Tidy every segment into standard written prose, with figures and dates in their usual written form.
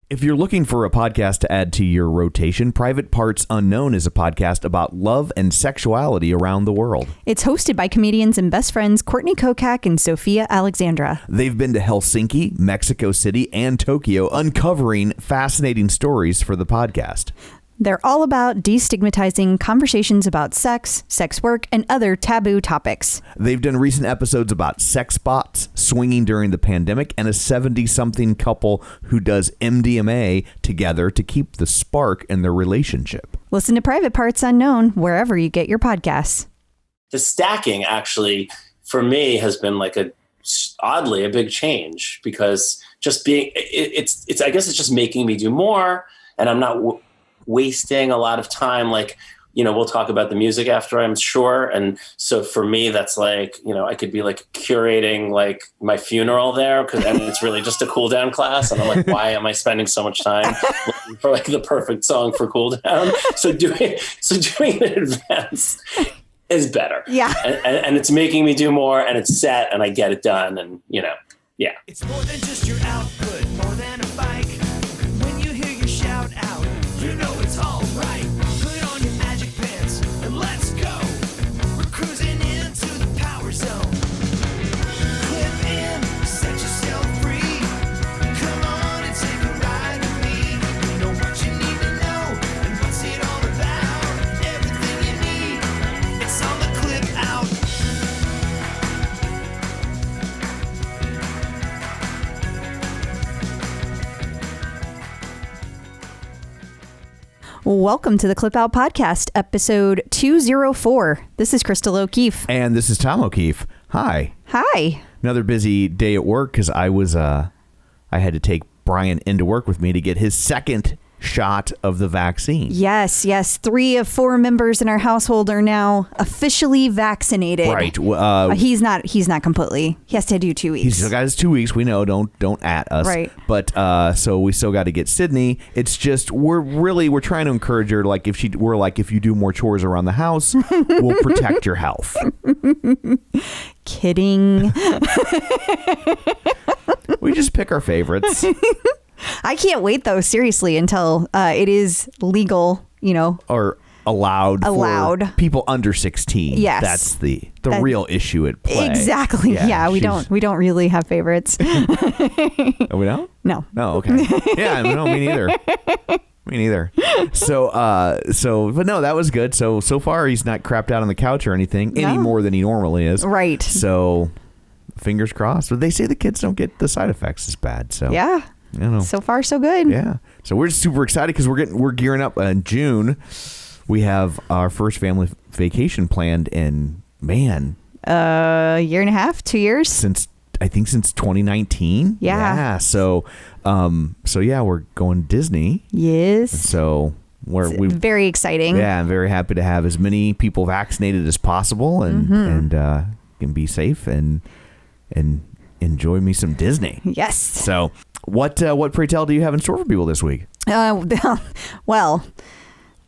If you're looking for a podcast to add to your rotation, Private Parts Unknown is a podcast about love and sexuality around the world. It's hosted by comedians and best friends Courtney Kokak and Sophia Alexandra. They've been to Helsinki, Mexico City, and Tokyo, uncovering fascinating stories for the podcast. They're all about destigmatizing conversations about sex, sex work, and other taboo topics. They've done recent episodes about sex bots, swinging during the pandemic, and a 70-something couple who does MDMA together to keep the spark in their relationship. Listen to Private Parts Unknown wherever you get your podcasts. The stacking actually, for me, has been like oddly a big change because just being, it's I guess it's just making me do more, and I'm not wasting a lot of time. Like, we'll talk about the music after, I'm sure. And so for me, that's like, I could be like curating like my funeral there and it's really just a cool down class. And I'm like, why am I spending so much time looking for like the perfect song for cool down? So doing it in advance is better. Yeah. And it's making me do more, and it's set, and I get it done. And, yeah. It's more than just your output, more than a bike. When you hear your shout out, you know it's all right. Put on your magic pants and let's go. We're cruising into the power zone. Clip in, set yourself free. Come on and take a ride with me. Know what you need to know and what's it all about. Everything you need, it's on the Clip Out. Welcome to the Clip Out Podcast, episode 204. This is Crystal O'Keefe. And this is Tom O'Keefe. Hi. Hi. Another busy day at work because I had to take Brian into work with me to get his second shot of the vaccine. Yes. 3 of 4 members in our household are now officially vaccinated. Right. He's not completely. He has to do 2 weeks. He's still got his 2 weeks. We know. Don't at us. Right. But so we still got to get Sydney. It's just we're trying to encourage her. Like if you do more chores around the house, we'll protect your health. Kidding. We just pick our favorites. I can't wait, though, seriously, until it is legal, Or allowed for people under 16. Yes. That's the real issue at play. Exactly. Yeah, we don't really have favorites. Oh, we don't? No. Oh, okay. Yeah, no, me neither. Me neither. So, but no, that was good. So far, he's not crapped out on the couch or anything any more than he normally is. Right. So, fingers crossed. But they say the kids don't get the side effects as bad. So yeah. So far, so good. Yeah. So we're super excited because we're gearing up in June. We have our first family vacation planned in, a year and a half, 2 years since 2019. Yeah. So yeah, we're going to Disney. Yes. So we very exciting. Yeah, I'm very happy to have as many people vaccinated as possible and can be safe and enjoy me some Disney. Yes. So what pray tell do you have in store for people this week? Well,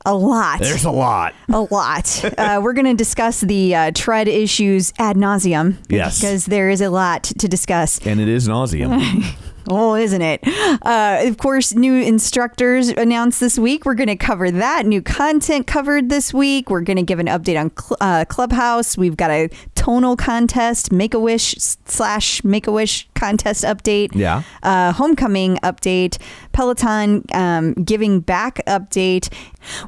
a lot. There's a lot. We're going to discuss the tread issues ad nauseum. Yes. Because there is a lot to discuss. And it is nauseum. Oh, isn't it? Of course, new instructors announced this week. We're going to cover that. New content covered this week. We're going to give an update on Clubhouse. We've got a Tonal contest, Make-A-Wish / Make-A-Wish contest update. Yeah. Homecoming update. Peloton giving back update.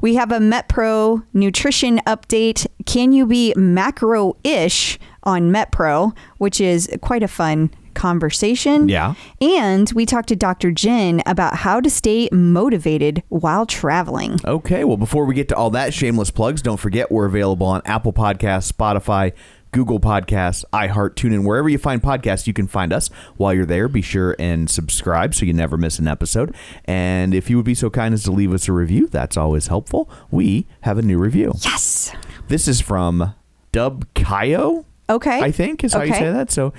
We have a MetPro nutrition update. Can you be macro-ish on MetPro, which is quite a fun conversation. Yeah. And we talked to Dr. Jenn about how to stay motivated while traveling. Okay. Well, before we get to all that, shameless plugs, don't forget we're available on Apple Podcasts, Spotify, Google Podcasts, iHeart, TuneIn, wherever you find podcasts, you can find us. While you're there, be sure and subscribe so you never miss an episode. And if you would be so kind as to leave us a review, that's always helpful. We have a new review. Yes. This is from Doug Cohn. Okay. I think is how you say that. So,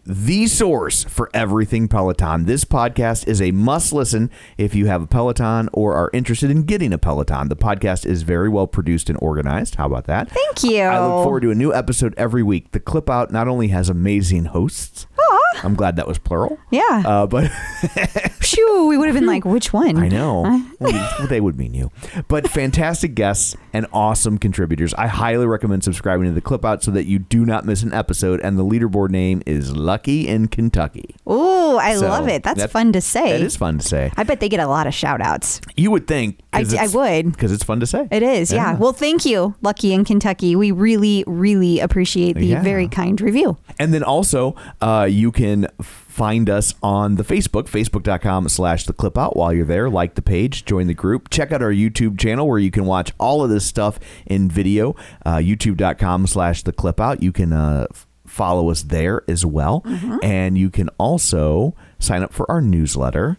the source for everything Peloton. This podcast is a must listen if you have a Peloton or are interested in getting a Peloton. The podcast is very well produced and organized. How about that? Thank you. I look forward to a new episode every week. The Clip Out not only has amazing hosts, I'm glad that was plural. Yeah. But Phew, we would have been like, which one? I know. Well, they would mean you. But fantastic guests and awesome contributors. I highly recommend subscribing to the Clip Out so that you do not miss an episode. And the leaderboard name is Lucky in Kentucky. Ooh, I love it. That's fun to say. It is fun to say. I bet they get a lot of shout outs. You would think. I would. Because it's fun to say. It is, yeah. Well, thank you, Lucky in Kentucky. We really, really appreciate the very kind review. And then also, you can find us on the facebook.com/theclipout. While you're there, like the page, join the group, check out our YouTube channel where you can watch all of this stuff in video, youtube.com/theclipout. You can follow us there as well. And you can also sign up for our newsletter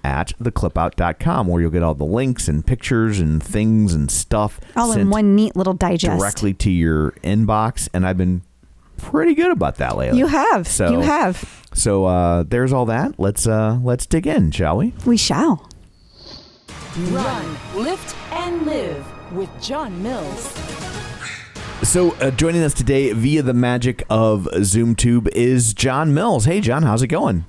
at theclipout.com, where you'll get all the links and pictures and things and stuff all in one neat little digest directly to your inbox. And I've been pretty good about that lately. You have. So there's all that. Let's dig in, shall we? We shall. Run, lift, and live with John Mills. So joining us today via the magic of ZoomTube is John Mills. Hey, John, how's it going?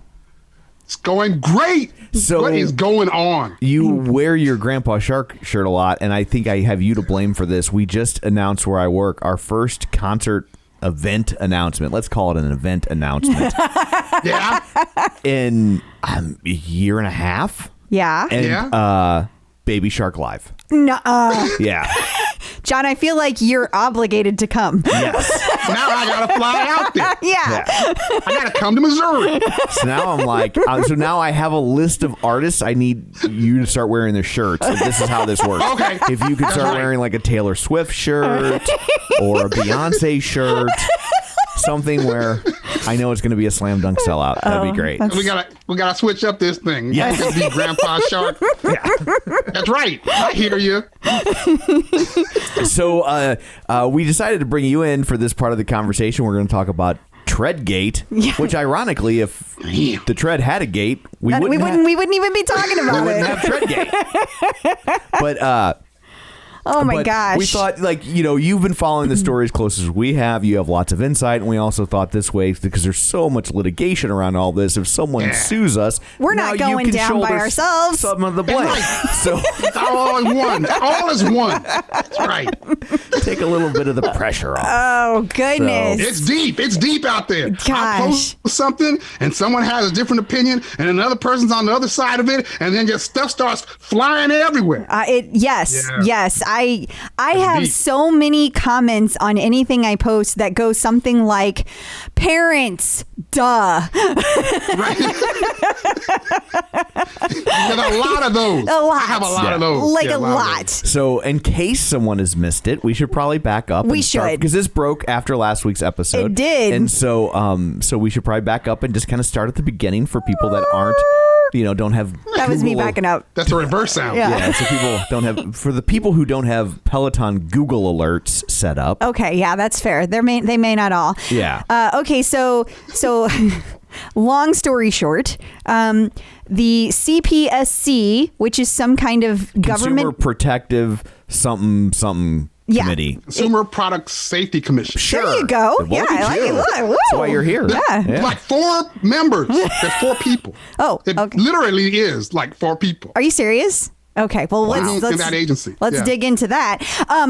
It's going great. So what is going on? You wear your Grandpa Shark shirt a lot, and I think I have you to blame for this. We just announced where I work our first concert event announcement. Let's call it an event announcement. Yeah. In a year and a half. Yeah. And Baby Shark Live. Nuh-uh. Yeah. John, I feel like you're obligated to come. Yes. Now I gotta fly out there. Yeah. I gotta come to Missouri. So now I'm like, so now I have a list of artists. I need you to start wearing their shirts. And this is how this works. Okay. If you could start wearing like a Taylor Swift shirt or a Beyonce shirt, something where I know it's going to be a slam dunk sellout. That'd be great. We gotta switch up this thing. Yeah. It could be Grandpa Shark. Yeah. That's right. I hear you. So we decided to bring you in for this part of the conversation. We're going to talk about Treadgate, which ironically, if the Tread had a gate, we wouldn't even be talking about we it. wouldn't have Treadgate. But oh my gosh. We thought, like, you've been following the story as close as we have. You have lots of insight, and we also thought this way, because there's so much litigation around all this. If someone sues us, we're not going down by ourselves. Some of the blame. Right. So all is one. All is one. That's right. take a little bit of the pressure off. Oh goodness. It's deep. It's deep out there. Gosh. I post something and someone has a different opinion and another person's on the other side of it, and then just stuff starts flying everywhere. Yes. I have deep. so many comments on anything I post that go something like, parents, duh. Right? There's a lot of those. A lot. I have a lot of those. Like Yeah, a lot. So in case someone has missed it, we should probably back up. We should. Because this broke after last week's episode. It did. And so we should probably back up and just kind of start at the beginning for people that aren't, don't have That was me Google- backing up. That's a reverse sound. Yeah. So people don't have, for the people who don't have Peloton Google alerts set up. Okay, yeah, that's fair. They may not all. Yeah. Okay, so long story short, the CPSC, which is some kind of Consumer government Protective something Yeah. committee. Consumer Product Safety Commission. There you go. Look Yeah, at I like you. it. Look, whoa. That's why you're here. Yeah. Like 4 members. There's 4 people. Oh, It okay. literally is like 4 people. Are you serious? Okay, well, let's in that agency. Let's Yeah. dig into that.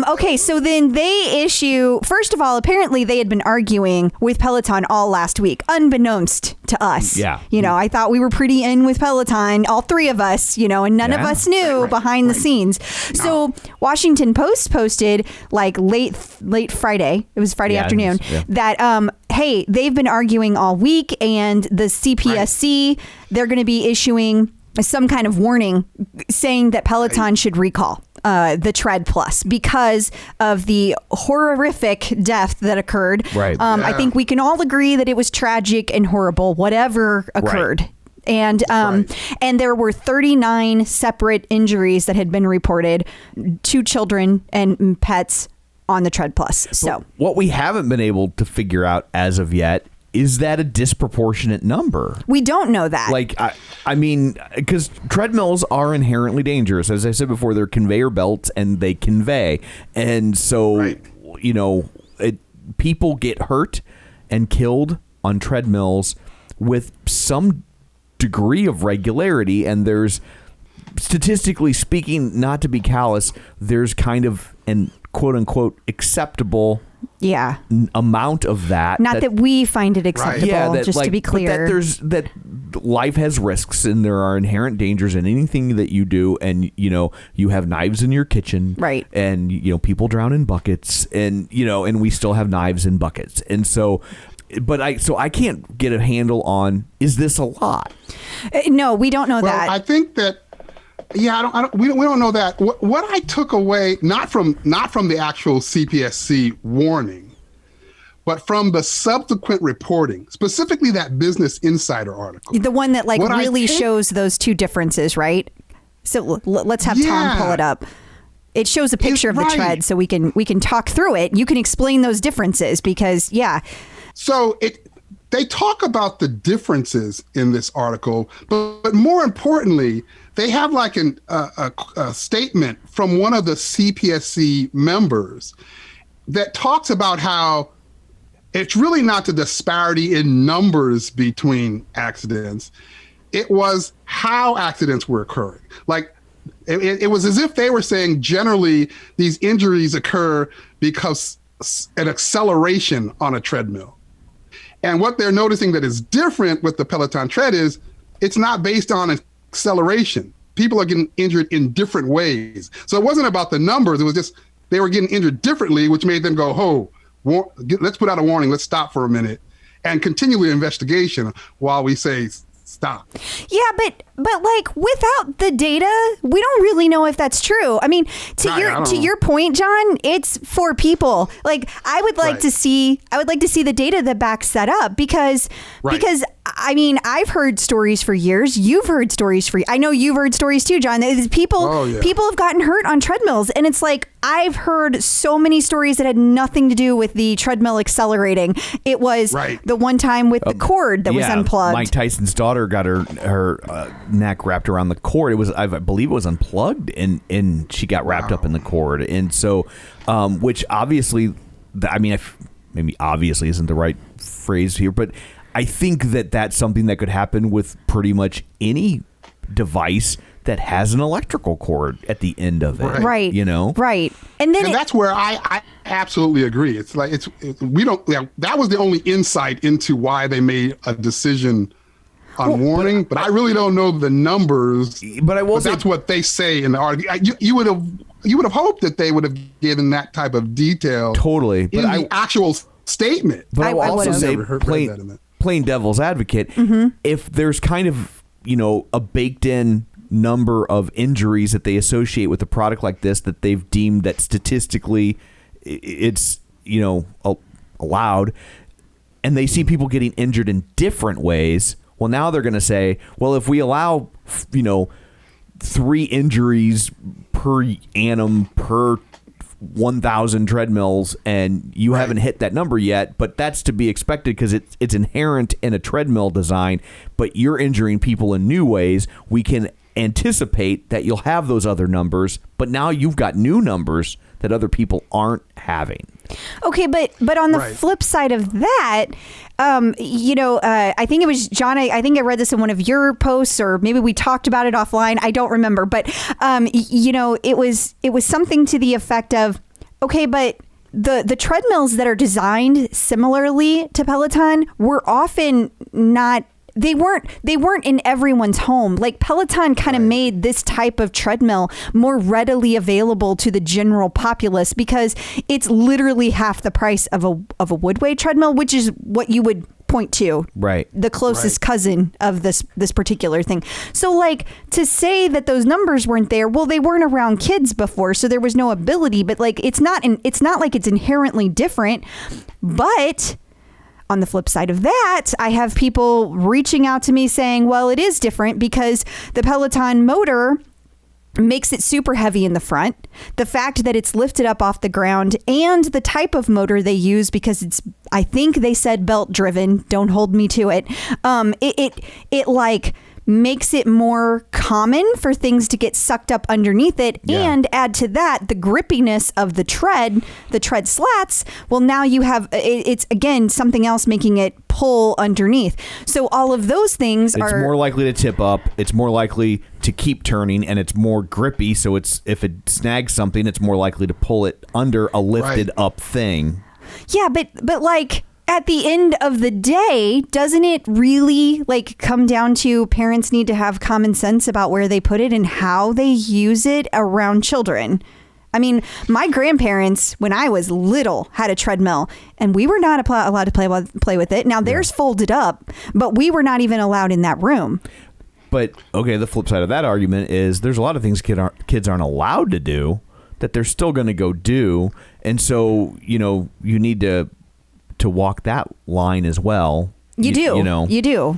Okay, so then they issue. First of all, apparently they had been arguing with Peloton all last week, unbeknownst to us. Yeah. I thought we were pretty in with Peloton, all 3 of us. And none of Yeah. us knew behind the scenes. So Washington Post posted like late Friday. It was Friday afternoon. That hey, they've been arguing all week, and the CPSC they're going to be issuing some kind of warning saying that Peloton should recall the Tread Plus because of the horrific death that occurred. Right. I think we can all agree that it was tragic and horrible, whatever occurred. Right. And and there were 39 separate injuries that had been reported to children and pets on the Tread Plus. So what we haven't been able to figure out as of yet, is that a disproportionate number? we don't know that. Like, I mean, because treadmills are inherently dangerous. As I said before, they're conveyor belts and they convey. And so, people get hurt and killed on treadmills with some degree of regularity, and there's, statistically speaking, not to be callous, there's kind of an quote unquote acceptable amount of that. Not that we find it acceptable, just to be clear. That life has risks and there are inherent dangers in anything that you do, and you have knives in your kitchen, right? And people drown in buckets, and and we still have knives in buckets, and so. But I can't get a handle on, is this a lot? No, we don't know that. I think that, we don't know that. What I took away, not from the actual CPSC warning, but from the subsequent reporting, specifically that Business Insider article. The one that really shows those two differences, right? So let's have Tom pull it up. It shows a picture of the tread, so we can talk through it. You can explain those differences because, So they talk about the differences in this article, but more importantly, they have like a statement from one of the CPSC members that talks about how it's really not the disparity in numbers between accidents. It was how accidents were occurring. Like it was as if they were saying generally these injuries occur because an acceleration on a treadmill. And what they're noticing that is different with the Peloton tread is it's not based on acceleration. People are getting injured in different ways. So it wasn't about the numbers. It was just they were getting injured differently, which made them go, let's put out a warning. Let's stop for a minute and continue the investigation while we say stop. Yeah, but without the data, we don't really know if that's true. I mean, to your point, John, it's for people. I would like to see the data that backs that up because I mean, I've heard stories for years. You've heard stories I know you've heard stories too, John. People have gotten hurt on treadmills, and it's I've heard so many stories that had nothing to do with the treadmill accelerating. It was the one time with the cord that was unplugged. Mike Tyson's daughter got her neck wrapped around the cord. It was, I believe it was unplugged, and she got wrapped up in the cord. And so, which obviously, maybe obviously isn't the right phrase here, but I think that that's something that could happen with pretty much any device that has an electrical cord at the end of it. Right. Right. And that's where I absolutely agree. It's that was the only insight into why they made a decision on warning, but I really don't know the numbers. But I will say that's what they say in the article. You would have hoped that they would have given that type of detail totally in the actual statement. But I will also say, plain devil's advocate, if there's kind of a baked in number of injuries that they associate with a product like this that they've deemed that statistically it's allowed, and they see people getting injured in different ways, well, now they're going to say, well, if we allow 3 injuries per annum per 1,000 treadmills, and you haven't hit that number yet, but that's to be expected because it's inherent in a treadmill design, but you're injuring people in new ways, we can anticipate that you'll have those other numbers, but now you've got new numbers that other people aren't having. Okay, but on the flip side of that, I think it was John. I think I read this in one of your posts, or maybe we talked about it offline. I don't remember, but it was something to the effect of, okay, but the treadmills that are designed similarly to Peloton were often not. They weren't in everyone's home. Like Peloton kind of made this type of treadmill more readily available to the general populace because it's literally half the price of a wood weight treadmill, which is what you would point to. Right. The closest cousin of this particular thing. So like to say that those numbers weren't there, well, they weren't around kids before, so there was no ability, but like it's not like it's inherently different. But on the flip side of that, I have people reaching out to me saying, well, it is different because the Peloton motor makes it super heavy in the front. The fact that it's lifted up off the ground and the type of motor they use, because it's, I think they said belt driven. Don't hold me to it. It like makes it more common for things to get sucked up underneath it. And add to that the grippiness of the tread slats. Well, now you have, it's again, something else making it pull underneath. So all of those things it's more likely to tip up. It's more likely to keep turning, and it's more grippy. So if it snags something, it's more likely to pull it under a lifted up thing. Yeah, but like, at the end of the day, doesn't it really like come down to parents need to have common sense about where they put it and how they use it around children? I mean, my grandparents, when I was little, had a treadmill, and we were not allowed to play with it. Now, theirs folded up, but we were not even allowed in that room. But, okay, the flip side of that argument is there's a lot of things kids aren't allowed to do that they're still going to go do. And so, you need to walk that line as well. You do.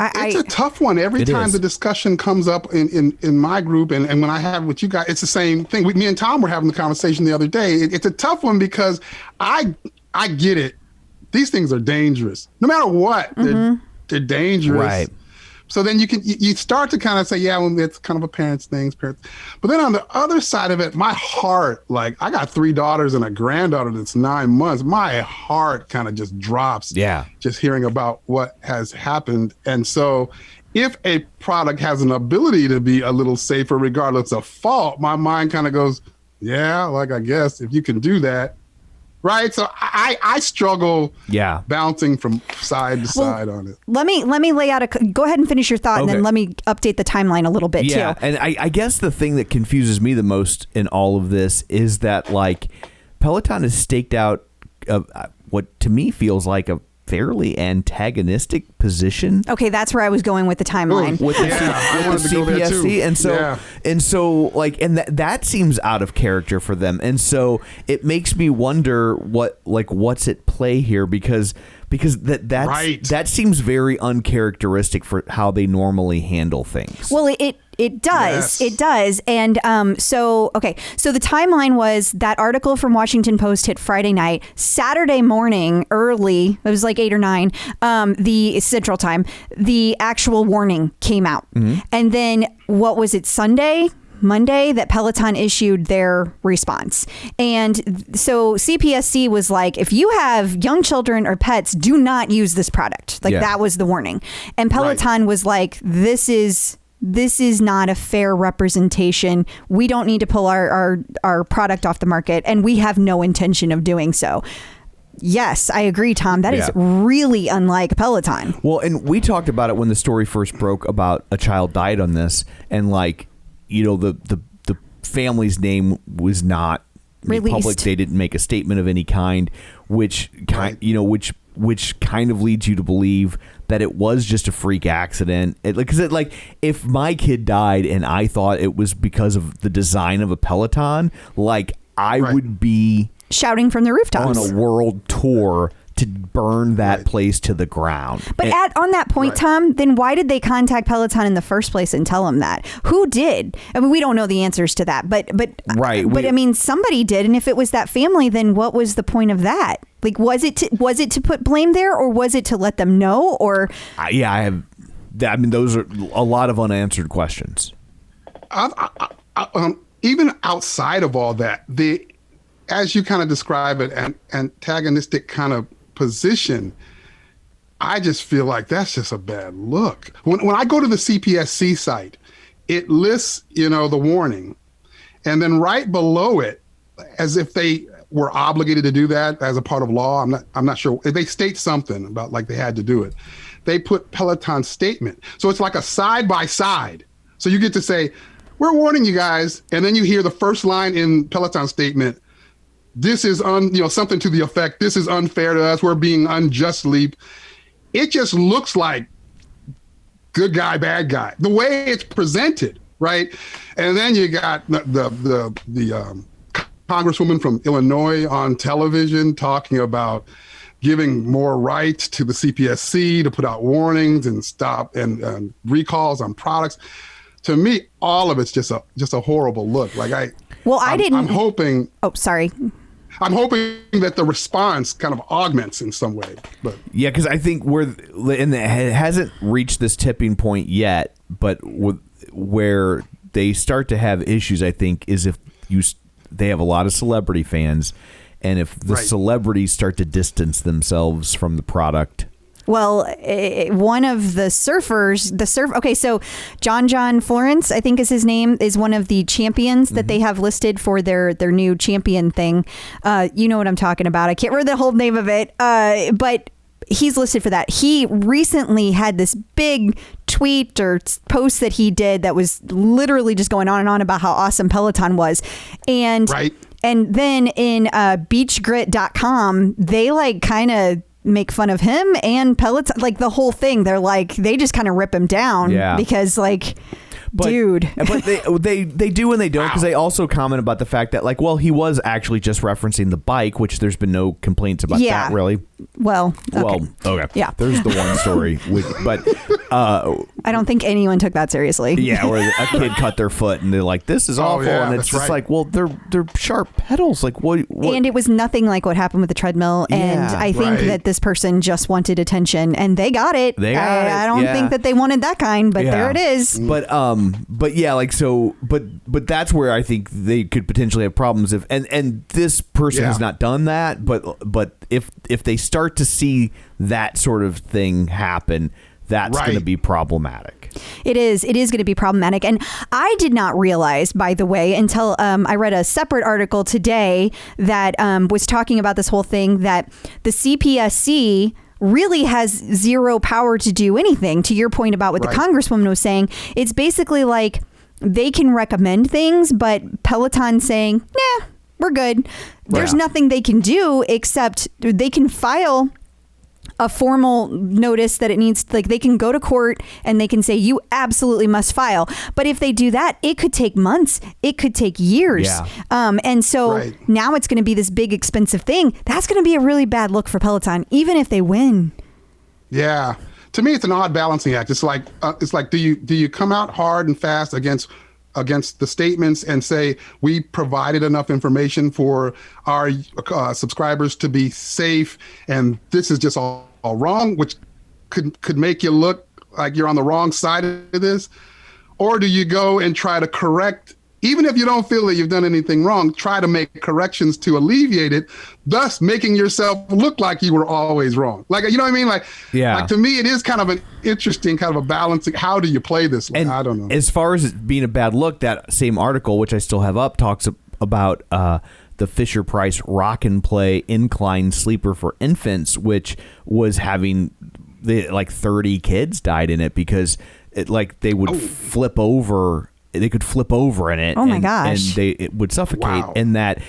It's a tough one. Every time the discussion comes up in my group and when I have with you guys, it's the same thing. Me and Tom were having the conversation the other day. It's a tough one because I get it. These things are dangerous. No matter what, they're dangerous. Right. So then you start to kind of say, it's kind of a parents thing. But then on the other side of it, my heart, like I got 3 daughters and a granddaughter that's 9 months. My heart kind of just drops. Yeah. Just hearing about what has happened. And so if a product has an ability to be a little safer, regardless of fault, my mind kind of goes, I guess if you can do that. Right. So I struggle bouncing from side to side on it. Let me lay out go ahead and finish your thought, and then let me update the timeline a little bit too. And I guess the thing that confuses me the most in all of this is that like Peloton has staked out what to me feels like a fairly antagonistic position. Okay, that's where I was going with the timeline. With the CPSC, and so that seems out of character for them, and so it makes me wonder what's at play here because that seems very uncharacteristic for how they normally handle things. Well, it does. Yes. It does. And so the timeline was that article from Washington Post hit Friday night. Saturday morning, early, it was like 8 or 9, the Central Time, the actual warning came out. Mm-hmm. And then what was it, Monday that Peloton issued their response. And so CPSC was like, if you have young children or pets, do not use this product. That was the warning. And Peloton was like, this is not a fair representation. We don't need to pull our product off the market, and we have no intention of doing so. Yes, I agree, Tom. That is really unlike Peloton. Well, and we talked about it when the story first broke about a child died on this, and the family's name was not released. Public. They didn't make a statement of any kind, which kind of leads you to believe that it was just a freak accident. If my kid died and I thought it was because of the design of a Peloton, I would be shouting from the rooftops on a world tour to burn that place to the ground. But on that point, Tom, then why did they contact Peloton in the first place and tell them that? Who did? I mean, we don't know the answers to that, but I mean, somebody did. And if it was that family, then what was the point of that? Was it to put blame there, or was it to let them know? Or those are a lot of unanswered questions. Even outside of all that, as you kind of describe it, an antagonistic kind of position, I just feel like that's just a bad look. When I go to the CPSC site, it lists, the warning, and then right below it, as if they were obligated to do that as a part of law. I'm not sure. They state something about they had to do it. They put Peloton statement. So it's like a side by side. So you get to say, we're warning you guys. And then you hear the first line in Peloton statement, this is something to the effect, this is unfair to us, we're being unjustly. It just looks like good guy, bad guy, the way it's presented, right? And then you got the congresswoman from Illinois on television talking about giving more rights to the CPSC to put out warnings and stop and recalls on products. To me, all of it's just a horrible look. I'm hoping. Oh, sorry. I'm hoping that the response kind of augments in some way. But yeah, because I think it hasn't reached this tipping point yet, but where they start to have issues, I think, is if they have a lot of celebrity fans, and if the celebrities start to distance themselves from the product. Well, one of the surfers, okay, so John Florence, I think is his name, is one of the champions that they have listed for their new champion thing. You know what I'm talking about. I can't remember the whole name of it, but he's listed for that. He recently had this big tweet or post that he did that was literally just going on and on about how awesome Peloton was. And then in beachgrit.com, they like kind of make fun of him and Peloton, like the whole thing. They're like, they just kind of rip him down because like, dude. But they do and they don't, because they also comment about the fact that like, well, he was actually just referencing the bike, which there's been no complaints about that really. Well, okay. Yeah. There's the one story, but I don't think anyone took that seriously. Yeah, where a kid cut their foot and they're like, this is awful. And it's just like, well, they're sharp pedals. Like what? And it was nothing like what happened with the treadmill. And I think that this person just wanted attention and they got it. I don't think that they wanted that kind, but there it is. But yeah, like so, but that's where I think they could potentially have problems if and this person has not done that, but if they start to see that sort of thing happen, that's going to be problematic. It is going to be problematic. And I did not realize, by the way, until I read a separate article today that was talking about this whole thing, that the CPSC really has zero power to do anything. To your point about what the Congresswoman was saying, it's basically like they can recommend things, but Peloton saying, nah, we're good. There's nothing they can do except they can file a formal notice that it needs, like they can go to court and they can say you absolutely must file. But if they do that, it could take months, it could take years. And so now it's going to be this big expensive thing. That's going to be a really bad look for Peloton, even if they win. Yeah. To me, it's an odd balancing act. It's like do you come out hard and fast against the statements and say we provided enough information for our subscribers to be safe, and this is just all wrong, which could make you look like you're on the wrong side of this? Or do you go and try to correct, even if you don't feel that you've done anything wrong, try to make corrections to alleviate it, thus making yourself look like you were always wrong? Like, you know what I mean? Like to me, it is kind of an interesting kind of a balancing. How do you play this? And I don't know. As far as it being a bad look, that same article, which I still have up, talks about the Fisher-Price Rock and Play incline sleeper for infants, which was having like 30 kids died in it because they would flip over. They could flip over in it. Oh my gosh! And it would suffocate. And that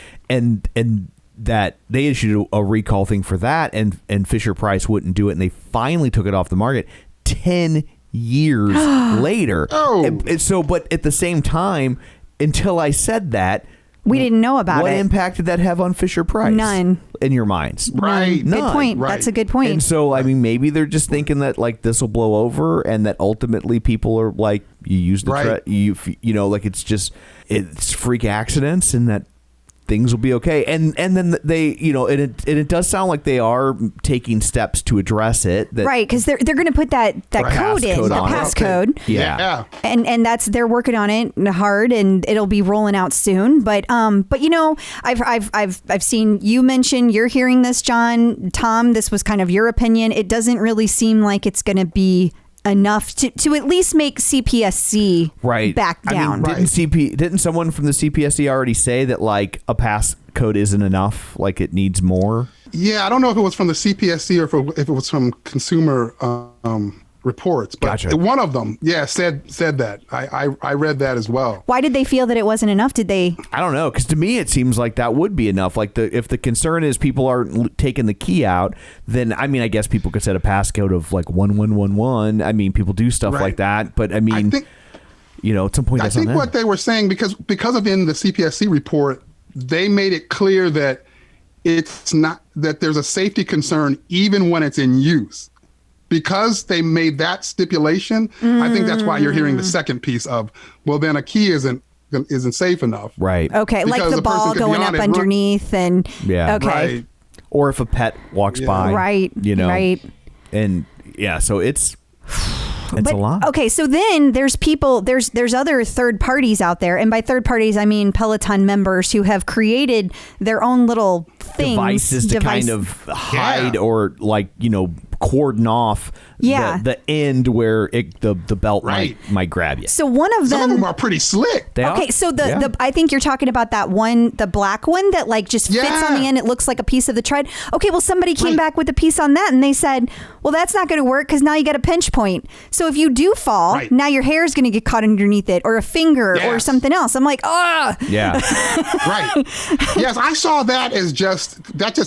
they issued a recall thing for that, and Fisher-Price wouldn't do it, and they finally took it off the market 10 years later. So, but at the same time, until I said that, we didn't know about it. What impact did that have on Fisher-Price? None. In your minds? Right. None. Good point. That's a good point. And so, I mean, maybe they're just thinking that like this will blow over, and that ultimately people are like, you use the you know, like it's freak accidents, and that things will be okay. And then they, you know, and it does sound like they are taking steps to address it. Right, because they're going to put that code in, the passcode. Yeah. And they're working on it hard, and it'll be rolling out soon. But you know, I've seen you mention, you're hearing this, John, Tom, this was kind of your opinion. It doesn't really seem like it's going to be enough to at least make CPSC back down. I mean, didn't someone from the CPSC already say that like a passcode isn't enough, like it needs more? Yeah, I don't know if it was from the CPSC or if it was from Consumer Reports, but one of them, said that. I read that as well. Why did they feel that it wasn't enough? Did they? I don't know, because to me it seems like that would be enough. Like if the concern is people aren't taking the key out, then I mean I guess people could set a passcode of like 1111. I mean people do stuff like that, but I mean, you know, at some point I think what they were saying, because of in the CPSC report, they made it clear that it's not, that there's a safety concern even when it's in use. Because they made that stipulation, I think that's why you're hearing the second piece of, well, then a key isn't isn't safe enough. Right. Okay, like Because the the person ball could be going on up it, underneath and Yeah. okay. Right. Or if a pet walks by. Right. You know. Right. And yeah, so it's a lot. Okay, so then there's people, there's other third parties out there, and by third parties I mean Peloton members who have created their own little things, Devices to kind of hide or cordon off the end where the belt might grab you. So one of Some of them them are pretty slick. They okay, are. so the Yeah. I think you're talking about that one, the black one that like just fits on the Yeah. end. It looks like a piece of the tread. Okay, well somebody came Right. back with a piece on that and they said, well, that's not going to work because now you got a pinch point. So if you do fall, Right. now your hair is going to get caught underneath it, or a finger, or Yes. something else. I'm like, Yeah. Right. Yes, I saw that as just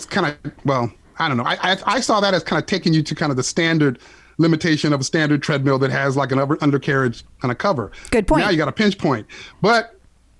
kind of, well, I don't know. I saw that as kind of taking you to kind of the standard limitation of a standard treadmill that has like an undercarriage kind of cover. Good point. Now you got a pinch point, but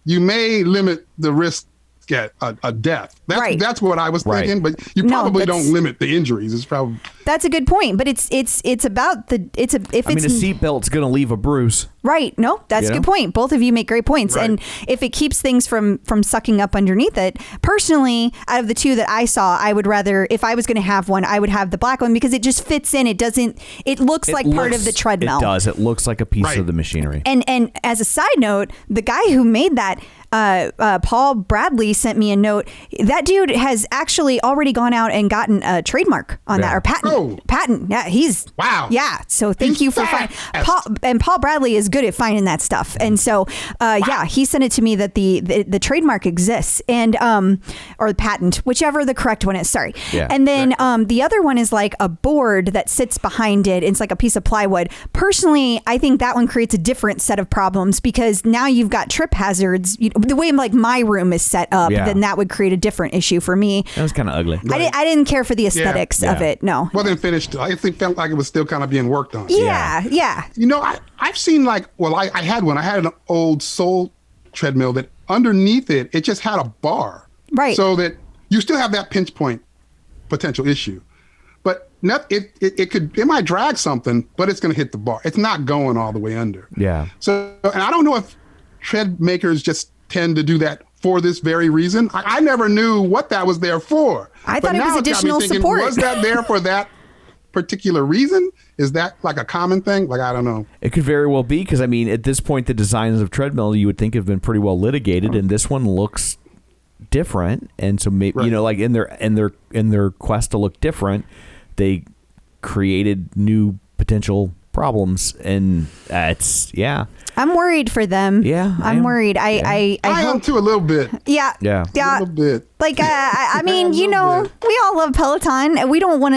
you may limit the risk at a death. That's what I was Right. thinking, but you No, probably that's- don't limit the injuries. It's probably that's a good point. But it's about the if I mean, it's a seatbelt's going to leave a bruise. right. No, that's You a know? good point. Both of you make great points. Right. And if it keeps things from sucking up underneath it, personally, out of the two that I saw, I would rather, if I was going to have one, I would have the black one because it just fits in. It doesn't. It looks like part of the treadmill. It does. It looks like a piece Right. of the machinery. And as a side note, the guy who made that, Paul Bradley, sent me a note. That dude has actually already gone out and gotten a trademark on that, Yeah. or patent. Oh. Patent. Yeah, he's Wow. Yeah. So thank He's you for fast. finding Paul Bradley is good at finding that stuff. And so yeah, he sent it to me that the trademark exists, and or the patent, whichever the correct one is. Sorry. Yeah. And then the other one is like a board that sits behind it. It's like a piece of plywood. Personally, I think that one creates a different set of problems because now you've got trip hazards. The way like my room is set up, Yeah. then that would create a different issue for me. That was kind of ugly. I didn't care for the aesthetics of Yeah. it. No. wasn't finished. I think felt like it was still kind of being worked on. Yeah. You know, I've seen like, well, I had one. I had an old Soul treadmill that underneath it just had a bar. Right. So that you still have that pinch point potential issue. But it might drag something, but it's going to hit the bar. It's not going all the way under. Yeah. So, and I don't know if tread makers just tend to do that for this very reason. I never knew what that was there for. I But thought it was now it's got me additional thinking, support. Was that there for that particular reason? Is that like a common thing? Like, I don't know. It could very well be because, I mean, at this point, the designs of treadmill you would think have been pretty well litigated, and this one looks different. And so maybe Right. like in their quest to look different, they created new potential problems, and I'm worried for them. Yeah, I I'm am. worried. I I am hope. too a little bit. Yeah. Yeah. A little bit. Like I mean, A you little know, bit. we all love Peloton. We don't want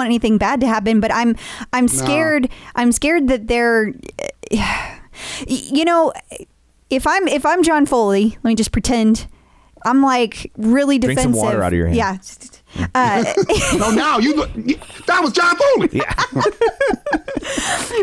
anything bad to happen. But I'm scared. I'm scared that they're, you know, if I'm John Foley, let me just pretend I'm like really Drink defensive. some water out of your hand. Yeah. No, now that was John Foley. Yeah.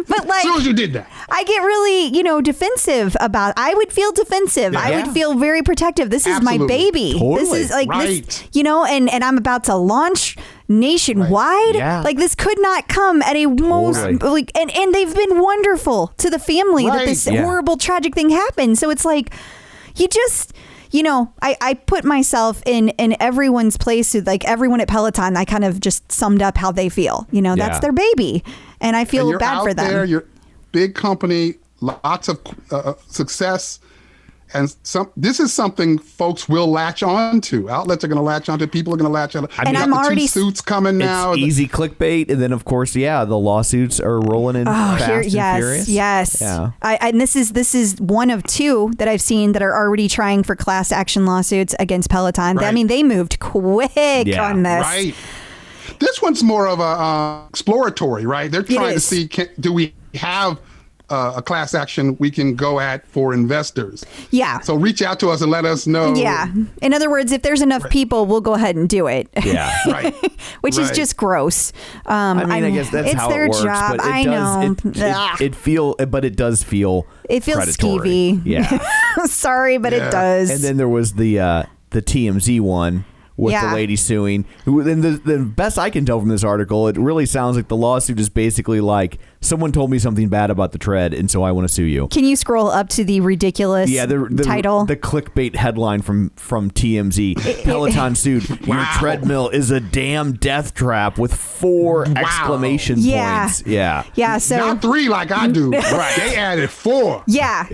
But like, As soon as you did that. I get really, defensive about. I would feel defensive. I would Yeah. feel very protective. This is my Absolutely. baby. This Totally. is like Right. this, and I'm about to launch nationwide. Yeah. Like this could not come at a most Totally. like, and they've been wonderful to the family that Right. this Yeah. horrible tragic thing happened. So it's like, you just. I put myself in everyone's place. Like everyone at Peloton, I kind of just summed up how they feel. That's Yeah. their baby, and I feel And you're bad out for them. there, you're big company, lots of success. And this is something folks will latch on to. Outlets are going to latch on to. People are going to latch on to. And You got I'm the two already- suits coming now. It's easy clickbait, and then of course, the lawsuits are rolling in fast and furious. Yes. Yeah. And this is one of two that I've seen that are already trying for class action lawsuits against Peloton. I Right. mean, they moved quick Yeah. on this. Right. This one's more of a exploratory, right? They're trying to is. see, do we have a class action we can go at for investors? Yeah. So reach out to us and let us know. Yeah. In other words, if there's enough people, we'll go ahead and do it. Yeah. Right. Which is Right. just gross. I mean, I guess that's it's how their it works. job. But it I know. Ugh. it does feel It feels predatory. skeevy. Yeah. Sorry, but Yeah. it does. And then there was the TMZ one with Yeah. the lady suing. And the best I can tell from this article, it really sounds like the lawsuit is basically like someone told me something bad about the tread, and so I want to sue you. Can you scroll up to the ridiculous title? The clickbait headline from TMZ. Peloton sued. Your treadmill is a damn death trap with 4 exclamation points. Yeah. Yeah. So not 3 like I do. Right. They added 4. Yeah.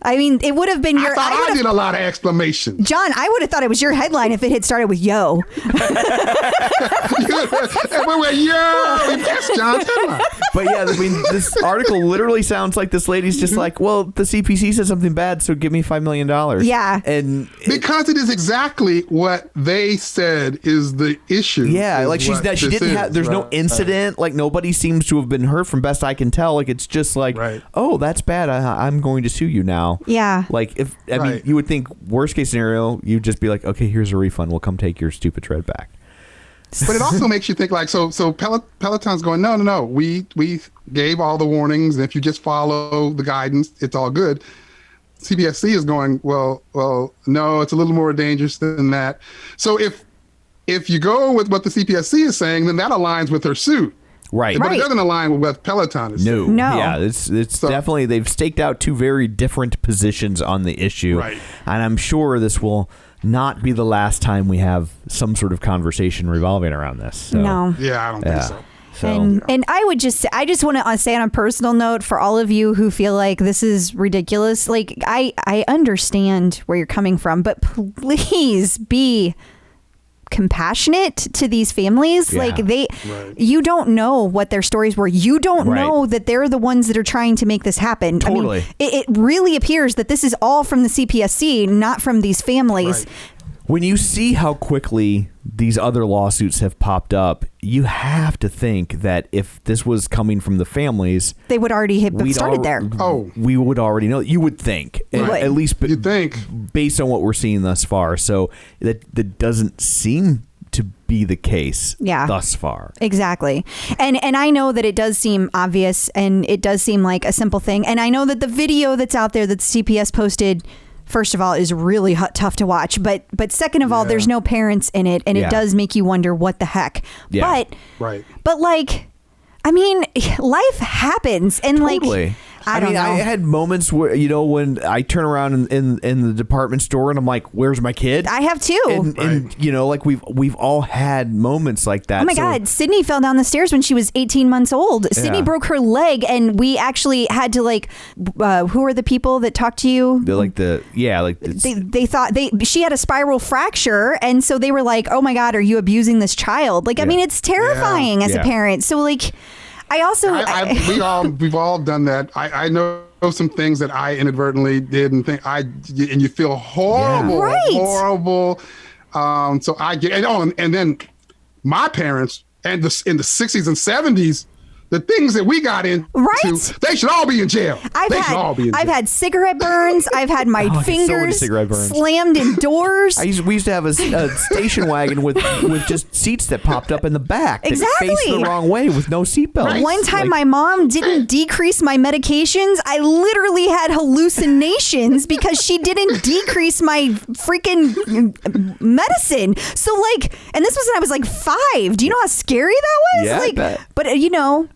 I mean, it would have been your. I thought I did a lot of exclamations. John, I would have thought it was your headline if it had started with "yo." Yo, that's John's headline. But yeah, I mean, this article literally sounds like this lady's just like, well, the CPC said something bad, so give me $5 million. Yeah. And because it is exactly what they said is the issue. Yeah, like she didn't have, there's no incident. Like nobody seems to have been hurt from best I can tell. Like it's just like, oh, that's bad. I'm going to sue you now. Yeah. Like if, I mean, you would think worst case scenario, you'd just be like, okay, here's a refund. We'll come take your stupid tread back. But it also makes you think like, so Peloton's going, no. We gave all the warnings. And if you just follow the guidance, it's all good. CPSC is going, well, no, it's a little more dangerous than that. So if you go with what the CPSC is saying, then that aligns with her suit. Right. But it doesn't align with what Peloton is saying. No. Yeah, it's definitely, they've staked out 2 very different positions on the issue. Right. And I'm sure this will not be the last time we have some sort of conversation revolving around this. So, no. Yeah, I don't think so. And I just want to say on a personal note for all of you who feel like this is ridiculous, like I understand where you're coming from, but please be compassionate to these families. Like you don't know what their stories were. You don't know that they're the ones that are trying to make this happen. Totally. I mean, it really appears that this is all from the CPSC, not from these families. Right. When you see how quickly these other lawsuits have popped up, you have to think that if this was coming from the families, they would already have started there. We would already know. You would think, at least you'd think, based on what we're seeing thus far. So that doesn't seem to be the case thus far. Exactly. And I know that it does seem obvious and it does seem like a simple thing. And I know that the video that's out there that CPS posted, first of all, is really tough to watch. But second of all, there's no parents in it. And it does make you wonder what the heck. Yeah. But like, I mean, life happens. And totally. like, I don't know. I had moments where, when I turn around in the department store and I'm like, where's my kid? I have too. And like we've all had moments like that. Oh my God. Sydney fell down the stairs when she was 18 months old. Sydney broke her leg and we actually had to who are the people that talk to you? They're like they thought she had a spiral fracture. And so they were like, oh my God, are you abusing this child? Like, I mean, it's terrifying as a parent. So like, I also we've all done that. I know some things that I inadvertently did and and you feel horrible, horrible. So I get and then my parents and in the 60s and 70s. The things that we got into, they should all be in jail. I've had cigarette burns. I've had my fingers slammed in doors. We used to have a station wagon with just seats that popped up in the back that faced the wrong way with no seatbelt. Right. One time my mom didn't decrease my medications. I literally had hallucinations because she didn't decrease my freaking medicine. So and this was when I was 5. Do you know how scary that was? Yeah, I bet. But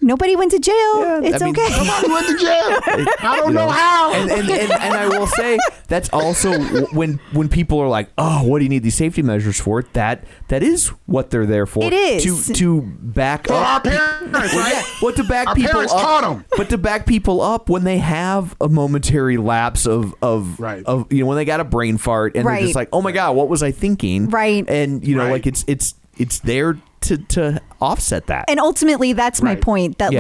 nobody went to jail. It's okay. Nobody went to jail. I don't know how. And I will say that's also when people are like, oh, what do you need these safety measures for? That is what they're there for. It is to back up our parents, right? What to back our people parents up? Taught them. But to back people up when they have a momentary lapse of when they got a brain fart and they're just like, oh my God, what was I thinking? Right. And it's there to offset that. And ultimately, that's my point. That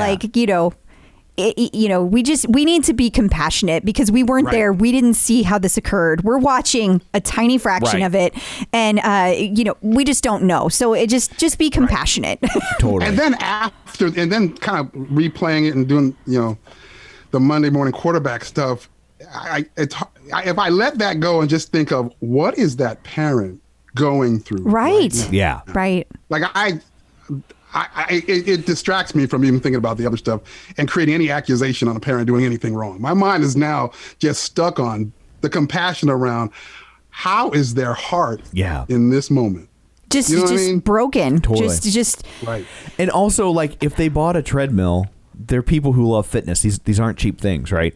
we need to be compassionate because we weren't there. We didn't see how this occurred. We're watching a tiny fraction of it, and we just don't know. So it just be compassionate. Totally. And then kind of replaying it and doing the Monday morning quarterback stuff. If I let that go and just think of what is that parent going through, right? Yeah, right. Like it distracts me from even thinking about the other stuff and creating any accusation on a parent doing anything wrong. My mind is now just stuck on the compassion around how is their heart in this moment. Just broken. Totally. Just right. And also, if they bought a treadmill they're people who love fitness. These aren't cheap things, right?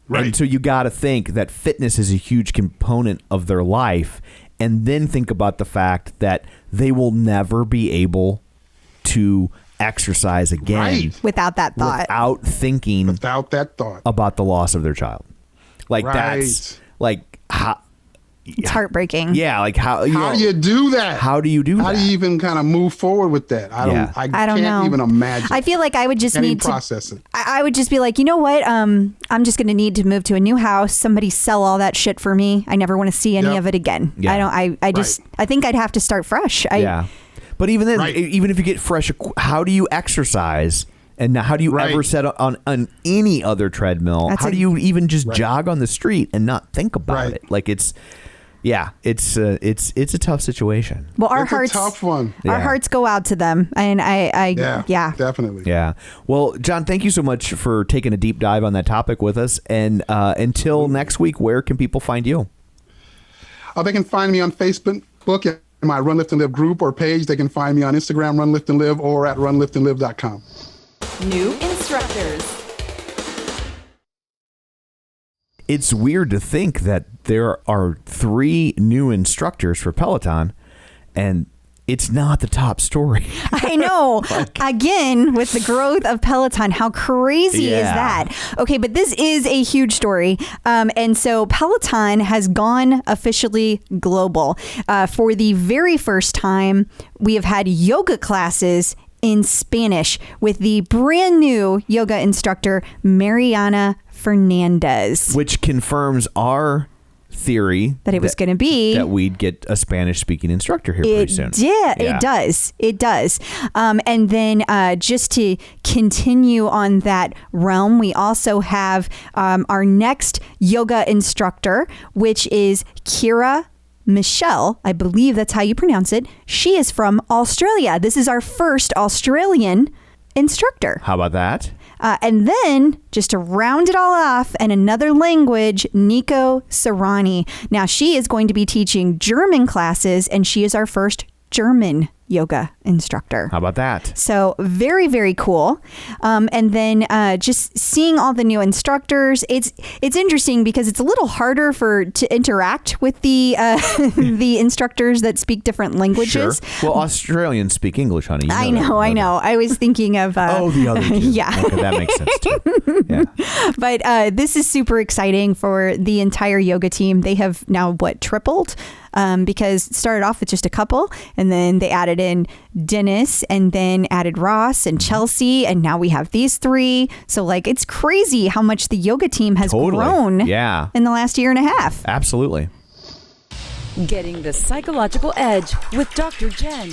Right. And so you got to think that fitness is a huge component of their life, and then think about the fact that they will never be able to exercise again Right. Without that thought. without thinking Without that thought. about the loss of their child. Like Right. that's like how. It's heartbreaking. Yeah, like how How do you do that? How do you do How that? do you even kind of move forward with that? I don't. Yeah. I don't can't know. even imagine. I feel like I would just Can't even need to process it. I would just be like, you know what? I'm just going to need to move to a new house. Somebody sell all that shit for me. I never want to see any Yep. of it again. Yeah. I don't. I just. I think I'd have to start fresh. Yeah, but even then, Right. even if you get fresh, how do you exercise? And how do you Right. ever set on any other treadmill? That's How a- do you even just jog on the street and not think about Right. it? Like it's a tough situation. Well, our It's hearts. a tough one. Our Yeah. hearts go out to them, and Yeah. Definitely. Yeah. Well, John, thank you so much for taking a deep dive on that topic with us. And until next week, where can people find you? They can find me on Facebook in my Run Lift and Live group or page. They can find me on Instagram, Run Lift and Live, or at runliftandlive.com. New instructors. It's weird to think that there are 3 new instructors for Peloton, and it's not the top story. I know. Again, with the growth of Peloton, how crazy is that? Okay, but this is a huge story. And so Peloton has gone officially global. For the very first time, we have had yoga classes in Spanish with the brand new yoga instructor, Mariana Fernandez. Which confirms our theory That it was going to be that we'd get a Spanish-speaking instructor here pretty soon. Yeah. It does. And then just to continue on that realm, we also have our next yoga instructor, which is Kira Michelle. I believe that's how you pronounce it. She is from Australia. This is our first Australian instructor. How about that? And then, just to round it all off, in another language, Nico Serrani. Now, she is going to be teaching German classes, and she is our first German yoga instructor. How about that? So very, very cool. And then just seeing all the new instructors, it's interesting because it's a little harder to interact with the the instructors that speak different languages. Sure. Well, Australians speak English, honey. You I that. know. I was thinking of the other two. yeah. Okay, that makes sense too. Yeah. But this is super exciting for the entire yoga team. They have now tripled. Because it started off with just a couple, and then they added in Dennis, and then added Ross and Chelsea, and now we have these 3. So it's crazy how much the yoga team has grown in the last year and a half. Absolutely. Getting the psychological edge with Dr. Jenn.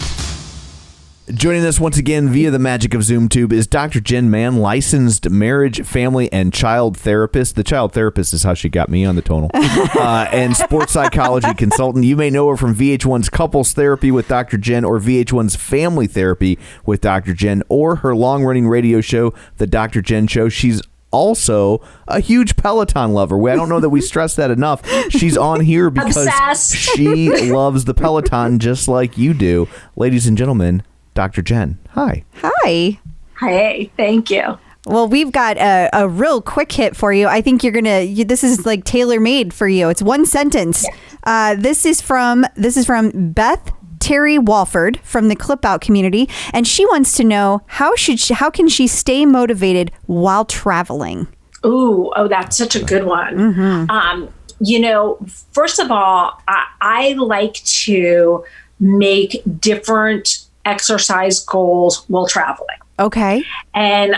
Joining us once again via the magic of ZoomTube is Dr. Jenn Mann, licensed marriage, family, and child therapist. The child therapist is how she got me on the Tonal. And sports psychology consultant. You may know her from VH1's Couples Therapy with Dr. Jenn, or VH1's Family Therapy with Dr. Jenn, or her long-running radio show, The Dr. Jenn Show. She's also a huge Peloton lover. I don't know that we stress that enough. She's on here because Obsessed. she loves the Peloton just like you do. Ladies and gentlemen, Dr. Jenn. Hi. Hi. Hey, thank you. Well, we've got a real quick hit for you. I think this is tailor-made for you. It's one sentence. This is from Beth Terry Walford from the Clip Out community, and she wants to know how can she stay motivated while traveling? Oh, that's such a good one. Mm-hmm. First of all, I like to make different exercise goals while traveling. Okay. And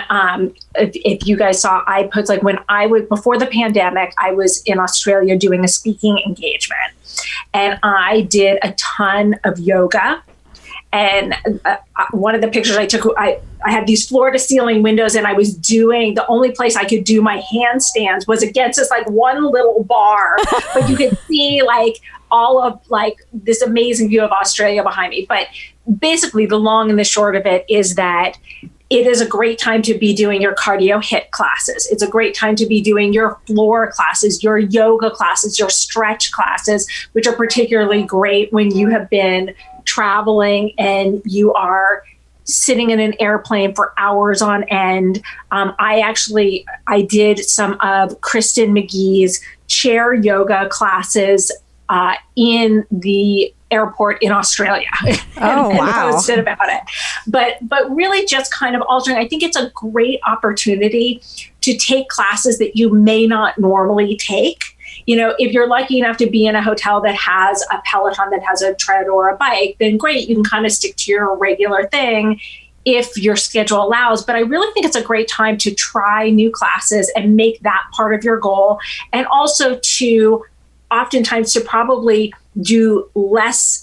if you guys saw, I put before the pandemic, I was in Australia doing a speaking engagement, and I did a ton of yoga. And one of the pictures I took, I had these floor to ceiling windows, and I was doing, the only place I could do my handstands was against this one little bar, but you could see all of this amazing view of Australia behind me. But basically the long and the short of it is that it is a great time to be doing your cardio HIIT classes. It's a great time to be doing your floor classes, your yoga classes, your stretch classes, which are particularly great when you have been traveling and you are sitting in an airplane for hours on end. I did some of Kristen McGee's chair yoga classes in the airport in Australia. and posted about it. But really just kind of altering. I think it's a great opportunity to take classes that you may not normally take. You know, if you're lucky enough to be in a hotel that has a Peloton, that has a tread or a bike, then great, you can kind of stick to your regular thing if your schedule allows. But I really think it's a great time to try new classes and make that part of your goal. And also to oftentimes to probably do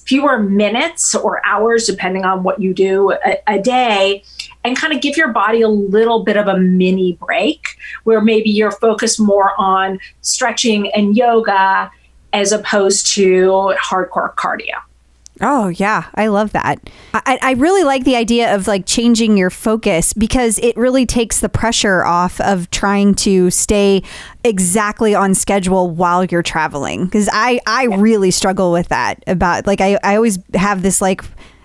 fewer minutes or hours, depending on what you do a day, and kind of give your body a little bit of a mini break where maybe you're focused more on stretching and yoga as opposed to hardcore cardio. Oh, yeah. I love that. I really like the idea of like changing your focus because it really takes the pressure off of trying to stay exactly on schedule while you're traveling. Because I really struggle with that about like I always have this like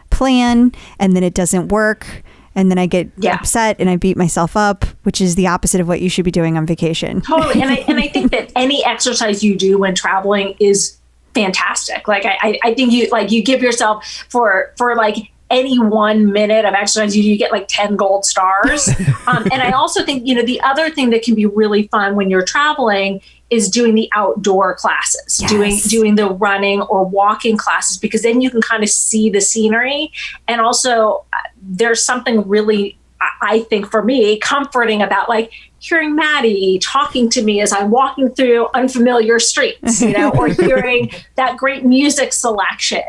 plan and then it doesn't work. And then I get upset and I beat myself up, which is the opposite of what you should be doing on vacation. Totally. And I think that any exercise you do when traveling is fantastic. Like I think you give yourself for like any 1 minute of exercise you get like 10 gold stars. And I also think, the other thing that can be really fun when you're traveling is doing the outdoor classes, doing the running or walking classes, because then you can kind of see the scenery. And also there's something really, I think for me, comforting about like hearing Matty talking to me as I'm walking through unfamiliar streets, or hearing that great music selection,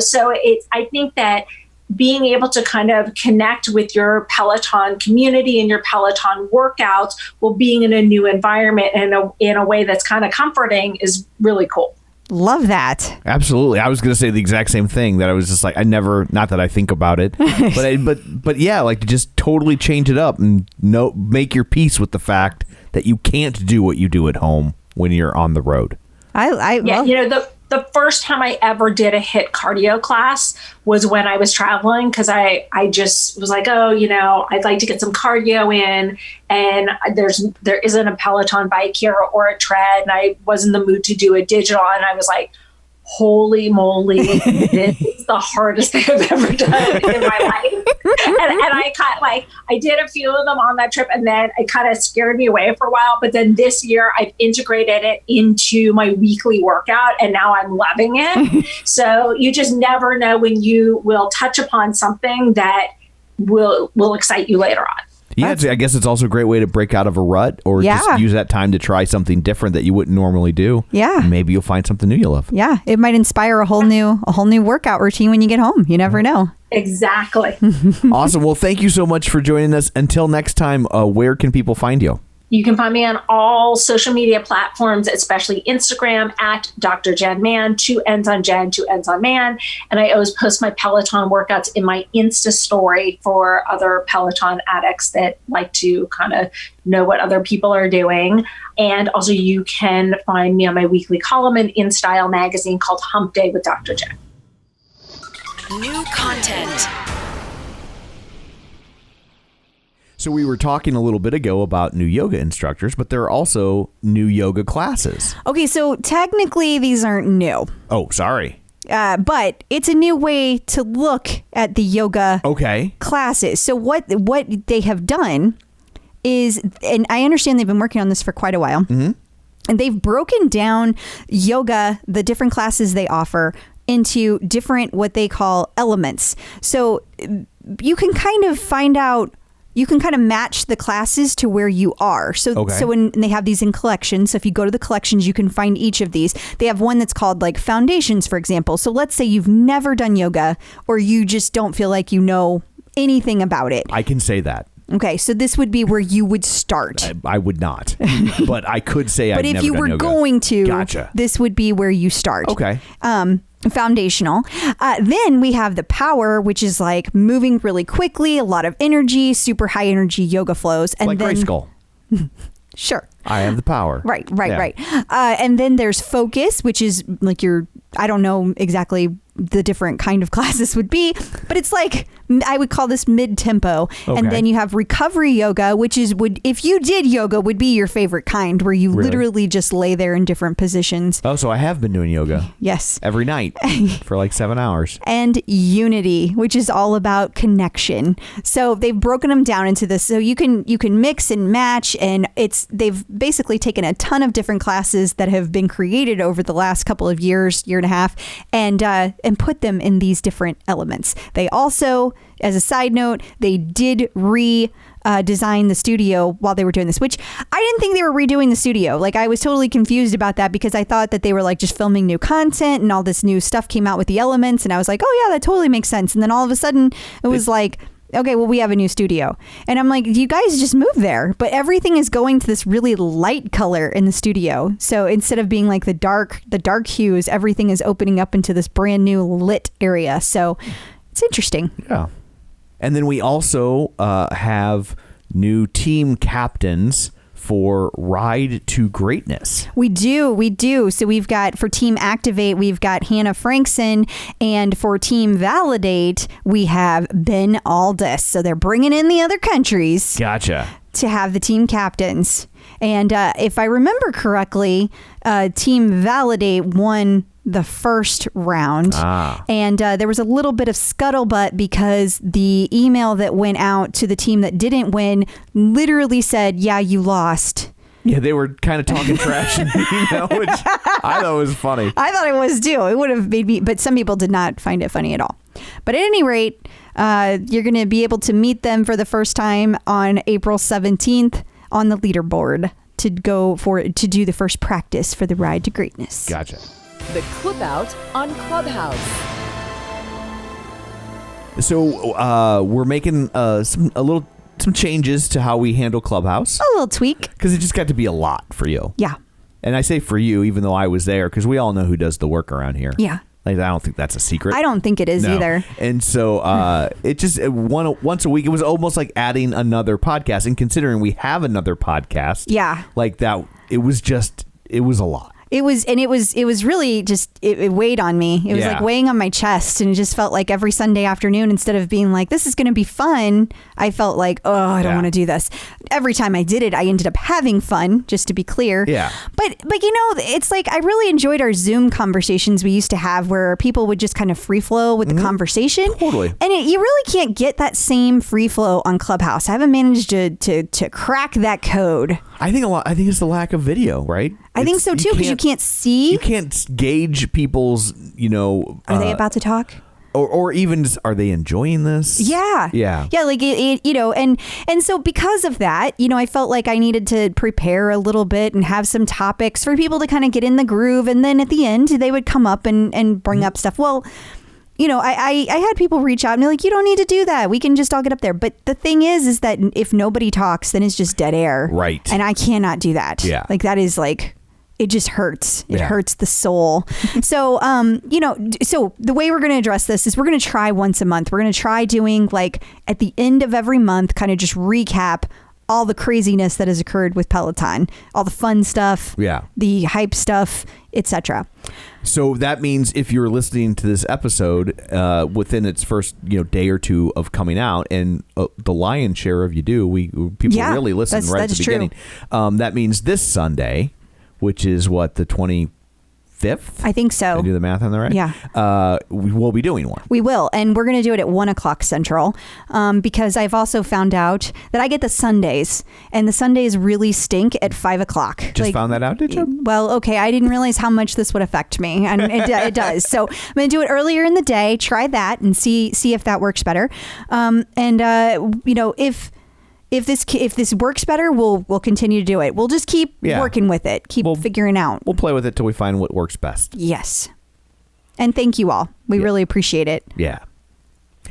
so I think that being able to kind of connect with your Peloton community and your Peloton workouts while being in a new environment and in a way that's kind of comforting is really cool. Love that. Absolutely. I was going to say the exact same thing, that I was just like, not that I think about it, but yeah, like to just totally change it up and make your peace with the fact that you can't do what you do at home when you're on the road. The first time I ever did a HIIT cardio class was when I was traveling, because I just was like, I'd like to get some cardio in, and there isn't a Peloton bike here or a tread, and I was in the mood to do a digital, and I was like, holy moly, this is the hardest thing I've ever done in my life. And I did a few of them on that trip, and then it kind of scared me away for a while. But then this year I've integrated it into my weekly workout, and now I'm loving it. So you just never know when you will touch upon something that will excite you later on. Yeah, I guess it's also a great way to break out of a rut, or just use that time to try something different that you wouldn't normally do. Yeah. And maybe you'll find something new you'll love. Yeah. It might inspire a whole new workout routine when you get home. You never know. Exactly. Awesome. Well, thank you so much for joining us. Until next time, where can people find you? You can find me on all social media platforms, especially Instagram at Dr. Jenn Man, 2 N's on Jen, 2 N's on Man. And I always post my Peloton workouts in my Insta story for other Peloton addicts that like to kind of know what other people are doing. And also you can find me on my weekly column in InStyle magazine called Hump Day with Dr. Jenn. New content. So we were talking a little bit ago about new yoga instructors, but there are also new yoga classes. Okay, so technically these aren't new. Oh, sorry. But it's a new way to look at the yoga classes. So what they have done is, and I understand they've been working on this for quite a while, and they've broken down yoga, the different classes they offer, into different what they call elements. So you can kind of find out, you can kind of match the classes to where you are. So when they have these in collections, so if you go to the collections, you can find each of these. They have one that's called like foundations, for example. So let's say you've never done yoga, or you just don't feel like you know anything about it. I can say that. Okay, so this would be where you would start. I would not, but I could say I've never done yoga. But if you were going to, this would be where you start. Okay. Foundational. Then we have the power, which is like moving really quickly, a lot of energy, super high energy yoga flows. And like then, Grayskull. Sure. I have the power. Right. And then there's focus, which is like I don't know exactly the different kind of classes would be, but it's like I would call this mid-tempo. Okay. And then you have recovery yoga, which is if you did yoga, would be your favorite kind, where you literally just lay there in different positions. Oh, so I have been doing yoga. Yes. Every night for like 7 hours. And unity, which is all about connection. So they've broken them down into this. So you can mix and match, and they've basically taken a ton of different classes that have been created over the last couple of year and a half, and put them in these different elements. They also, as a side note, they did design the studio while they were doing this, which I didn't think they were redoing the studio. Like, I was totally confused about that because I thought that they were like just filming new content and all this new stuff came out with the elements, and I was like, oh yeah, that totally makes sense. And then all of a sudden it was like, okay, well, we have a new studio. And I'm like, you guys just moved there. But everything is going to this really light color in the studio. So instead of being like the dark hues, everything is opening up into this brand new lit area. So it's interesting. Yeah. And then we also have new team captains for Ride to Greatness. We do. So we've got, for Team Activate, we've got Hannah Frankson, and for Team Validate, we have Ben Aldis. So they're bringing in the other countries. Gotcha. To have the team captains. And if I remember correctly, Team Validate won the first round. And there was a little bit of scuttlebutt because the email that went out to the team that didn't win literally said, yeah, you lost. Yeah, they were kind of talking trash in the email, which I thought was funny. I thought it was too. It would have made me, but some people did not find it funny at all. But at any rate, you're going to be able to meet them for the first time on April 17th on the leaderboard to do the first practice for the Ride to Greatness. Gotcha. The Clip Out on Clubhouse. So we're making some changes to how we handle Clubhouse. A little tweak. Because it just got to be a lot for you. Yeah. And I say for you, even though I was there, because we all know who does the work around here. Yeah. Like, I don't think that's a secret. I don't think it is either. And so it just once a week, it was almost like adding another podcast. And considering we have another podcast, like that, it was a lot. It was really just, it weighed on me. It was like weighing on my chest, and it just felt like every Sunday afternoon, instead of being like, this is going to be fun, I felt like, oh, I don't want to do this. Every time I did it, I ended up having fun, just to be clear. Yeah. But you know, it's like, I really enjoyed our Zoom conversations we used to have where people would just kind of free flow with the conversation. Totally. And you really can't get that same free flow on Clubhouse. I haven't managed to crack that code. I think it's the lack of video, right? I think so too, because you can't see. You can't gauge people's, Are they about to talk? Or even just, are they enjoying this? Yeah. Like and so because of that, I felt like I needed to prepare a little bit and have some topics for people to kind of get in the groove, and then at the end they would come up and bring up stuff. Well, I had people reach out and be like, you don't need to do that. We can just all get up there. But the thing is that if nobody talks, then it's just dead air. Right. And I cannot do that. Yeah. Like, that is like, it just hurts. It hurts the soul. So, so the way we're going to address this is we're going to try once a month. We're going to try doing, like, at the end of every month, kind of just recap all the craziness that has occurred with Peloton, all the fun stuff, the hype stuff, etc. So that means if you're listening to this episode within its first day or two of coming out, and the lion's share of you do, people really listen right at the beginning. That means this Sunday, which is what, the 25th? I think so. Did I do the math on that right? Yeah. We will be doing one. We will. And we're going to do it at 1:00 Central because I've also found out that I get the Sundays, and the Sundays really stink at 5:00. Just found that out, did you? Well, okay. I didn't realize how much this would affect me, and it does. So I'm going to do it earlier in the day, try that, and see if that works better. If this works better, we'll continue to do it. We'll just keep working with it, figuring out. We'll play with it till we find what works best. Yes. And thank you all. We really appreciate it. Yeah.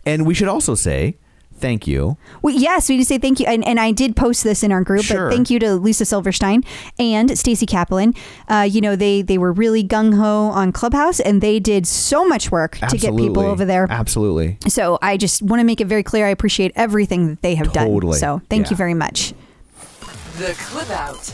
And we should also say thank you. We need to say thank you. And I did post this in our group, but thank you to Lisa Silverstein and Stacy Kaplan. They were really gung-ho on Clubhouse, and they did so much work to get people over there. Absolutely. So I just want to make it very clear. I appreciate everything that they have done. So thank you very much. The Clip Out.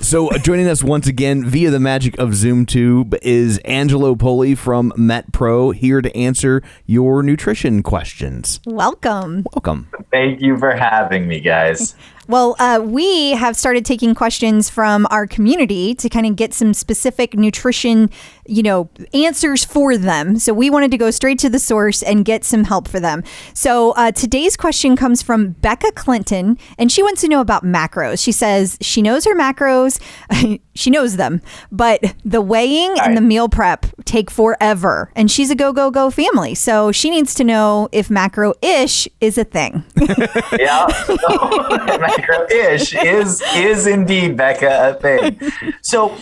So joining us once again via the magic of ZoomTube is Angelo Poli from MetPro, here to answer your nutrition questions. Welcome. Thank you for having me, guys. Well, we have started taking questions from our community to kind of get some specific nutrition, answers for them. So we wanted to go straight to the source and get some help for them. So today's question comes from Becca Clinton, and she wants to know about macros. She says she knows her macros. She knows them, but the weighing and the meal prep take forever. And she's a go family. So she needs to know if macro-ish is a thing. Yeah. Macro-ish is indeed, Becca, a thing. So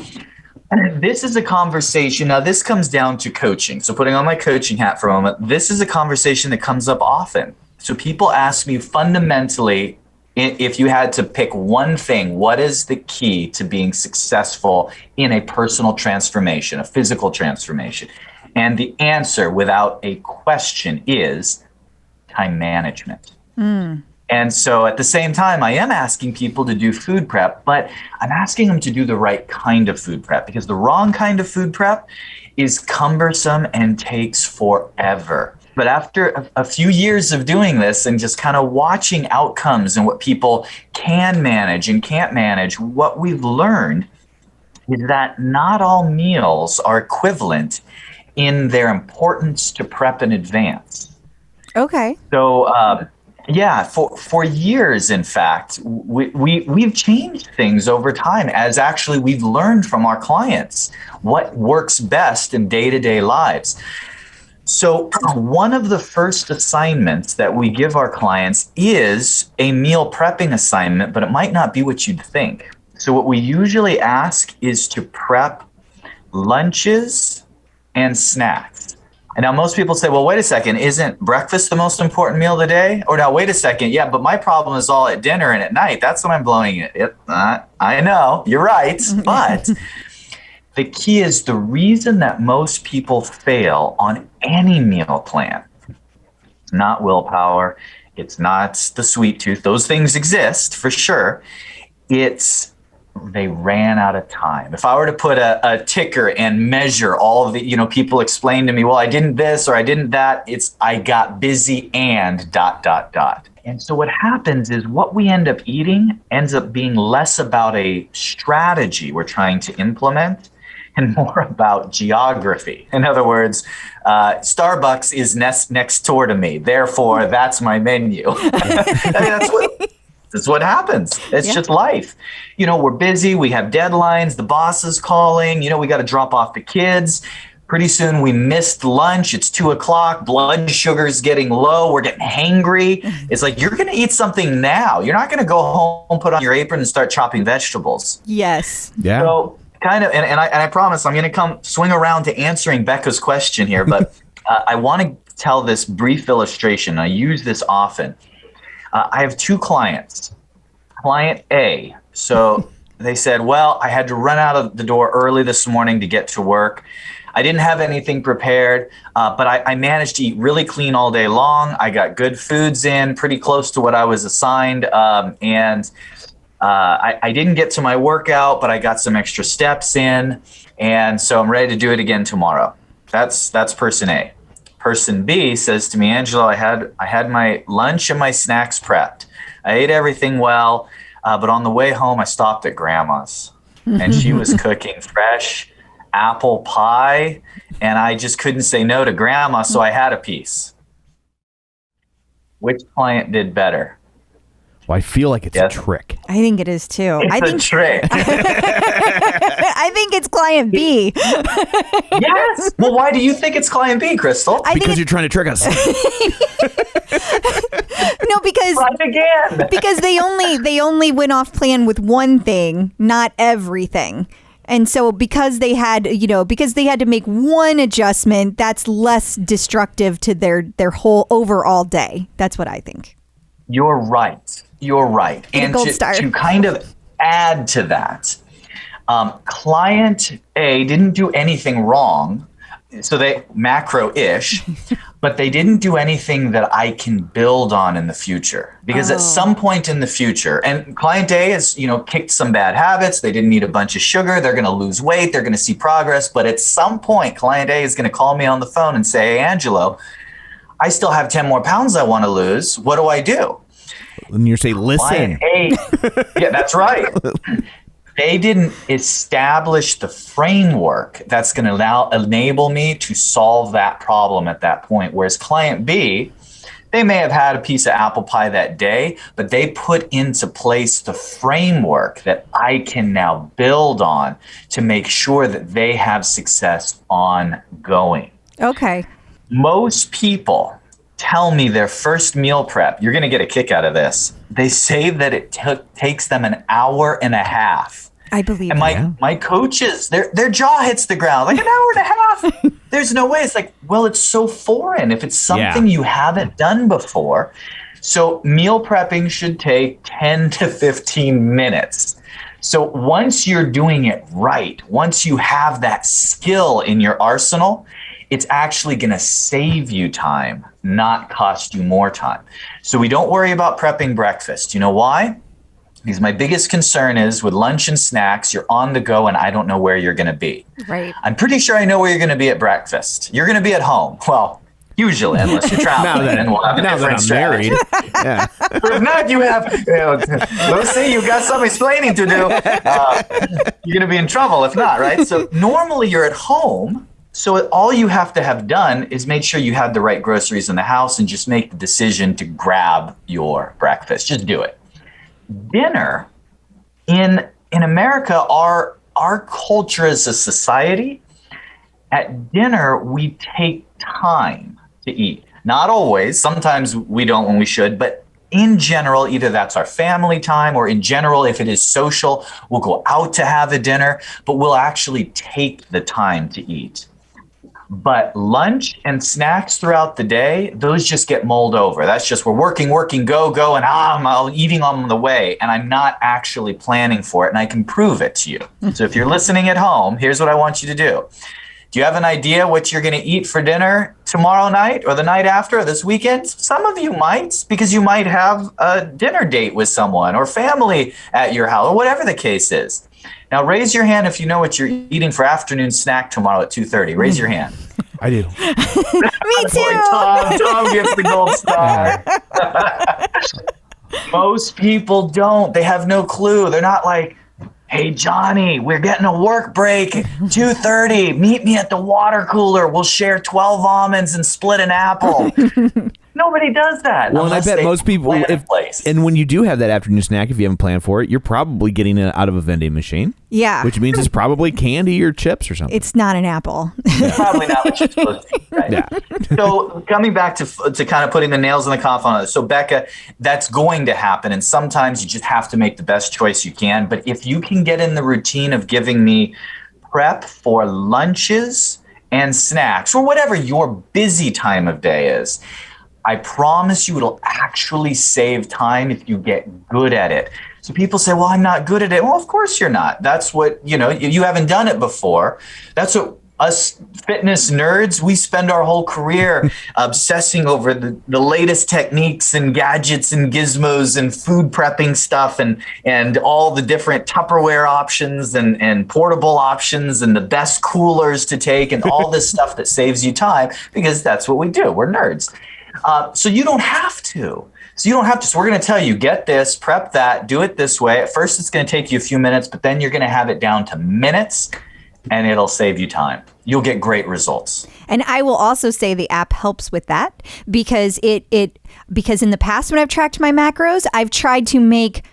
this is a conversation. Now, this comes down to coaching. So putting on my coaching hat for a moment, this is a conversation that comes up often. So people ask me fundamentally, if you had to pick one thing, what is the key to being successful in a personal transformation, a physical transformation? And the answer, without a question, is time management. And so at the same time, I am asking people to do food prep, but I'm asking them to do the right kind of food prep, because the wrong kind of food prep is cumbersome and takes forever. But after a few years of doing this and just kind of watching outcomes and what people can manage and can't manage, what we've learned is that not all meals are equivalent in their importance to prep in advance. Okay. So, for years, in fact, we've changed things over time as actually we've learned from our clients what works best in day-to-day lives. So one of the first assignments that we give our clients is a meal prepping assignment, but it might not be what you'd think. So what we usually ask is to prep lunches and snacks. And now most people say, well, wait a second, isn't breakfast the most important meal of the day? Or now, wait a second, yeah, but my problem is all at dinner and at night. That's when I'm blowing it. I know, you're right, but the key is the reason that most people fail on any meal plan. It's not willpower. It's not the sweet tooth. Those things exist for sure. It's they ran out of time. If I were to put a ticker and measure all of the, people explain to me, well, I didn't this or I didn't that. It's I got busy and ... And so what happens is what we end up eating ends up being less about a strategy we're trying to implement and more about geography. In other words, Starbucks is next door to me. Therefore, that's my menu. That's what happens. It's just life. We're busy. We have deadlines. The boss is calling. We got to drop off the kids. Pretty soon we missed lunch. It's 2:00. Blood sugar's getting low. We're getting hangry. It's like, you're going to eat something now. You're not going to go home, put on your apron and start chopping vegetables. Yes. Yeah. So kind of, and I promise I'm going to swing around to answering Becca's question here, but I want to tell this brief illustration. I use this often. I have two clients. Client A, so they said, well, I had to run out of the door early this morning to get to work. I didn't have anything prepared, but I managed to eat really clean all day long. I got good foods in, pretty close to what I was assigned, and I didn't get to my workout, but I got some extra steps in, and so I'm ready to do it again tomorrow. That's person A. Person B says to me, Angelo, I had my lunch and my snacks prepped. I ate everything well, but on the way home, I stopped at Grandma's, and she was cooking fresh apple pie, and I just couldn't say no to Grandma, so I had a piece. Which client did better? Well, I feel like it's a trick. I think it is too. It's a trick. I think it's client B. Yes. Well, why do you think it's client B, Crystal? Because you're trying to trick us. No, because they only went off plan with one thing, not everything. And so because they had to make one adjustment, that's less destructive to their whole overall day. That's what I think. You're right. And to kind of add to that, client A didn't do anything wrong, so they macro-ish, but they didn't do anything that I can build on in the future. Because at some point in the future, and client A has, kicked some bad habits. They didn't eat a bunch of sugar. They're going to lose weight. They're going to see progress. But at some point, client A is going to call me on the phone and say, hey, Angelo, I still have 10 more pounds I want to lose. What do I do? And you say, listen. Yeah, that's right. They didn't establish the framework that's going to enable me to solve that problem at that point. Whereas client B, they may have had a piece of apple pie that day, but they put into place the framework that I can now build on to make sure that they have success ongoing. Okay. Most people tell me their first meal prep, you're going to get a kick out of this. They say that it takes them an hour and a half. I believe and my coaches, their jaw hits the ground like an hour and a half. There's no way. It's like, well, it's so foreign if it's something you haven't done before. So meal prepping should take 10 to 15 minutes. So once you're doing it right, once you have that skill in your arsenal, it's actually going to save you time, not cost you more time. So we don't worry about prepping breakfast. You know why? Because my biggest concern is with lunch and snacks, you're on the go and I don't know where you're going to be. Right. I'm pretty sure I know where you're going to be at breakfast. You're going to be at home. Well, usually, unless you're traveling. Now that I'm married. Yeah. But if not, you have, let's say you've got some explaining to do. You're going to be in trouble if not, right? So normally you're at home. So all you have to have done is make sure you have the right groceries in the house and just make the decision to grab your breakfast. Just do it. Dinner in America, our culture as a society, at dinner we take time to eat. Not always. Sometimes we don't when we should, but in general, either that's our family time or in general, if it is social, we'll go out to have a dinner, but we'll actually take the time to eat. But lunch and snacks throughout the day, those just get mulled over. That's just we're working, go, and I'm eating on the way. And I'm not actually planning for it. And I can prove it to you. So if you're listening at home, here's what I want you to do. Do you have an idea what you're going to eat for dinner tomorrow night or the night after or this weekend? Some of you might, because you might have a dinner date with someone or family at your house or whatever the case is. Now, raise your hand if you know what you're eating for afternoon snack tomorrow at 2:30. Raise your hand. I do. Me too. Boy, Tom gets the gold star. Most people don't. They have no clue. They're not like, hey, Johnny, we're getting a work break, 2:30. Meet me at the water cooler. We'll share 12 almonds and split an apple. Nobody does that. Well, and I bet most people, and when you do have that afternoon snack, if you haven't planned for it, you're probably getting it out of a vending machine. Yeah. Which means it's probably candy or chips or something. It's not an apple. It's probably not what you're supposed to eat, right? Yeah. So coming back to kind of putting the nails in the coffin on it. So Becca, that's going to happen. And sometimes you just have to make the best choice you can. But if you can get in the routine of giving me prep for lunches and snacks or whatever your busy time of day is, I promise you it'll actually save time if you get good at it. So people say, well, I'm not good at it. Well, of course you're not. That's what, you haven't done it before. That's what us fitness nerds, we spend our whole career obsessing over the latest techniques and gadgets and gizmos and food prepping stuff and all the different Tupperware options and portable options and the best coolers to take and all this stuff that saves you time because that's what we do. We're nerds. So you don't have to. So we're going to tell you, get this, prep that, do it this way. At first, it's going to take you a few minutes, but then you're going to have it down to minutes, and it'll save you time. You'll get great results. And I will also say the app helps with that because because in the past when I've tracked my macros, I've tried to make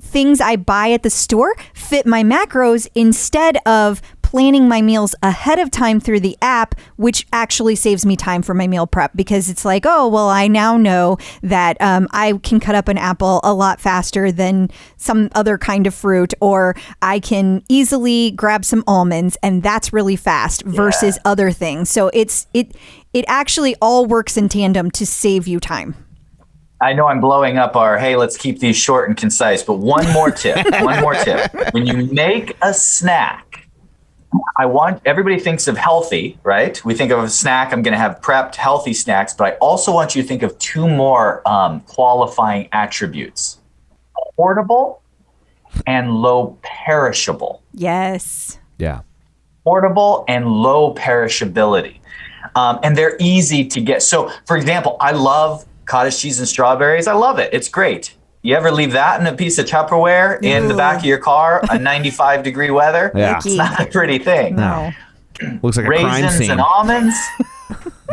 things I buy at the store fit my macros instead of planning my meals ahead of time through the app, which actually saves me time for my meal prep because it's like, oh, well, I now know that I can cut up an apple a lot faster than some other kind of fruit, or I can easily grab some almonds and that's really fast versus other things. So it actually all works in tandem to save you time. I know I'm blowing up hey, let's keep these short and concise, but one more tip. When you make a snack, everybody thinks of healthy, right? We think of a snack, I'm going to have prepped healthy snacks, but I also want you to think of two more qualifying attributes: portable and low perishable. Yes. Yeah. Portable and low perishability. And they're easy to get. So, for example, I love cottage cheese and strawberries. I love it. It's great. You ever leave that in a piece of Tupperware in the back of your car, a 95-degree weather? Yeah. It's not a pretty thing. No. Looks like a crime Raisins scene. and almonds,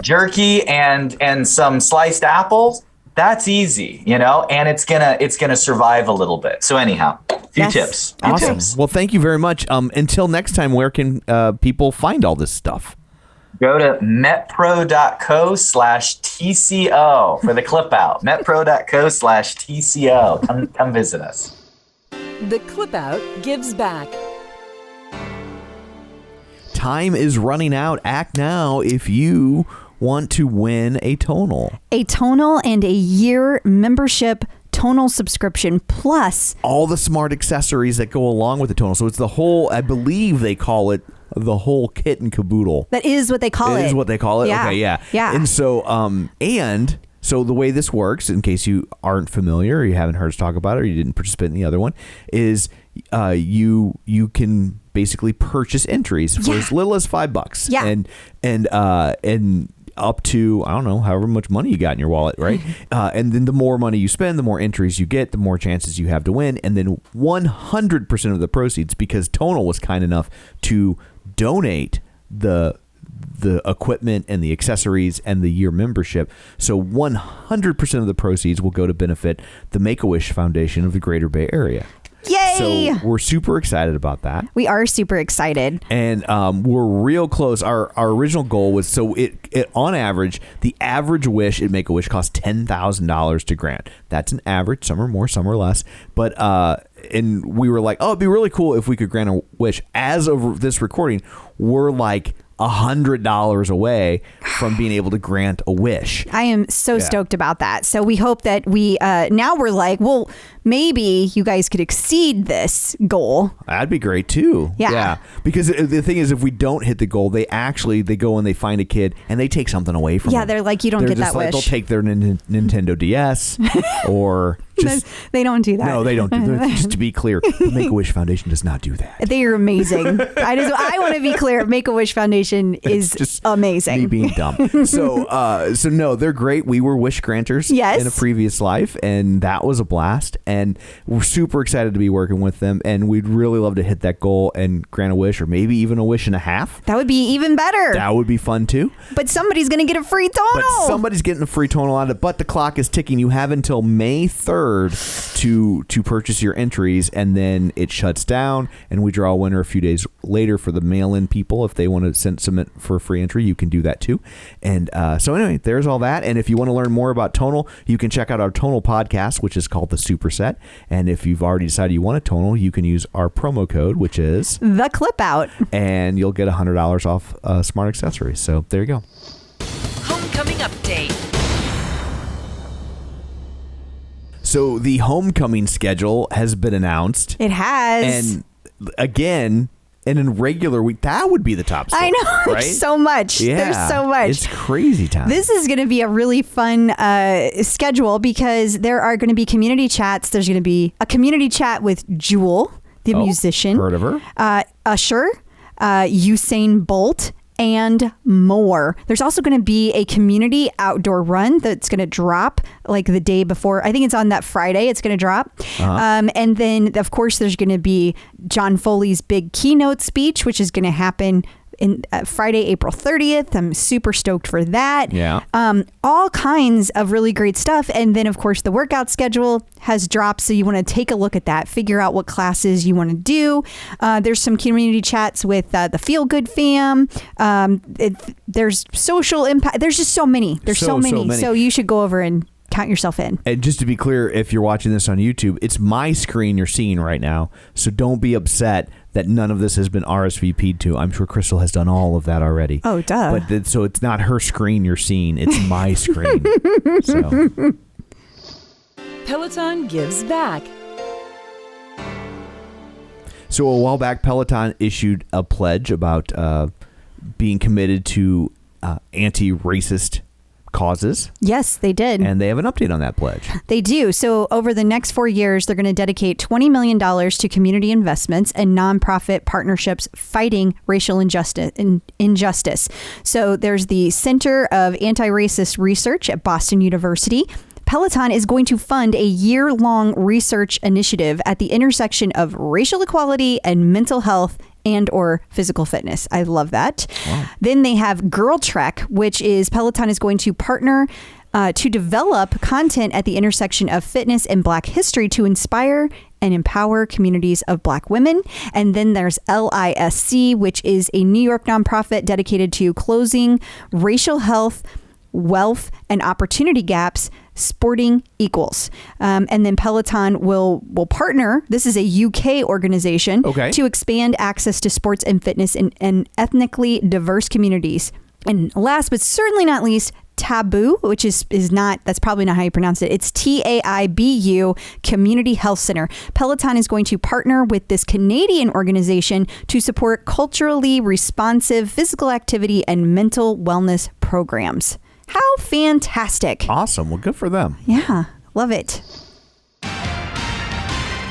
jerky and some sliced apples. That's easy, and it's gonna survive a little bit. So anyhow, few tips. Awesome. Well, thank you very much. Until next time, where can people find all this stuff? Go to metpro.co/TCO for the clip out. metpro.co/TCO. Come visit us. The Clip Out gives back. Time is running out. Act now if you want to win a Tonal. A Tonal and a year membership Tonal subscription plus all the smart accessories that go along with the Tonal. So it's the whole, I believe they call it the whole kit and caboodle. That is what they call it. It is what they call it? Yeah. Okay, yeah. Yeah. And so, so the way this works, in case you aren't familiar or you haven't heard us talk about it or you didn't participate in the other one, is you can basically purchase entries for as little as $5. Yeah. And up to, I don't know, however much money you got in your wallet, right? And then the more money you spend, the more entries you get, the more chances you have to win. And then 100% of the proceeds, because Tonal was kind enough to donate the equipment and the accessories and the year membership. So 100% of the proceeds will go to benefit the Make-A-Wish Foundation of the Greater Bay Area. Yay! So we're super excited about that. We are super excited. And we're real close. Our original goal was, so it on average, the average wish at Make-A-Wish costs $10,000 to grant. That's an average. Some are more, some are less. But and we were like, oh, it'd be really cool if we could grant a wish. As of this recording, we're like $100 away from being able to grant a wish. I am so stoked about that. So we hope that we now we're like, well, maybe you guys could exceed this goal. That'd be great too. Yeah. Because the thing is, if we don't hit the goal, they go and they find a kid and they take something away from them. Yeah, they're like, you don't They're get just that like, wish. They'll take their Nintendo DS or just. They don't do that. No, they don't do that. Just to be clear, the Make-A-Wish Foundation does not do that. They are amazing. I want to be clear. Make-A-Wish Foundation is just amazing. Me being dumb. So no, they're great. We were wish granters in a previous life, and that was a blast. And we're super excited to be working with them, and we'd really love to hit that goal and grant a wish, or maybe even a wish and a half. That would be even better. That would be fun too. But somebody's going to get a free Tonal. But somebody's getting a free Tonal out of it. But the clock is ticking. You have until May 3rd to purchase your entries, and then it shuts down, and we draw a winner a few days later for the mail-in people. If they want to submit for a free entry, you can do that too. And so anyway, there's all that. And if you want to learn more about Tonal, you can check out our Tonal podcast, which is called the Superset. And if you've already decided you want a Tonal, you can use our promo code, which is the Clip Out, and you'll get $100 off smart accessories. So there you go. Homecoming update. So the homecoming schedule has been announced. It has. And again, in a regular week, that would be the top story. I know. Right? There's so much. Yeah, There's so much. It's crazy time. This is going to be a really fun schedule because there are going to be community chats. There's going to be a community chat with Jewel, the musician. Heard of her. Usher, Usain Bolt, and more. There's also going to be a community outdoor run that's going to drop like the day before. I think it's on that Friday. It's going to drop. And then, of course, there's going to be John Foley's big keynote speech, which is going to happen in Friday, April 30th. I'm super stoked for that. Yeah. All kinds of really great stuff. And then, of course, the workout schedule has dropped. So you want to take a look at that, figure out what classes you want to do. There's some community chats with the Feel Good fam. There's social impact. There's just so many. There's so many. So you should go over and count yourself in. And just to be clear, if you're watching this on YouTube, it's my screen you're seeing right now. So don't be upset that none of this has been RSVP'd to. I'm sure Crystal has done all of that already. Oh, duh. But so it's not her screen you're seeing. It's my screen. So. Peloton gives back. So a while back, Peloton issued a pledge about being committed to anti-racist causes. Yes, they did. And they have an update on that pledge. They do. So over the next 4 years, they're going to dedicate $20 million to community investments and nonprofit partnerships fighting racial injustice. So there's the Center of Anti-Racist Research at Boston University. Peloton is going to fund a year-long research initiative at the intersection of racial equality and mental health and or physical fitness. I love that. Wow. Then they have Girl Trek, which is Peloton is going to partner to develop content at the intersection of fitness and Black history to inspire and empower communities of Black women. And then there's LISC, which is a New York nonprofit dedicated to closing racial health, wealth, and opportunity gaps, sporting equals. And then Peloton will partner, this is a UK organization, to expand access to sports and fitness in ethnically diverse communities. And last but certainly not least, Taboo, which is not, that's probably not how you pronounce it. It's TAIBU Community Health Center. Peloton is going to partner with this Canadian organization to support culturally responsive physical activity and mental wellness programs. How fantastic. Awesome. Well, good for them. Yeah, love it.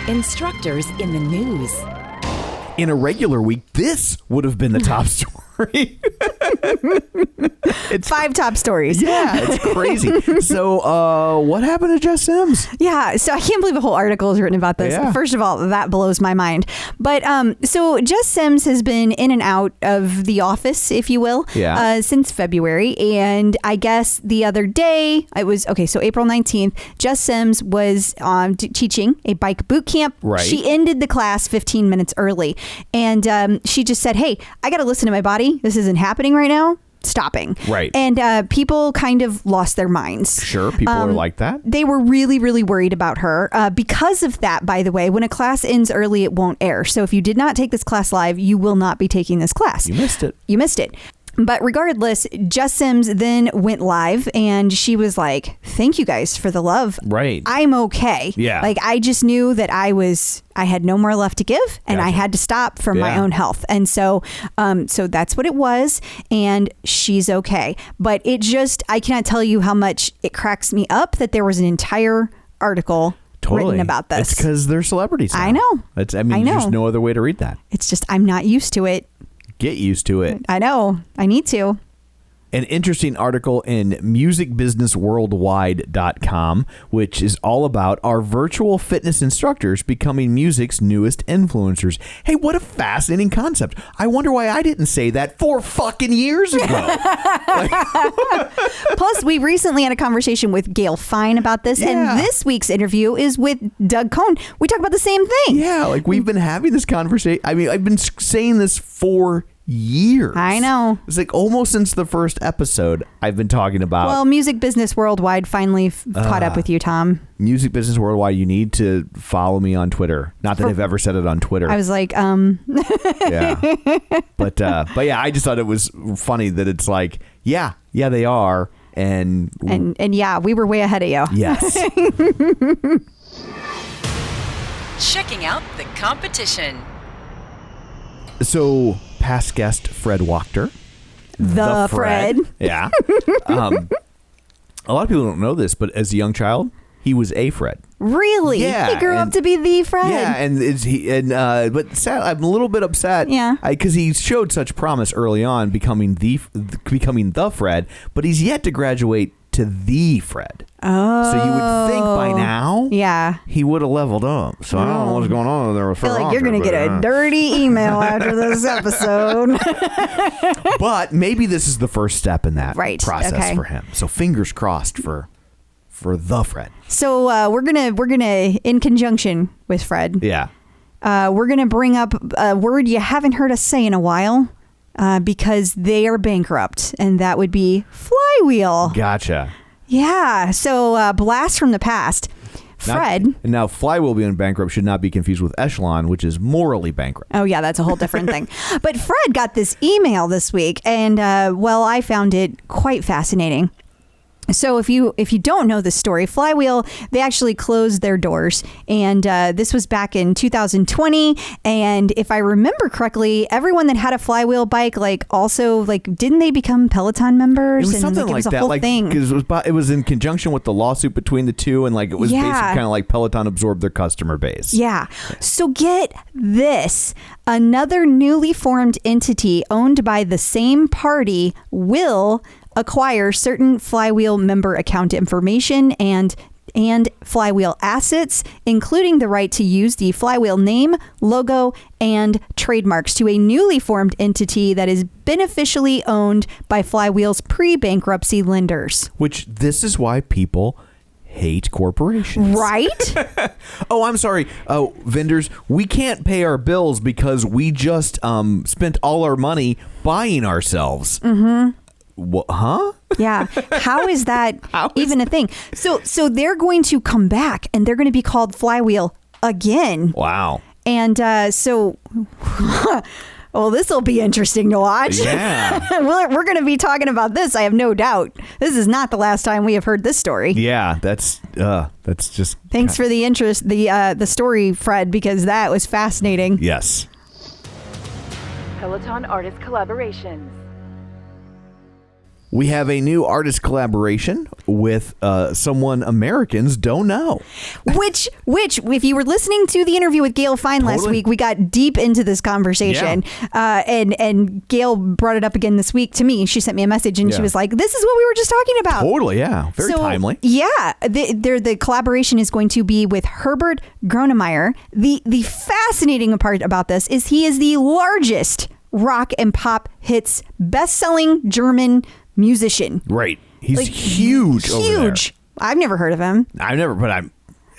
Instructors in the news. In a regular week, this would have been the top story. It's 5 top stories. Yeah, it's crazy. So what happened to Jess Sims? Yeah, so I can't believe a whole article is written about this. Yeah. First of all, that blows my mind. But so Jess Sims has been in and out of the office, if you will, since February. And I guess the other day, it was, so April 19th, Jess Sims was teaching a bike boot camp. Right. She ended the class 15 minutes early. And she just said, hey, I got to listen to my body. This isn't happening right now. Stopping. Right. And people kind of lost their minds. Sure. People are like that. They were really, really worried about her. Because of that, by the way, when a class ends early, it won't air. So if you did not take this class live, you will not be taking this class. You missed it. You missed it. But regardless, Jess Sims then went live and she was like, thank you guys for the love. Right. I'm okay. Yeah. Like I just knew that I had no more left to give and I had to stop for my own health. And so that's what it was. And she's okay. But it just, I cannot tell you how much it cracks me up that there was an entire article written about this. It's because they're celebrities now. I know. There's no other way to read that. It's just, I'm not used to it. Get used to it. I know. I need to. An interesting article in musicbusinessworldwide.com, which is all about our virtual fitness instructors becoming music's newest influencers. Hey, what a fascinating concept. I wonder why I didn't say that 4 fucking years ago. Plus, we recently had a conversation with Gail Fine about this, and this week's interview is with Doug Cohn. We talk about the same thing. Yeah, like we've been having this conversation. I mean, I've been saying this for years. I know. It's like almost since the first episode I've been talking about. Well, Music Business Worldwide finally caught up with you, Tom. Music Business Worldwide, you need to follow me on Twitter. Not that I've ever said it on Twitter. I was like, Yeah. But yeah, I just thought it was funny that it's like, yeah, they are. And yeah, we were way ahead of you. Yes. Checking out the competition. So, past guest Fred Wachter. The Fred. Yeah. A lot of people don't know this, but as a young child, he was a Fred. Really? Yeah. He grew up to be the Fred. Yeah, but sad, I'm a little bit upset. Yeah. Because he showed such promise early on, becoming the Fred, but he's yet to graduate to the Fred. Oh. So you would think by now, he would have leveled up. So I don't know what's going on there with Fred. I feel like you're going to get a dirty email after this episode. But maybe this is the first step in that process for him. So fingers crossed for the Fred. So we're gonna in conjunction with Fred. Yeah. We're gonna bring up a word you haven't heard us say in a while. Because they are bankrupt, and that would be Flywheel. Gotcha. Yeah. So blast from the past. Fred. Now, Flywheel being bankrupt should not be confused with Echelon, which is morally bankrupt. Oh, yeah, that's a whole different thing. But Fred got this email this week, and, I found it quite fascinating. So if you don't know the story, Flywheel, they actually closed their doors, and this was back in 2020. And if I remember correctly, everyone that had a Flywheel bike, didn't they become Peloton members? It was something like that. Whole thing. Because it was in conjunction with the lawsuit between the two, and it was basically kind of like Peloton absorbed their customer base. Yeah. So get this. Another newly formed entity owned by the same party will acquire certain Flywheel member account information and Flywheel assets, including the right to use the Flywheel name, logo, and trademarks to a newly formed entity that is beneficially owned by Flywheel's pre-bankruptcy lenders. Which this is why people hate corporations. Right? Oh, I'm sorry. Oh, vendors, we can't pay our bills because we just spent all our money buying ourselves. Mm-hmm. What, huh? Yeah. How is that even a thing? So they're going to come back and they're going to be called Flywheel again. Wow. And well, this will be interesting to watch. Yeah. We're going to be talking about this, I have no doubt. This is not the last time we have heard this story. Yeah, that's just... Thanks for the interest, the story, Fred, because that was fascinating. Yes. Peloton artist collaborations. We have a new artist collaboration with someone Americans don't know. Which, if you were listening to the interview with Gail Fine last week, we got deep into this conversation. Yeah. And Gail brought it up again this week to me. She sent me a message and she was like, this is what we were just talking about. Totally, yeah. Very timely. Yeah. The collaboration is going to be with Herbert Grönemeyer. The fascinating part about this is he is the largest rock and pop hits best-selling German musician. Right. He's huge over there. I've never heard of him. I've never, but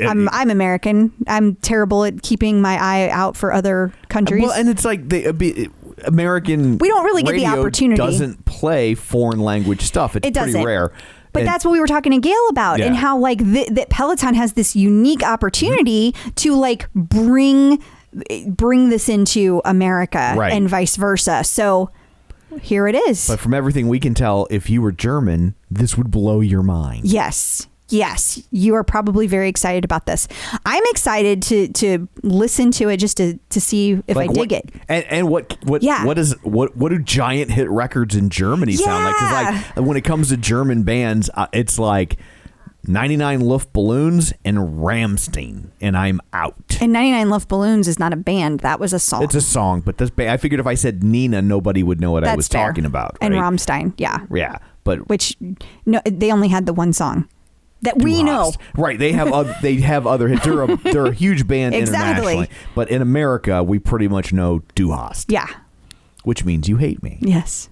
I'm American. I'm terrible at keeping my eye out for other countries. Well, and it's like the American we don't really get the opportunity. Doesn't play foreign language stuff. It's pretty rare. But that's what we were talking to Gail about, and how that Peloton has this unique opportunity to bring this into America and vice versa. So here it is. But from everything we can tell, if you were German, this would blow your mind. Yes, you are probably very excited about this. I'm excited to listen to it just to see if I dig it. And what do giant hit records in Germany sound like? Because when it comes to German bands, it's like 99 Luftballons and Rammstein, and I'm out. And 99 Luftballons is not a band. That was a song. It's a song, but I figured if I said Nina, nobody would know what I was talking about. Right? And Rammstein, yeah. Yeah, but... they only had the one song that we know. Right, they have other hits. They're a huge band internationally. But in America, we pretty much know Du Hast. Yeah. Which means you hate me. Yes.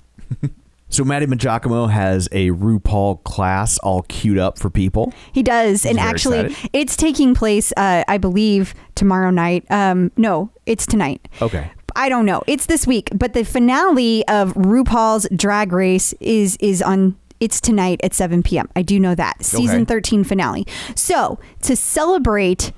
So Matty Maggiacomo has a RuPaul class all queued up for people. He does. And actually, it's taking place, I believe, tomorrow night. No, it's tonight. Okay. I don't know. It's this week. But the finale of RuPaul's Drag Race is on... It's tonight at 7 p.m. I do know that. Season 13 finale. So to celebrate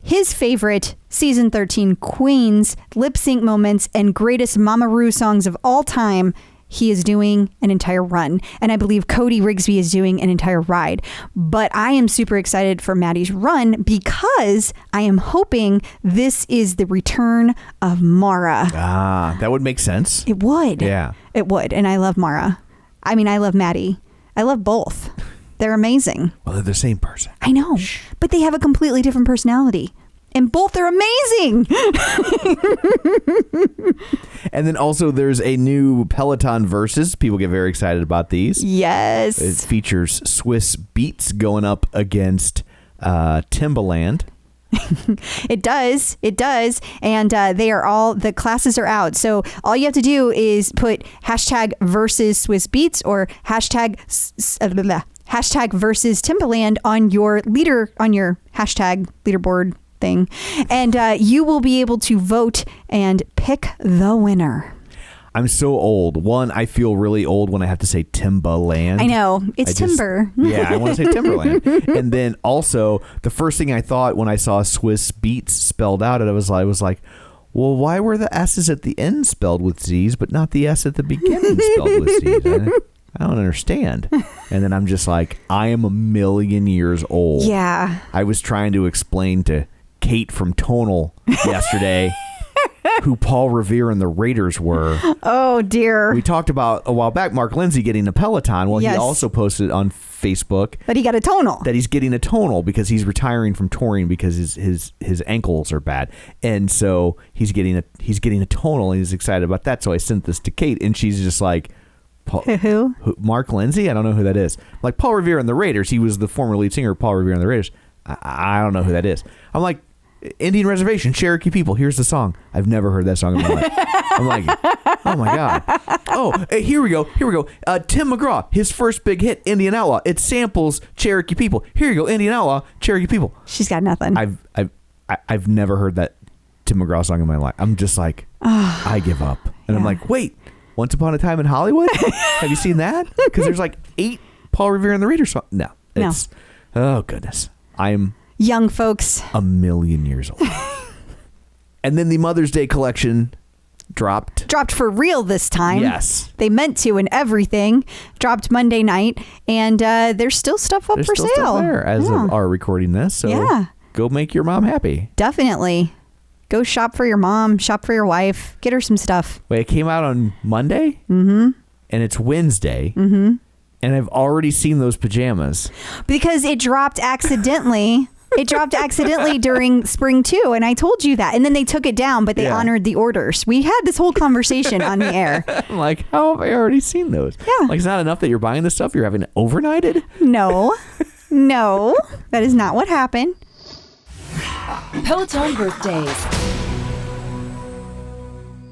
his favorite Season 13 queens, lip sync moments, and greatest Mama Ru songs of all time, he is doing an entire run. And I believe Cody Rigsby is doing an entire ride. But I am super excited for Matty's run because I am hoping this is the return of Mara. Ah, that would make sense. It would. Yeah. It would. And I love Mara. I mean, I love Matty. I love both. They're amazing. Well, they're the same person. I know. But they have a completely different personality. And both are amazing. And then also there's a new Peloton Verzuz. People get very excited about these. Yes. It features Swizz Beatz going up against Timbaland. It does. And the classes are out. So all you have to do is put hashtag Verzuz Swizz Beatz or hashtag Verzuz Timbaland on your hashtag leaderboard thing. And you will be able to vote and pick the winner. I'm so old. One, I feel really old when I have to say Timbaland. I know. It's Timber. I want to say Timberland. And then also, the first thing I thought when I saw Swizz Beatz spelled out, I was like, well, why were the S's at the end spelled with Z's, but not the S at the beginning spelled with Z's? I don't understand. And then I'm just like, I am a million years old. Yeah. I was trying to explain to Kate from Tonal yesterday who Paul Revere and the Raiders were. Oh, dear. We talked about a while back Mark Lindsay getting a Peloton. Well, Yes. he also posted on Facebook But he got a Tonal. that he's getting a Tonal because he's retiring from touring because his ankles are bad, and so he's getting a Tonal and he's excited about that. So I sent this to Kate, and she's just like, Who? Mark Lindsay? I don't know who that is. I'm like, Paul Revere and the Raiders. He was the former lead singer of Paul Revere and the Raiders. I don't know who that is. I'm like, Indian Reservation, Cherokee People. Here's the song. I've never heard that song in my life. I'm like, oh my God. Oh, hey, here we go. Tim McGraw, his first big hit, Indian Outlaw. It samples Cherokee People. Here you go, Indian Outlaw, Cherokee People. She's got nothing. I've never heard that Tim McGraw song in my life. I'm just like, I give up. And I'm like, wait, Once Upon a Time in Hollywood? Have you seen that? Because there's like 8 Paul Revere and the Raiders songs. No. Oh goodness. I'm Young folks. a million years old. And then the Mother's Day collection dropped. Dropped for real this time. Yes. They meant to and everything. Dropped Monday night. And there's still stuff up There's for still sale. stuff there as of our recording this. So Yeah. go make your mom happy. Definitely. Go shop for your mom. Shop for your wife. Get her some stuff. Wait, it came out on Monday? Mm-hmm. And it's Wednesday. Mm-hmm. And I've already seen those pajamas. Because it dropped accidentally. It dropped accidentally during spring too, and I told you that. And then they took it down, but they honored the orders. We had this whole conversation on the air. I'm like, how have I already seen those? Yeah. Like, it's not enough that you're buying this stuff. You're having it overnighted. No, that is not what happened. Peloton birthdays.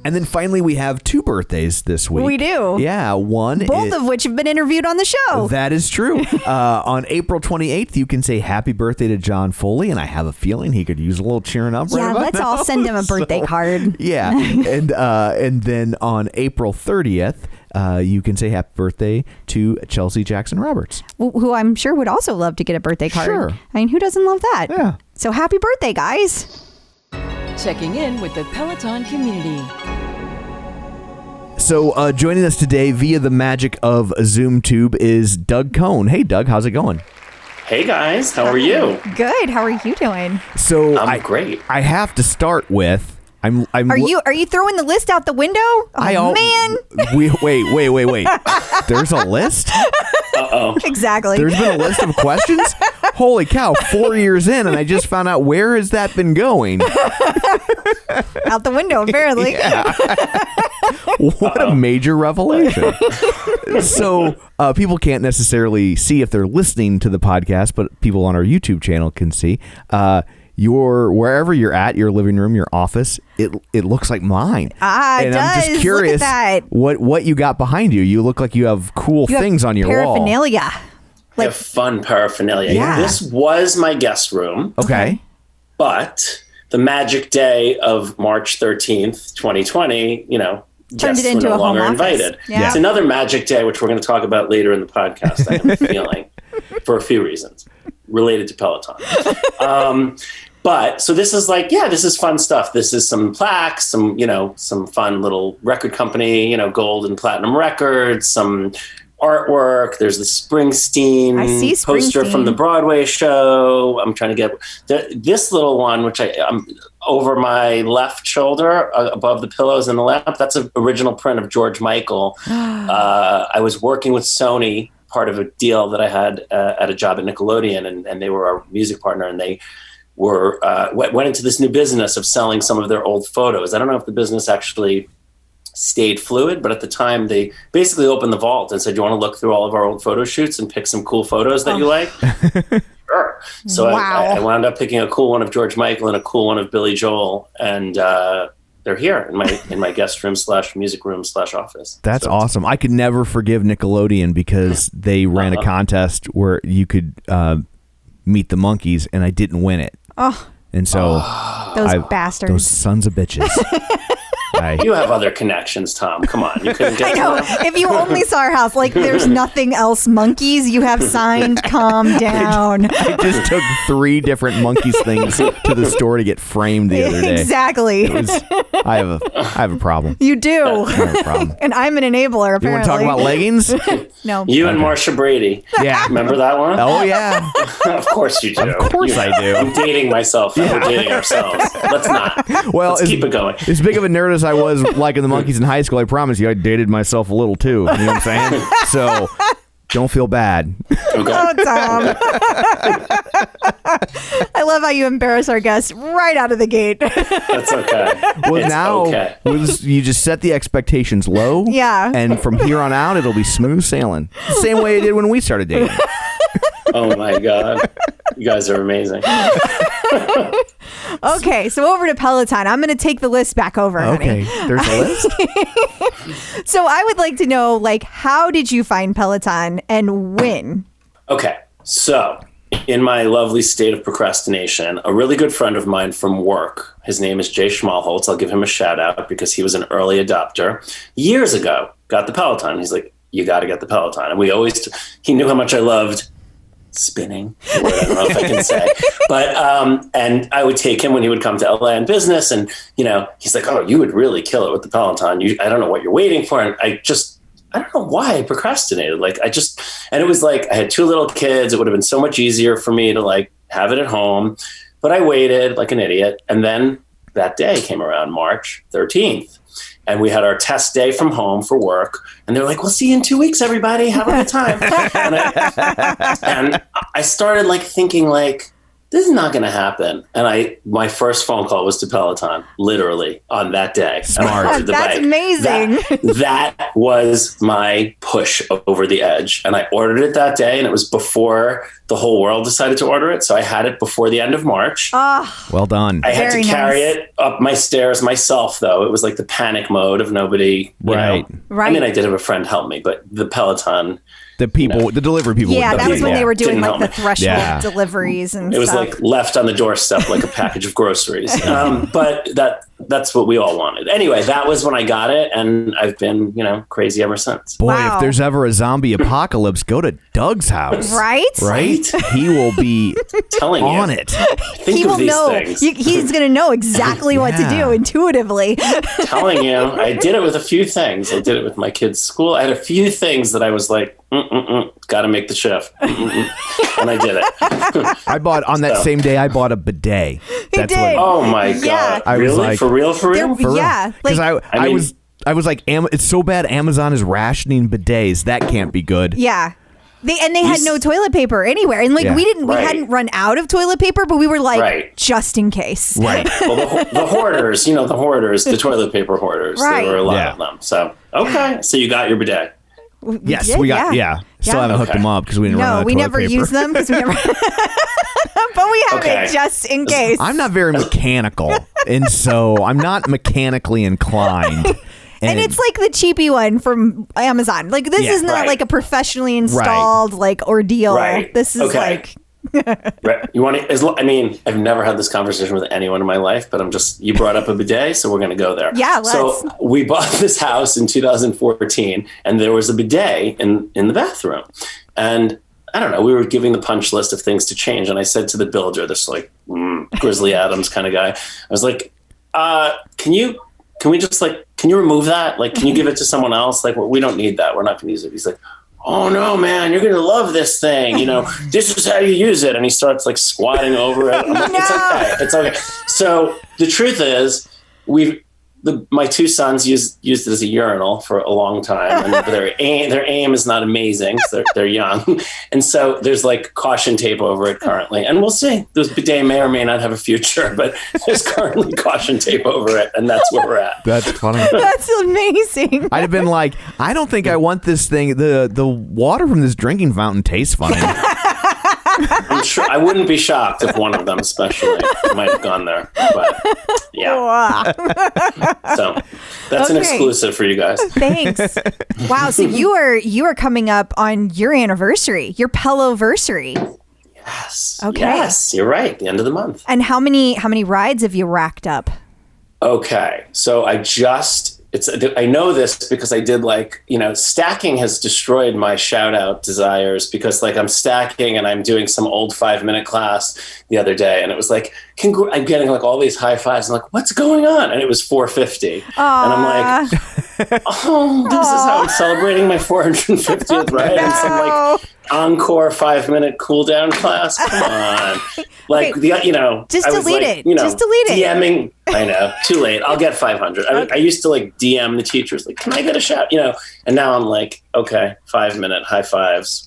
And then finally, we have 2 birthdays this week. We do. Yeah, one. Both of which have been interviewed on the show. That is true. On April 28th, you can say happy birthday to John Foley, and I have a feeling he could use a little cheering up. Yeah, right about let's now. all send him a birthday card. Yeah, and then on April 30th, you can say happy birthday to Chelsea Jackson Roberts, Who I'm sure would also love to get a birthday card. Sure. I mean, who doesn't love that? Yeah. So happy birthday, guys. Checking in with the Peloton community. So joining us today via the magic of ZoomTube is Doug Cohn. Hey, Doug, how's it going? Hey guys, how are you? Good. How are you doing? So I'm great. I have to start with Are you throwing the list out the window? Oh, man. Wait. There's a list? Uh-oh. Exactly. There's been a list of questions? Holy cow, 4 years in, and I just found out where has that been going? Out the window, apparently. What a major revelation. So people can't necessarily see if they're listening to the podcast, but people on our YouTube channel can see. Wherever you're at, your living room, your office, it looks like mine. It and does. I'm just curious Look at that. what you got behind you. You look like you have cool things on your wall. Paraphernalia. I have fun paraphernalia. Yeah. This was my guest room, Okay. but the magic day of March 13th, 2020, Turned guests it into were a no home longer office. invited. Yeah. It's another magic day, which we're going to talk about later in the podcast, I have a feeling, for a few reasons related to Peloton. But so this is this is fun stuff. This is some plaques, some fun little record company, gold and platinum records, some artwork. There's the Springsteen I see poster Springsteen. from the Broadway show. I'm trying to get this little one, which I'm over my left shoulder, above the pillows in the lap. That's an original print of George Michael. I was working with Sony, part of a deal that I had at a job at Nickelodeon, and they were our music partner, and they were went into this new business of selling some of their old photos. I don't know if the business actually stayed fluid, but at the time they basically opened the vault and said, "You want to look through all of our old photo shoots and pick some cool photos that you like?" Sure. So Wow. I wound up picking a cool one of George Michael and a cool one of Billy Joel, and they're here in my guest room / music room / office. That's So- awesome. I could never forgive Nickelodeon because they ran a contest where you could meet the monkeys, and I didn't win it. Oh, And so those bastards. those sons of bitches. You have other connections, Tom. Come on, you couldn't get I know. to them? If you only saw our house, like there's nothing else monkeys. You have signed, calm down. I just took 3 different monkeys things to the store to get framed the other day. Exactly. I have a problem. You do. I have a problem. And I'm an enabler, apparently. You want to talk about leggings? No. You and Marsha Brady. Yeah. Remember that one? Oh, yeah. Of course you do. Of course I do. I'm dating myself. And we're dating ourselves. Let's not. Well, Let's keep it going. As big of a nerd as I was liking the monkeys in high school, I promise you I dated myself a little too. You know what I'm saying? So don't feel bad. Okay. Oh, Tom. I love how you embarrass our guests right out of the gate. That's okay. Well, It's now okay. you just set the expectations low. Yeah. And from here on out, it'll be smooth sailing. Same way it did when we started dating. Oh my God. You guys are amazing. Okay, so over to Peloton. I'm going to take the list back over, Okay. honey. There's a list. So I would like to know, like, how did you find Peloton and when? Okay. So, in my lovely state of procrastination, a really good friend of mine from work, his name is Jay Schmalholtz. I'll give him a shout out because he was an early adopter. Years ago, got the Peloton. He's like, you got to get the Peloton. And we always, he knew how much I loved spinning. I don't know if I can say, but, and I would take him when he would come to LA on business. And, you know, he's like, oh, you would really kill it with the Peloton. I don't know what you're waiting for. And I don't know why I procrastinated. And it was like, I had 2 little kids. It would have been so much easier for me to like have it at home, but I waited like an idiot. And then that day came around, March 13th. And we had our test day from home for work. And they're like, we'll see you in 2 weeks, everybody. Have a good time. and I started like thinking like, this is not going to happen. And my first phone call was to Peloton, literally on that day. Smart. That's amazing. That was my push over the edge. And I ordered it that day. And it was before the whole world decided to order it. So I had it before the end of March. Well done. I had Very to carry nice. it up my stairs myself, though. It was like the panic mode of nobody. You Right. know. Right. I mean, I did have a friend help me, but the Peloton, The people, the delivery people. Yeah, would that was when they were doing Didn't like the help me. threshold Yeah. deliveries and it was stuff. like left on the doorstep like a package of groceries. But that's what we all wanted. Anyway, that was when I got it, and I've been, crazy ever since. Boy, Wow. if there's ever a zombie apocalypse, go to Doug's house. Right? Right? He will be Telling on you. it. Think He of will these know. things. He's going to know exactly what to Yeah. do intuitively. Telling you, I did it with a few things. I did it with my kids' school. I had a few things that I was like, got to make the shift. And I did it. I bought on that same day. I bought a bidet. He did. Oh my Yeah. God. I was Really? like- For real? For real? They're- Yeah. Because Like, I was like, it's so bad. Amazon is rationing bidets. That can't be good. yeah. They had no toilet paper anywhere. And like Yeah. we Right. hadn't run out of toilet paper, but we were like, Right. just in case. Right. Well, the hoarders, the toilet paper hoarders. Right. There were a lot Yeah. of them. So, okay. So you got your bidet. Yes, did, we got. yeah. Still Yeah. haven't hooked Okay. them up because we didn't run out No, of we toilet never paper. use them because we never. But we have Okay. it just in case. I'm not very mechanical, and so I'm not mechanically inclined. And it's like the cheapy one from Amazon. Like this Yeah, is not right. like a professionally installed like ordeal. Right. This is Okay. like Right. You want to, I've never had this conversation with anyone in my life, but you brought up a bidet, so we're going to go there. Yeah, So let's. we bought this house in 2014 and there was a bidet in the bathroom. And I don't know, we were giving the punch list of things to change. And I said to the builder, this like Grizzly Adams kind of guy, I was like, can you remove that? Like, can you give it to someone else? Like, we don't need that. We're not going to use it. He's like, oh no, man, you're going to love this thing. This is how you use it. And he starts like squatting over it. I'm like, It's okay. So the truth is my 2 sons used it as a urinal for a long time, and their aim is not amazing. So they're young, and so there's like caution tape over it currently. And we'll see. This bidet may or may not have a future, but there's currently caution tape over it, and that's where we're at. That's funny. That's amazing. I'd have been like, I don't think I want this thing. The water from this drinking fountain tastes funny. I'm sure I wouldn't be shocked if one of them, especially, might have gone there. But yeah, Wow. so that's an Okay. exclusive for you guys. Thanks. Wow. So you are coming up on your anniversary, your Peloversary. Yes. Okay. Yes, you're right. The end of the month. And how many rides have you racked up? Okay. So I know this because I did stacking has destroyed my shout out desires because I'm stacking and I'm doing some old 5-minute class the other day. And it was I'm getting all these high fives. I'm like, what's going on? And it was 450. And I'm like, oh, this is how I'm celebrating my 450th, right? No. And some encore 5-minute cool down class. Come on. Just I was delete it. You know, just delete it. DMing. I know. Too late. I'll get 500. I used to DM the teachers, can I get a shout? And now I'm okay, 5-minute high fives,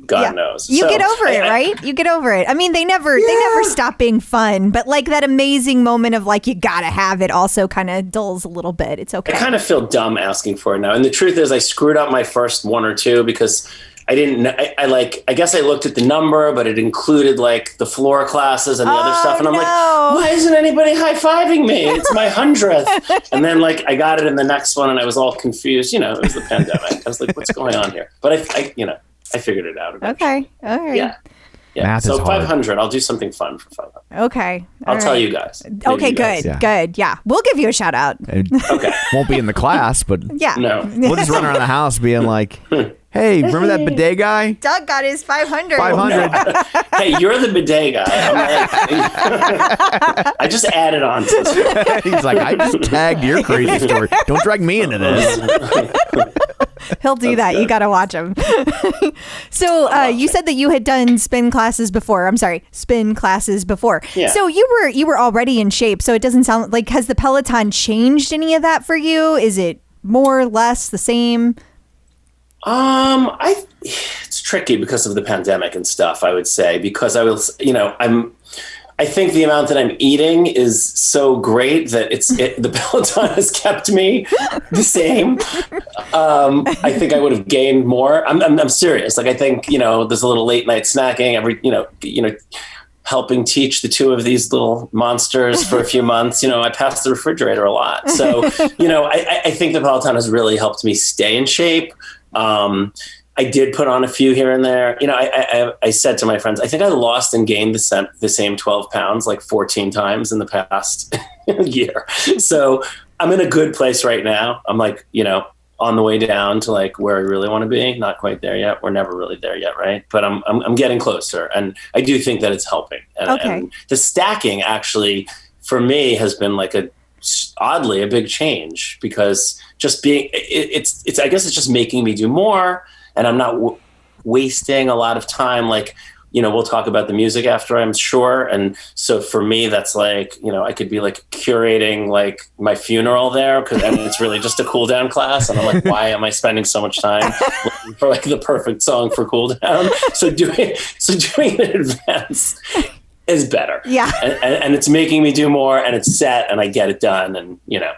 God knows. You get over it, right? You get over it. I mean, they never stop being fun, but that amazing moment of you gotta have it also kind of dulls a little bit. It's okay. I kind of feel dumb asking for it now. And the truth is I screwed up my first one or two because I didn't know. I guess I looked at the number, but it included the floor classes and the other stuff. And I'm why isn't anybody high-fiving me? It's my 100th. And then I got it in the next one and I was all confused. It was the pandemic. I was like, what's going on here? But I figured it out eventually. Okay. All right. Yeah. Math so is hard. 500. I'll do something fun for 500. Okay. I'll tell you guys. Okay, you guys. good. Good. Yeah. We'll give you a shout out. Okay. Won't be in the class, but Yeah. No. we'll just run around the house being hey, remember that bidet guy? Doug got his 500. 500. Hey, you're the bidet guy. I just added on to this. He's like, I just tagged your crazy story. Don't drag me into this. He'll do that. good. You got to watch him. So you said that you had done spin classes before. Yeah. So you were already in shape. So it doesn't sound has the Peloton changed any of that for you? Is it more, less, the same? It's tricky because of the pandemic and stuff, I would say, because I think the amount that I'm eating is so great that the Peloton has kept me the same. I think I would have gained more. I'm serious. I think, there's a little late night snacking helping teach the two of these little monsters for a few months. I passed the refrigerator a lot. So, I think the Peloton has really helped me stay in shape. I did put on a few here and there. I said to my friends, I think I lost and gained the same 12 pounds 14 times in the past year. So I'm in a good place right now. I'm on the way down to where I really want to be. Not quite there yet. We're never really there yet, right? But I'm getting closer, and I do think that it's helping. And the stacking actually for me has been oddly a big change because just being it's I guess it's just making me do more, and I'm not wasting a lot of time. We'll talk about the music after, I'm sure. And so for me, that's I could be curating my funeral there and it's really just a cool down class. And I'm why am I spending so much time looking for the perfect song for cool down? So doing it in advance is better. Yeah. And it's making me do more, and it's set, and I get it done. And, yeah.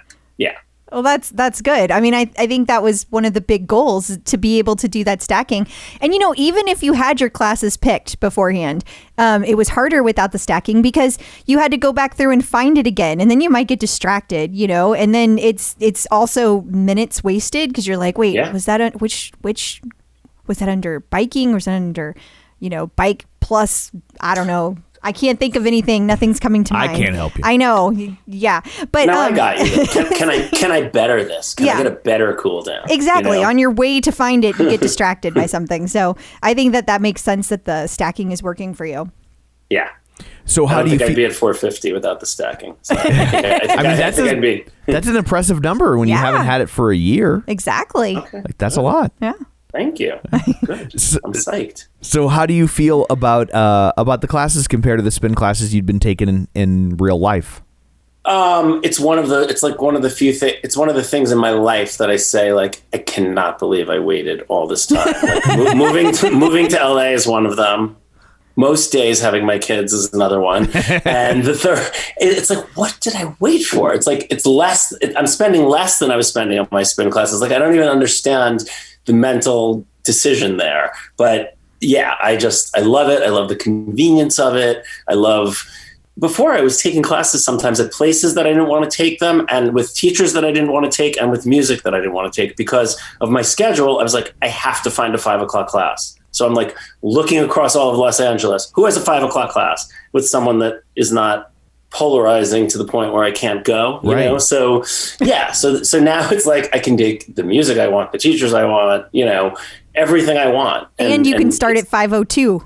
Well, that's good. I mean, I think that was one of the big goals, to be able to do that stacking. And, even if you had your classes picked beforehand, it was harder without the stacking because you had to go back through and find it again. And then you might get distracted, and then it's also minutes wasted because you're like, wait, was that which was that under biking, or was that under, bike plus, I don't know. I can't think of anything. Nothing's coming to mind. I can't help you. I know. Yeah. But now I got you. Can I better this? Can I get a better cool down? Exactly. On your way to find it, you get distracted by something. So I think that makes sense that the stacking is working for you. Yeah. So how do you I'd be at 450 without the stacking. So that's an impressive number when you haven't had it for a year. Exactly. Okay. That's a lot. Yeah. Thank you. Good. I'm psyched. So how do you feel about the classes compared to the spin classes you'd been taking in real life? It's one of the few things. It's one of the things in my life that I say I cannot believe I waited all this time. Moving to LA is one of them. Most days having my kids is another one. And the third, it's what did I wait for? It's less. I'm spending less than I was spending on my spin classes. I don't even understand the mental decision there. But yeah, I love it. I love the convenience of it. Before I was taking classes sometimes at places that I didn't want to take them, and with teachers that I didn't want to take, and with music that I didn't want to take because of my schedule. I was I have to find a 5 o'clock class. So I'm looking across all of Los Angeles. Who has a 5 o'clock class with someone that is not polarizing to the point where I can't go, you know? So yeah. So now it's like, I can take the music I want, the teachers I want, you know, everything I want. And you can start at 5:02.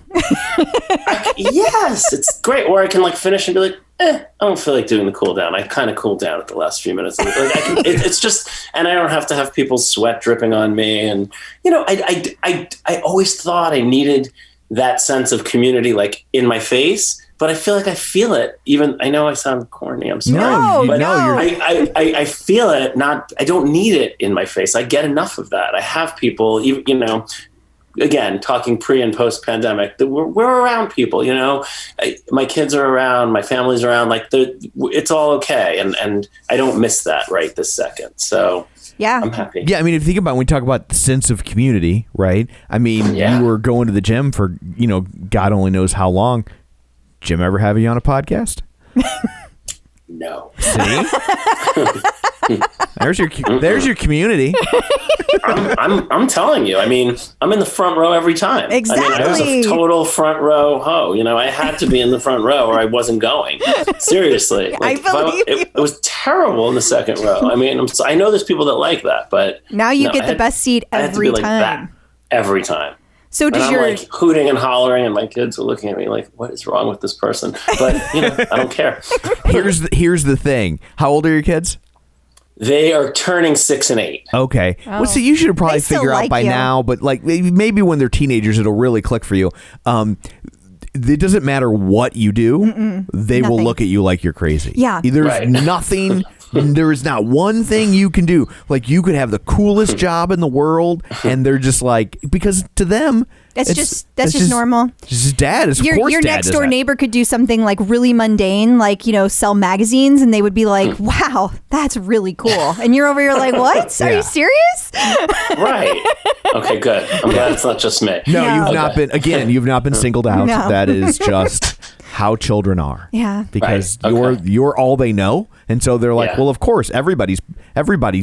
Yes, it's great. Or I can like finish and be like, I don't feel like doing the cool down. I kind of cooled down at the last few minutes. Like it's just, and I don't have to have people's sweat dripping on me. And, you know, I always thought I needed that sense of community, like in my face, but I feel like I feel it. Even, I know I sound corny. I'm sorry. I feel it. I don't need it in my face. I get enough of that. I have people, you know, again, talking pre and post pandemic, we're around people, you know, my kids are around, my family's around, like it's all okay. And I don't miss that right this second. So yeah, I'm happy. Yeah. I mean, if you think about when we talk about the sense of community, right? I mean, you were going to the gym for, you know, God only knows how long. Jim ever have you on a podcast? No. See? There's your community. I'm telling you. I mean, I'm in the front row every time. Exactly. I mean, I was a total front row ho. You know, I had to be in the front row or I wasn't going. Seriously. Like, I believe you. It was terrible in the second row. I mean, I know there's people that like that, but now you get the best seat every time. That every time. So does I'm like hooting and hollering, and my kids are looking at me like, "What is wrong with this person?" But you know, I don't care. Here's the thing. How old are your kids? They are turning 6 and 8. Okay. Well, see, you should probably figure out by now, but like maybe when they're teenagers, it'll really click for you. It doesn't matter what you do; they will look at you like you're crazy. Yeah. There's nothing. There is not one thing you can do. Like you could have the coolest job in the world, and they're just like, because to them, that's just normal. Just dad is your next door neighbor could do something like really mundane, like, you know, sell magazines, and they would be like, "Wow, that's really cool." And you're over here like, "What? Are you serious?" Right. Okay, good. I'm glad it's not just me. No, you've not been. Again, you've not been singled out. No. That is just how children are. Yeah. Because you're all they know. And so they're like, well, of course, everybody's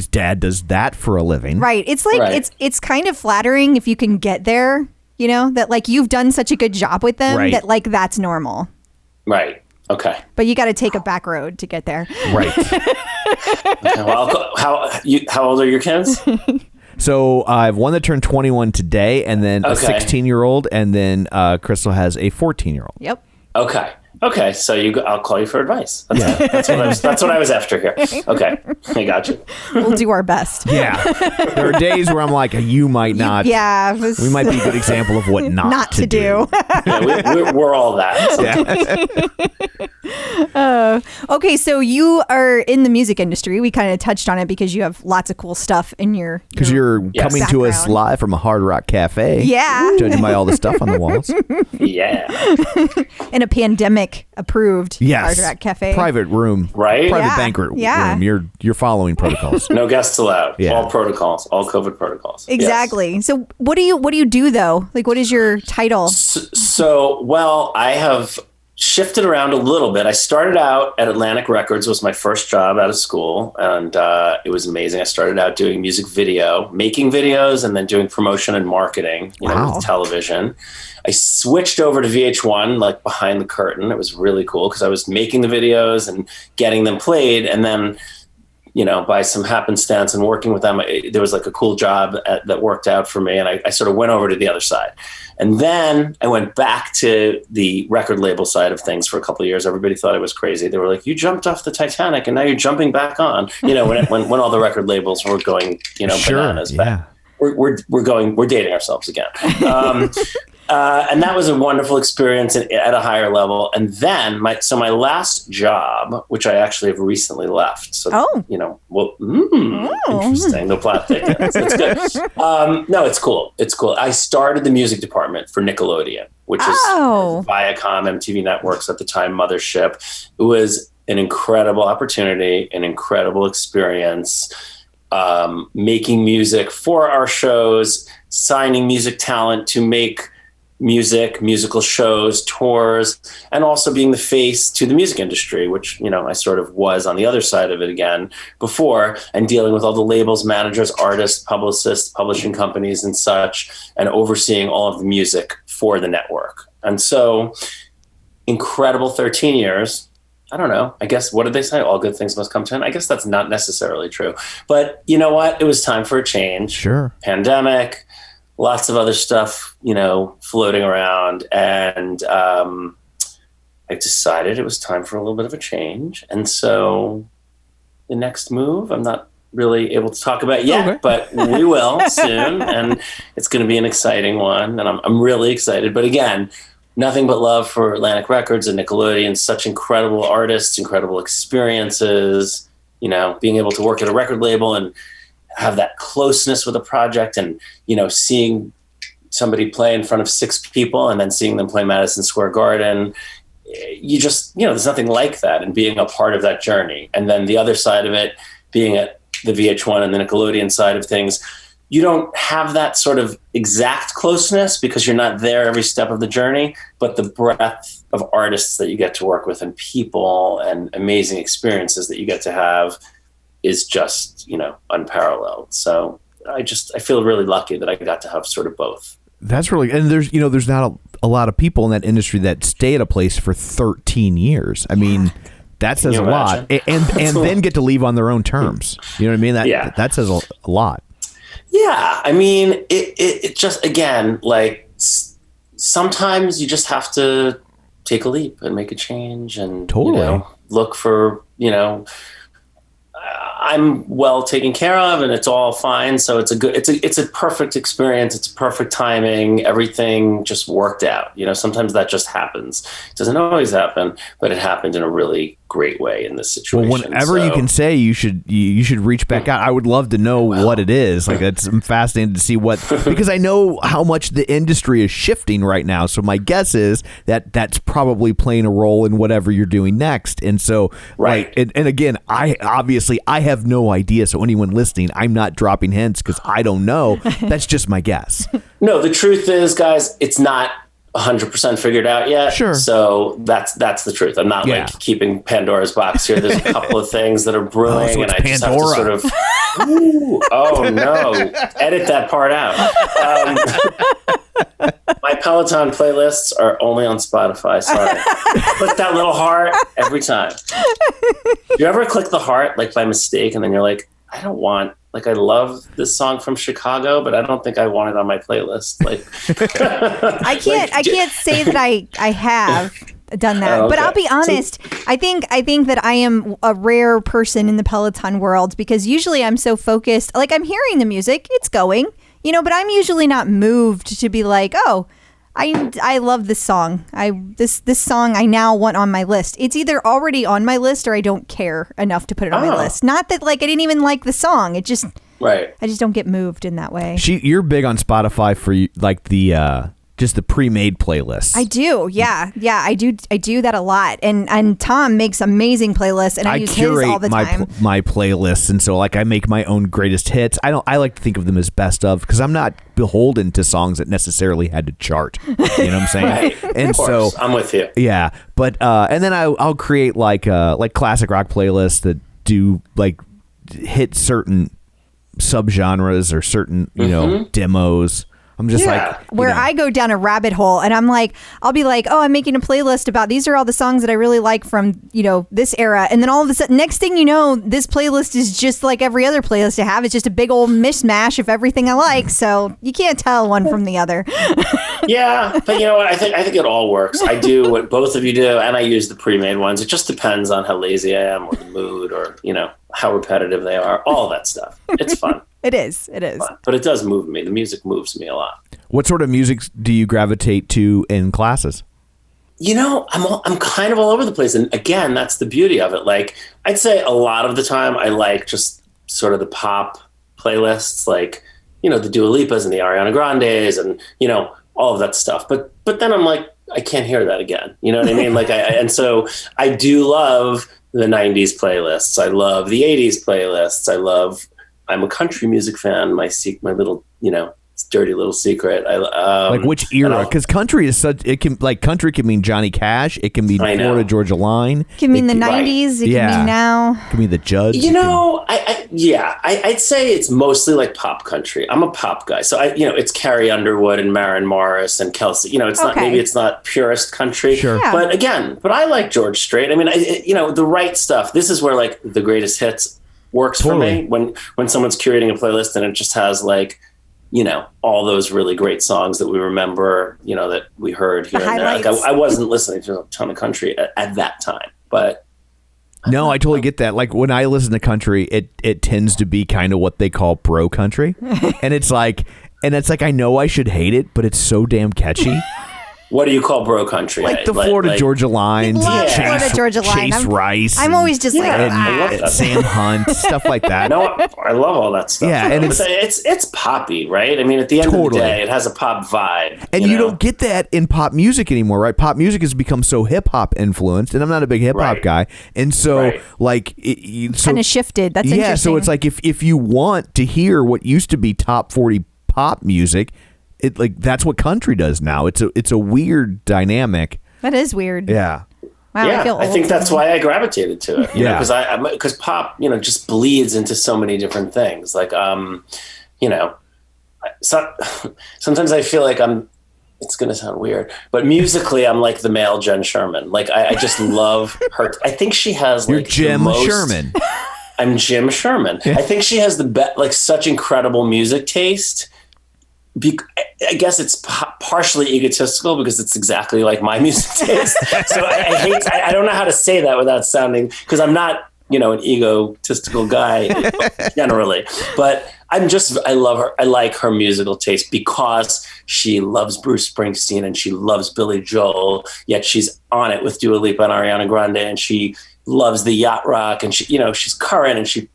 dad does that for a living. Right. It's like it's kind of flattering if you can get there, you know, that like you've done such a good job with them that like that's normal. Right. Okay. But you got to take a back road to get there. Right. Okay, well, how old are your kids? So I have one that turned 21 today, and then a 16-year-old, and then Crystal has a 14-year-old. Yep. Okay, so I'll call you for advice. That's what I was after here. Okay, I got you. We'll do our best. Yeah, there are days where I'm like, you might not. Yeah, we might be a good example of what not to do. Yeah, we're all that. So. Okay, so you are in the music industry. We kind of touched on it because you have lots of cool stuff in your because you're coming to us live from a Hard Rock Cafe. Yeah, judging by all the stuff on the walls. Yeah, in a pandemic approved Hard Rock Cafe. Private room. Right? Private banquet room. You're following protocols. No guests allowed. Yeah. All protocols. All COVID protocols. Exactly. Yes. So what do you do though? Like what is your title? So I have shifted around a little bit. I started out at Atlantic Records, was my first job out of school, and it was amazing. I started out doing music video, making videos, and then doing promotion and marketing, with television. I switched over to VH1, like behind the curtain. It was really cool because I was making the videos and getting them played, and then by some happenstance and working with them, there was like a cool job that worked out for me. And I sort of went over to the other side. And then I went back to the record label side of things for a couple of years. Everybody thought I was crazy. They were like, you jumped off the Titanic and now you're jumping back on, when all the record labels were going, bananas back. We're dating ourselves again. And that was a wonderful experience at a higher level. And then my last job, which I actually have recently left. So, interesting. No plot thickens. It's good. No, it's cool. It's cool. I started the music department for Nickelodeon, which is Viacom, MTV Networks at the time, mothership. It was an incredible opportunity, an incredible experience. Making music for our shows, signing music talent to make musical shows, tours, and also being the face to the music industry, which, I sort of was on the other side of it again before, and dealing with all the labels, managers, artists, publicists, publishing companies and such, and overseeing all of the music for the network. And so incredible 13 years. I don't know. I guess, what did they say? All good things must come to an end. I guess that's not necessarily true. But you know what? It was time for a change. Sure. Pandemic, lots of other stuff, floating around. And I decided it was time for a little bit of a change. And so the next move, I'm not really able to talk about yet, but we will soon. And it's going to be an exciting one. And I'm really excited. But again, nothing but love for Atlantic Records and Nickelodeon, such incredible artists, incredible experiences, being able to work at a record label and have that closeness with a project and, seeing somebody play in front of 6 people and then seeing them play Madison Square Garden. You just, there's nothing like that, and being a part of that journey. And then the other side of it, being at the VH1 and the Nickelodeon side of things, you don't have that sort of exact closeness because you're not there every step of the journey, but the breadth of artists that you get to work with and people and amazing experiences that you get to have is just, unparalleled. So I feel really lucky that I got to have sort of both. That's really, and there's not a lot of people in that industry that stay at a place for 13 years. I mean, that says a lot, and then get to leave on their own terms. You know what I mean? That says a lot. Yeah, I mean, it just, again, like sometimes you just have to take a leap and make a change and totally look for, I'm well taken care of and it's all fine. So it's a perfect experience. It's perfect timing. Everything just worked out. Sometimes that just happens. It doesn't always happen, but it happened in a really great way in this situation. Well, whenever you can say you should reach back out. I would love to know what it is. Like, I'm fascinated to see because I know how much the industry is shifting right now. So my guess is that that's probably playing a role in whatever you're doing next. And so, right. And again, I have no idea. So anyone listening, I'm not dropping hints because I don't know. That's just my guess. No, the truth is, guys, it's not 100% figured out yet. Sure. So that's the truth. I'm not like keeping Pandora's box here. There's a couple of things that are brewing, so and I Pandora. just have to sort of. Ooh, oh no! Edit that part out. My Peloton playlists are only on Spotify. Sorry. Click that little heart every time. You ever click the heart like by mistake, and then you're like, I don't want. Like, I love this song from Chicago, but I don't think I want it on my playlist. Like, I can't say that I have done that, but I'll be honest. I think that I am a rare person in the Peloton world because usually I'm so focused. Like, I'm hearing the music, it's going, but I'm usually not moved to be like, oh, I love this song. This song I now want on my list. It's either already on my list or I don't care enough to put it on my list. Not that like I didn't even like the song. It just I just don't get moved in that way. You're big on Spotify for like the just the pre-made playlists. I do. Yeah. I do that a lot. And Tom makes amazing playlists, and I use his all the time. My playlists, and so like I make my own greatest hits. I like to think of them as best of because I'm not beholden to songs that necessarily had to chart. You know what I'm saying? Right. And so I'm with you. Yeah, but and then I'll create like classic rock playlists that do like hit certain subgenres or certain demos. I'm just I go down a rabbit hole, and I'm like, I'll be like, oh, I'm making a playlist about these are all the songs that I really like from, this era. And then all of a sudden, next thing you know, this playlist is just like every other playlist I have. It's just a big old mishmash of everything I like. So you can't tell one from the other. Yeah. But you know what? I think it all works. I do what both of you do, and I use the pre-made ones. It just depends on how lazy I am or the mood or, how repetitive they are. All that stuff. It's fun. It is. But it does move me. The music moves me a lot. What sort of music do you gravitate to in classes? I'm kind of all over the place. And again, that's the beauty of it. Like, I'd say a lot of the time I like just sort of the pop playlists, like, the Dua Lipas and the Ariana Grandes and, all of that stuff. But then I'm like, I can't hear that again. You know what I mean? Like, and so I do love the 90s playlists. I love the 80s playlists. I'm a country music fan. My little, dirty little secret. Like which era? Because country is such. It can country can mean Johnny Cash. It can mean Florida Georgia Line. It can mean the 90s. It can mean now. It can mean the Judge. I'd say it's mostly like pop country. I'm a pop guy, so it's Carrie Underwood and Maren Morris and Kelsey. It's not, maybe it's not purist country, sure. Yeah. But I like George Strait. I mean, the right stuff. This is where like the greatest hits works for me when someone's curating a playlist and it just has like, all those really great songs that we remember, that we heard here and there. Like I wasn't listening to a ton of country at that time, but. No, I totally get that. Like when I listen to country, it tends to be kind of what they call bro country. And it's like I know I should hate it, but it's so damn catchy. What do you call bro country? Like the Florida Georgia Lines, Florida Georgia Line. Chase Rice. I'm always just Sam Hunt, stuff like that. No, I love all that stuff. Yeah, and it's poppy, right? I mean, at the end of the day, it has a pop vibe. And you don't get that in pop music anymore, right? Pop music has become so hip hop influenced, and I'm not a big hip hop guy, and so kind of shifted. That's interesting. So it's like if you want to hear what used to be top 40 pop music. That's what country does now. It's a weird dynamic. That is weird. Yeah. Wow, yeah, I think that's why I gravitated to it. Because pop, just bleeds into so many different things. Like, sometimes I feel like it's going to sound weird, but musically I'm like the male Jen Sherman. Like I just love her. I think she has like Jim Sherman. I'm Jim Sherman. I think she has such incredible music taste. I guess it's partially egotistical because it's exactly like my music taste. So I don't know how to say that without sounding, because I'm not, an egotistical guy generally, but I love her. I like her musical taste because she loves Bruce Springsteen and she loves Billy Joel, yet she's on it with Dua Lipa and Ariana Grande, and she loves the yacht rock, and she, she's current, and she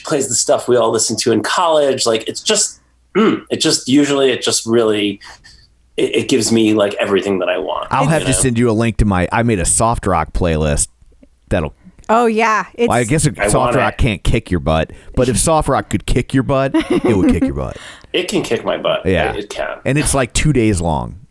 plays the stuff we all listened to in college. Like it just really gives me like everything that I want. I'll have to send you a link to I made a soft rock playlist that'll. Oh yeah. I guess soft rock can't kick your butt, but if soft rock could kick your butt, it would kick your butt. It can kick my butt. Yeah, it can. And it's like 2 days long.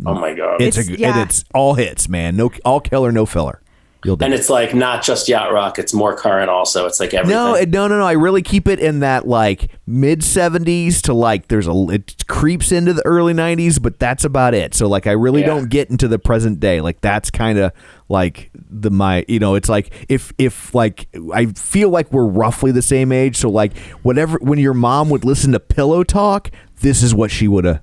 Oh my God. And it's all hits, man. No, all killer, no filler. And it's like not just yacht rock; it's more current also. It's like everything. No. I really keep it in that like mid 70s to it creeps into the early 90s, but that's about it. So like I really don't get into the present day. Like that's kind of like it's like if like I feel like we're roughly the same age. So like when your mom would listen to Pillow Talk, this is what she would have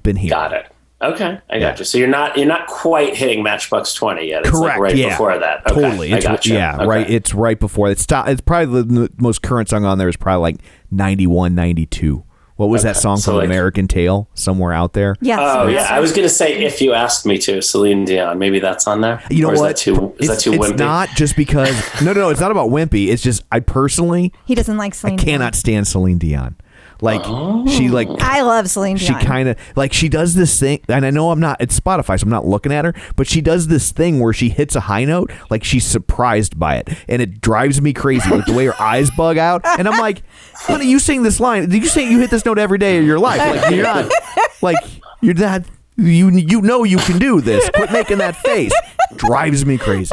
been hearing. Got it. Okay, I got you. So you're not quite hitting Matchbox 20 yet. It's correct. Like before that. Okay, totally. I got you. Yeah, okay. Right. It's right before. It's probably the most current song on there is probably like 91, 92. What was that song from American Tail? Somewhere out there. Yes. Oh yeah, I was gonna say If You Asked Me To, Celine Dion. Maybe that's on there. You know what? Is that too wimpy? It's not just because. No. It's not about wimpy. It's just I personally. He doesn't like Celine. I cannot stand Celine Dion. Like she like I love Celine Dion. She kind of like she does this thing, and I know it's Spotify, so I'm not looking at her, but she does this thing where she hits a high note, like she's surprised by it, and it drives me crazy. Like the way her eyes bug out, and I'm like, honey, you sing this line? Did you say you hit this note every day of your life? Like you're not, like you're not. You know you can do this. Quit making that face. Drives me crazy.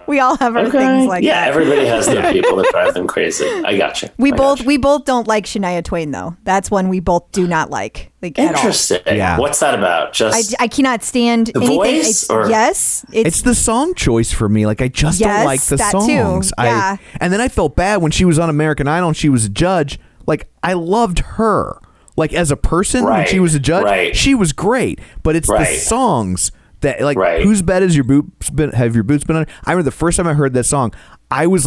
We all have our things like that. Yeah, everybody has their people that drive them crazy. I got you. We both don't like Shania Twain though. That's one we both do not like. Interesting. At all. Yeah. What's that about? Just I cannot stand the anything. voice. Yes, it's the song choice for me. Like I just don't like the songs. Too. Yeah. And then I felt bad when she was on American Idol and she was a judge. Like I loved her. Like as a person, when she was a judge, she was great. But it's the songs that like whose bed has your boots been? Have your boots been on? I remember the first time I heard that song, I was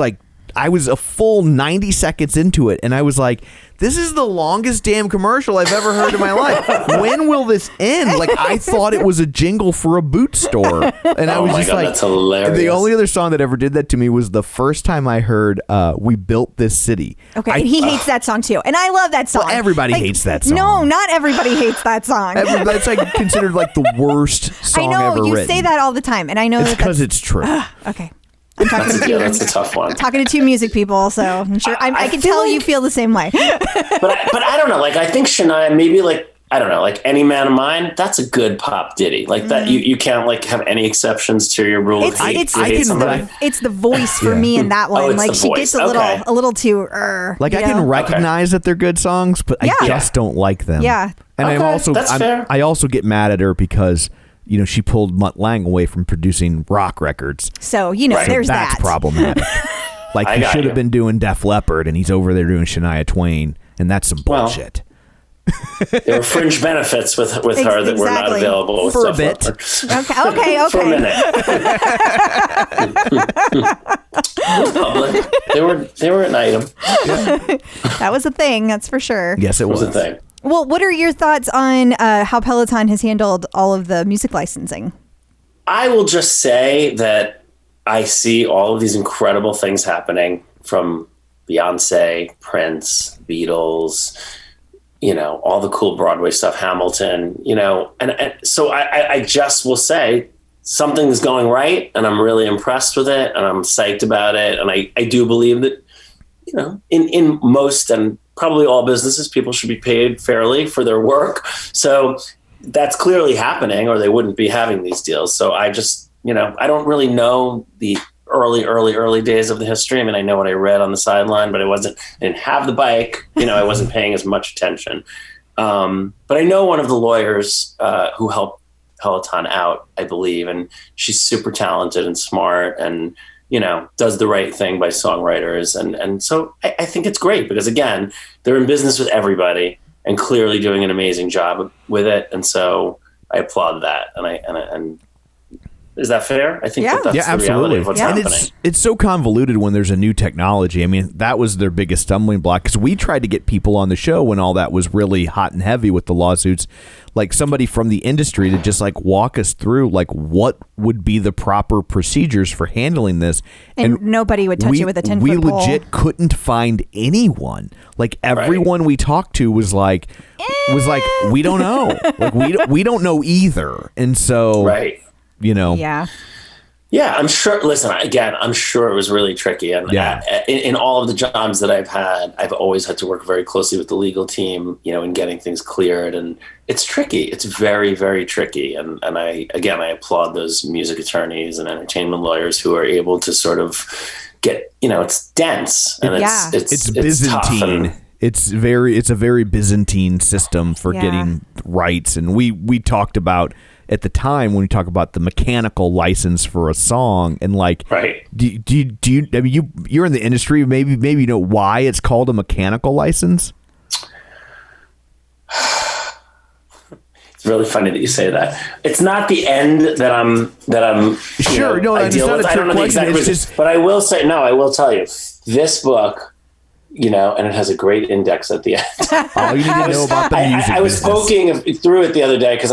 a full 90 seconds into it, and I was like, this is the longest damn commercial I've ever heard in my life. When will this end? Like, I thought it was a jingle for a boot store. And I was just like, that's hilarious. The only other song that ever did that to me was the first time I heard We Built This City. Okay, and he hates that song too. And I love that song. Well, everybody hates that song. No, not everybody hates that song. That's like considered like the worst song ever written. I know, you say that all the time, and I know it's because it's true. Okay. That's a tough one. Talking to two music people, so I'm sure I can tell you feel the same way. but I don't know. Like, I think Shania, maybe like, I don't know, like Any Man of Mine, that's a good pop ditty. Like that, you can't like have any exceptions to your rule. It's the voice for me in that one. Like she gets a little too. Like I can recognize that they're good songs, but I just don't like them. Yeah, and I also get mad at her because she pulled Mutt Lange away from producing rock records. So there's that's that. Problematic. Like he should have been doing Def Leppard, and he's over there doing Shania Twain, and that's some bullshit. There were fringe benefits with her that were not available with for a bit. Okay. For a minute. Public. They were an item. Yeah. That was a thing, that's for sure. Yes, it was a thing. Well, what are your thoughts on how Peloton has handled all of the music licensing? I will just say that I see all of these incredible things happening from Beyonce, Prince, Beatles, all the cool Broadway stuff, Hamilton, and so I just will say something's going right, and I'm really impressed with it, and I'm psyched about it. And I do believe that, in most and probably all businesses, people should be paid fairly for their work. So that's clearly happening, or they wouldn't be having these deals. So I just, I don't really know the early days of the history. I mean, I know what I read on the sideline, but I didn't have the bike, I wasn't paying as much attention. But I know one of the lawyers who helped Peloton out, I believe, and she's super talented and smart and, does the right thing by songwriters. And so I think it's great because, again, they're in business with everybody and clearly doing an amazing job with it. And so I applaud that. And is that fair? I think that's the reality of what's happening. And it's so convoluted when there's a new technology. I mean, that was their biggest stumbling block because we tried to get people on the show when all that was really hot and heavy with the lawsuits, like somebody from the industry to just like walk us through like what would be the proper procedures for handling this. And nobody would touch it with a 10-foot pole. We legit couldn't find anyone. Like everyone we talked to was like, we don't know. Like we don't know either. And so Yeah, I'm sure. Listen, again, I'm sure it was really tricky. And in all of the jobs that I've had, I've always had to work very closely with the legal team, in getting things cleared. And it's tricky. It's very, very tricky. And I applaud those music attorneys and entertainment lawyers who are able to sort of get, it's dense and it's Byzantine. Tough it's a very Byzantine system for getting rights. And we talked about at the time when we talk about the mechanical license for a song and like, do you, I mean, you're in the industry, maybe you know why it's called a mechanical license? It's really funny that you say that. It's not the end that I'm sure. No, I it's deal not with. a I don't know the exact reason, but I will say, I will tell you this book, and it has a great index at the end. All you need to know about the music I was poking through it the other day because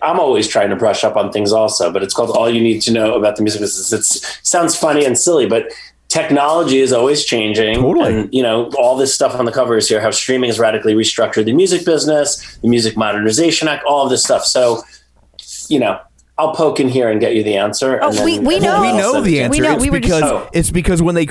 I'm always trying to brush up on things also, but it's called All You Need to Know About the Music Business. It sounds funny and silly, but technology is always changing. Totally. And, all this stuff on the covers here, how streaming has radically restructured the music business, the Music Modernization Act, all of this stuff. So, I'll poke in here and get you the answer. Oh, we know. We know the answer. It's because when they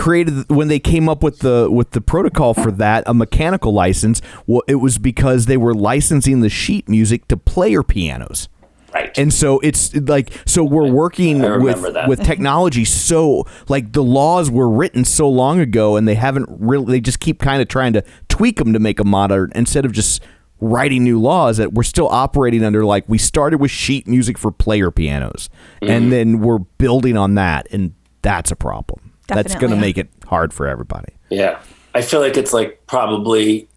came up with the protocol for that, a mechanical license, it was because they were licensing the sheet music to player pianos. Right. And so it's like, we're working with technology. So like the laws were written so long ago and they haven't really, they just keep kind of trying to tweak them to make them modern instead of just writing new laws that we're still operating under. Like we started with sheet music for player pianos and then we're building on that. And that's a problem. Definitely. That's going to make it hard for everybody. Yeah. I feel like it's like probably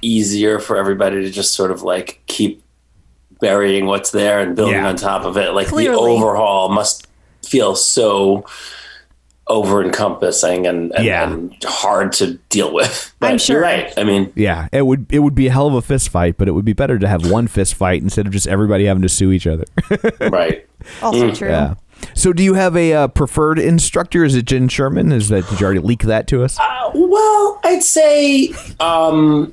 easier for everybody to just sort of like keep burying what's there and building on top of it. Like Clearly. The overhaul must feel so over encompassing and hard to deal with. But I'm sure. You're right. I mean, it would be a hell of a fist fight, but it would be better to have one fist fight instead of just everybody having to sue each other. Right. Also true. Yeah. So do you have a preferred instructor? Is it Jenn Sherman? Did you already leak that to us? Well, I'd say, Jenn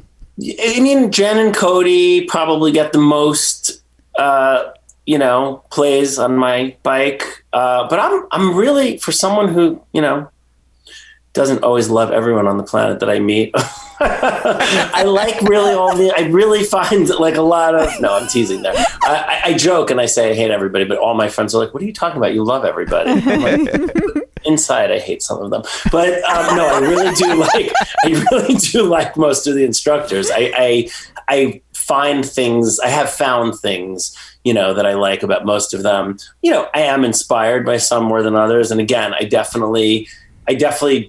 and Cody probably get the most plays on my bike. But I'm really, for someone who, doesn't always love everyone on the planet that I meet. I really find like a lot of, no, I'm teasing there. I joke and I say I hate everybody, but all my friends are like, what are you talking about? You love everybody. I'm like, inside, I hate some of them. But no, I really do like most of the instructors. I find things, I have found things, that I like about most of them. I am inspired by some more than others. And again, I definitely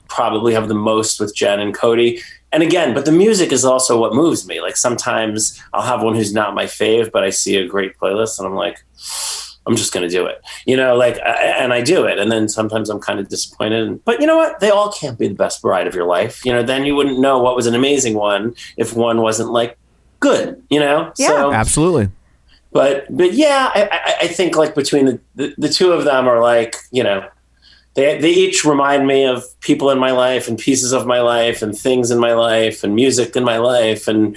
probably have the most with Jenn and Cody. And again, but the music is also what moves me. Like sometimes I'll have one who's not my fave, but I see a great playlist and I'm like, I'm just going to do it, and I do it. And then sometimes I'm kind of disappointed, but you know what? They all can't be the best ride of your life. Then you wouldn't know what was an amazing one if one wasn't like good, Yeah, so, absolutely. But yeah, I think like between the two of them are like, they each remind me of people in my life and pieces of my life and things in my life and music in my life. And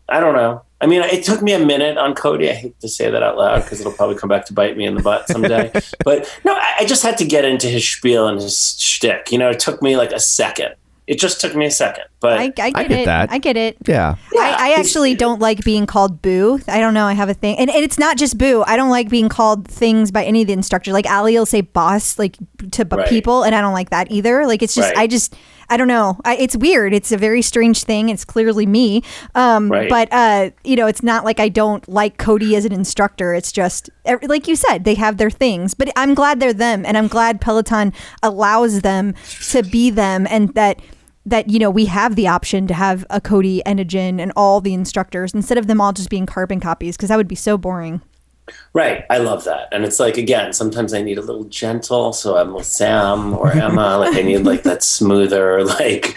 I don't know. I mean, it took me a minute on Cody. I hate to say that out loud because it'll probably come back to bite me in the butt someday. But no, I just had to get into his spiel and his shtick. It took me like a second. It just took me a second, but I get it. That. I get it. Yeah. I actually don't like being called boo. I don't know. I have a thing. And it's not just boo. I don't like being called things by any of the instructors. Like Ali will say boss, like to people. And I don't like that either. Like it's just, I don't know. It's weird. It's a very strange thing. It's clearly me. But, it's not like I don't like Cody as an instructor. It's just, like you said, they have their things. But I'm glad they're them. And I'm glad Peloton allows them to be them, and that we have the option to have a Cody and a Jenn and all the instructors instead of them all just being carbon copies, because that would be so boring. Right. I love that. And it's like, again, sometimes I need a little gentle. So I'm with Sam or Emma. Like I need like that smoother, like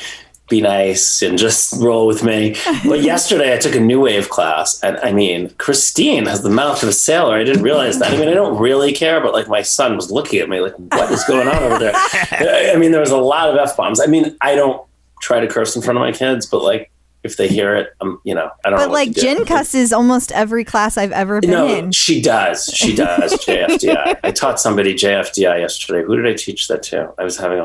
be nice and just roll with me. But yesterday I took a new wave class, and I mean, Christine has the mouth of a sailor. I didn't realize that. I mean, I don't really care, but like my son was looking at me like, what is going on over there? I mean, there was a lot of F-bombs. I mean, I don't try to curse in front of my kids, but like if they hear it, I don't know. But like Jenn cusses almost every class I've ever been in. She does JFDI. I taught somebody JFDI yesterday. Who did I teach that to? I was having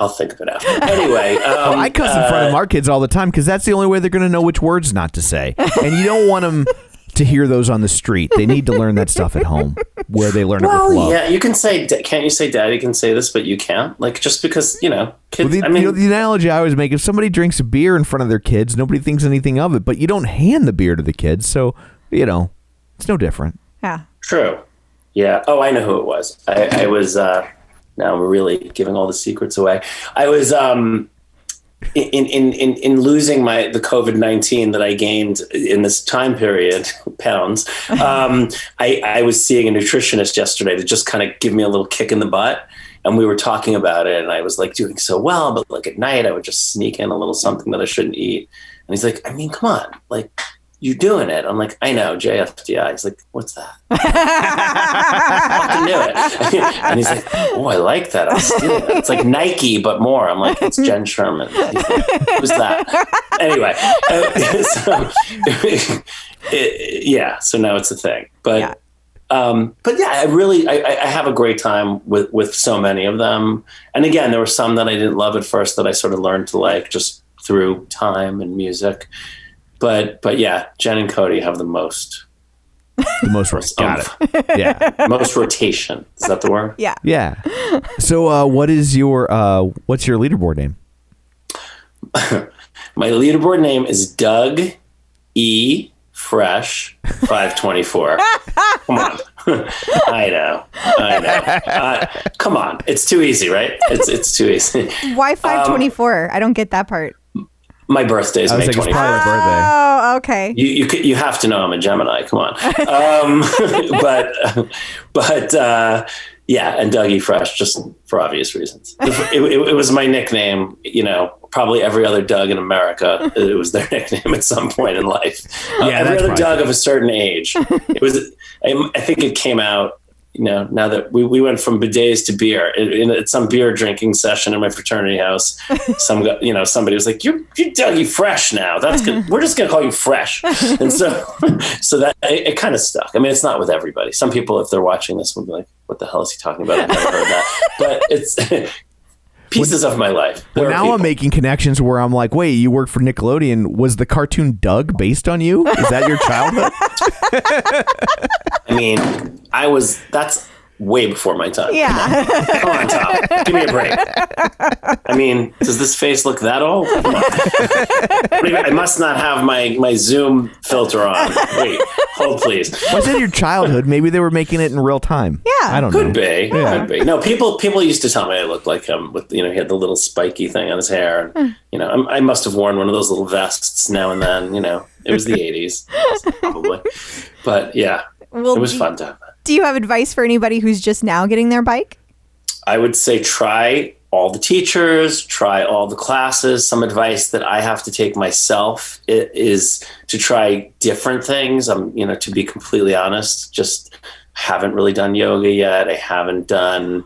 I'll think of it after. Anyway, I cuss in front of our kids all the time because that's the only way they're going to know which words not to say, and you don't want them to hear those on the street. They need to learn that stuff at home where they learn it with love. Yeah, you can say, can't you say daddy can say this, but you can't? Like, just because, kids, the analogy I always make, if somebody drinks a beer in front of their kids, nobody thinks anything of it, but you don't hand the beer to the kids. So, it's no different. Yeah. True. Yeah. Oh, I know who it was. I was, now we're really giving all the secrets away. I was, in losing the COVID-19 that I gained in this time period, pounds, I was seeing a nutritionist yesterday to just kind of give me a little kick in the butt. And we were talking about it, and I was like doing so well, but like at night I would just sneak in a little something that I shouldn't eat. And he's like, I mean, come on, like you're doing it. I'm like, I know, JFDI. He's like, what's that? I fucking knew it. And he's like, oh, I like that. I'm stealing it. It's like Nike, but more. I'm like, it's Jenn Sherman. He's like, who's that? Anyway, so now it's a thing. But yeah, I have a great time with so many of them. And again, there were some that I didn't love at first that I sort of learned to like just through time and music. But yeah, Jenn and Cody have the most. The most got it. Yeah. Most rotation. Is that the word? Yeah. Yeah. So what's your leaderboard name? My leaderboard name is Doug E. Fresh 524. Come on. I know. Come on. It's too easy, right? It's too easy. Why 524? I don't get that part. My birthday is May 24th. Oh, okay. You have to know I'm a Gemini. Come on. But yeah, and Dougie Fresh, just for obvious reasons. It was my nickname. Probably every other Doug in America, it was their nickname at some point in life. Every other Doug of a certain age. It was. I think it came out now that we went from bidets to beer at some beer drinking session in my fraternity house, somebody was like, "You Doug, you fresh now. That's good. We're just gonna call you fresh." And so that it kind of stuck. I mean, it's not with everybody. Some people, if they're watching this, will be like, "What the hell is he talking about? I've never heard that." But it's pieces of my life. Well, now I'm making connections where I'm like, wait, you worked for Nickelodeon. Was the cartoon Doug based on you? Is that your childhood? I mean, that's way before my time. Yeah. Come on, Tom. Give me a break. I mean, does this face look that old? Come on. I must not have my Zoom filter on. Wait, hold please. Was it your childhood? Maybe they were making it in real time. Yeah. I don't know. Could be. Yeah. Could be. No, people used to tell me I looked like him with, he had the little spiky thing on his hair. And, I must have worn one of those little vests now and then, it was the 80s probably. But yeah, it was fun to have that. Do you have advice for anybody who's just now getting their bike? I would say try all the teachers, try all the classes. Some advice that I have to take myself is to try different things. To be completely honest, just haven't really done yoga yet. I haven't done,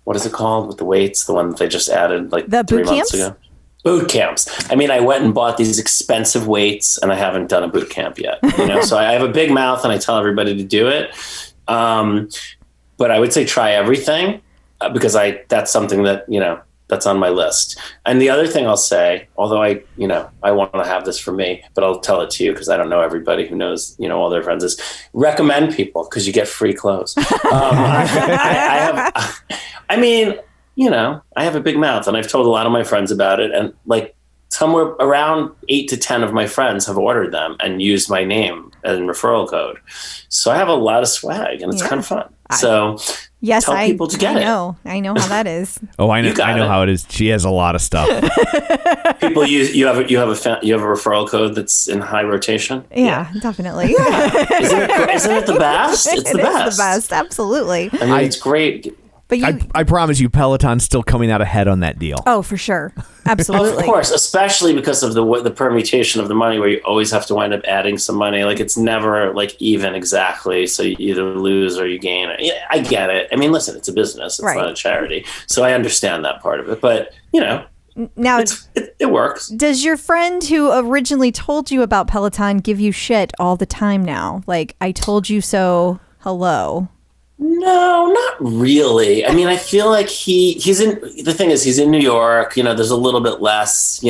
what is it called with the weights? The one that they just added like the 3 boot months camps? ago. Boot camps. I mean, I went and bought these expensive weights and I haven't done a boot camp yet. So I have a big mouth and I tell everybody to do it. But I would say try everything because that's something that, that's on my list. And the other thing I'll say, although I want to have this for me, but I'll tell it to you because I don't know everybody who knows, all their friends, is recommend people because you get free clothes. I have a big mouth and I've told a lot of my friends about it. And like somewhere around 8 to 10 of my friends have ordered them and used my name and referral code. So I have a lot of swag and it's kind of fun. So yes, tell people to get it. I know how that is. Oh, I know how it is. She has a lot of stuff. People you have a referral code that's in high rotation. Yeah. Definitely. Isn't it the best? It's the best. It's the best. Absolutely. I mean, it's great. But I promise you, Peloton's still coming out ahead on that deal. Oh, for sure. Absolutely. Of course, especially because of the permutation of the money where you always have to wind up adding some money. Like it's never like even exactly. So you either lose or you gain. Yeah, I get it. I mean, listen, it's a business. It's not a charity. So I understand that part of it. But, now it works. Does your friend who originally told you about Peloton give you shit all the time now? Like, I told you so, hello. No, not really. I mean, I feel like he's in New York, there's a little bit less,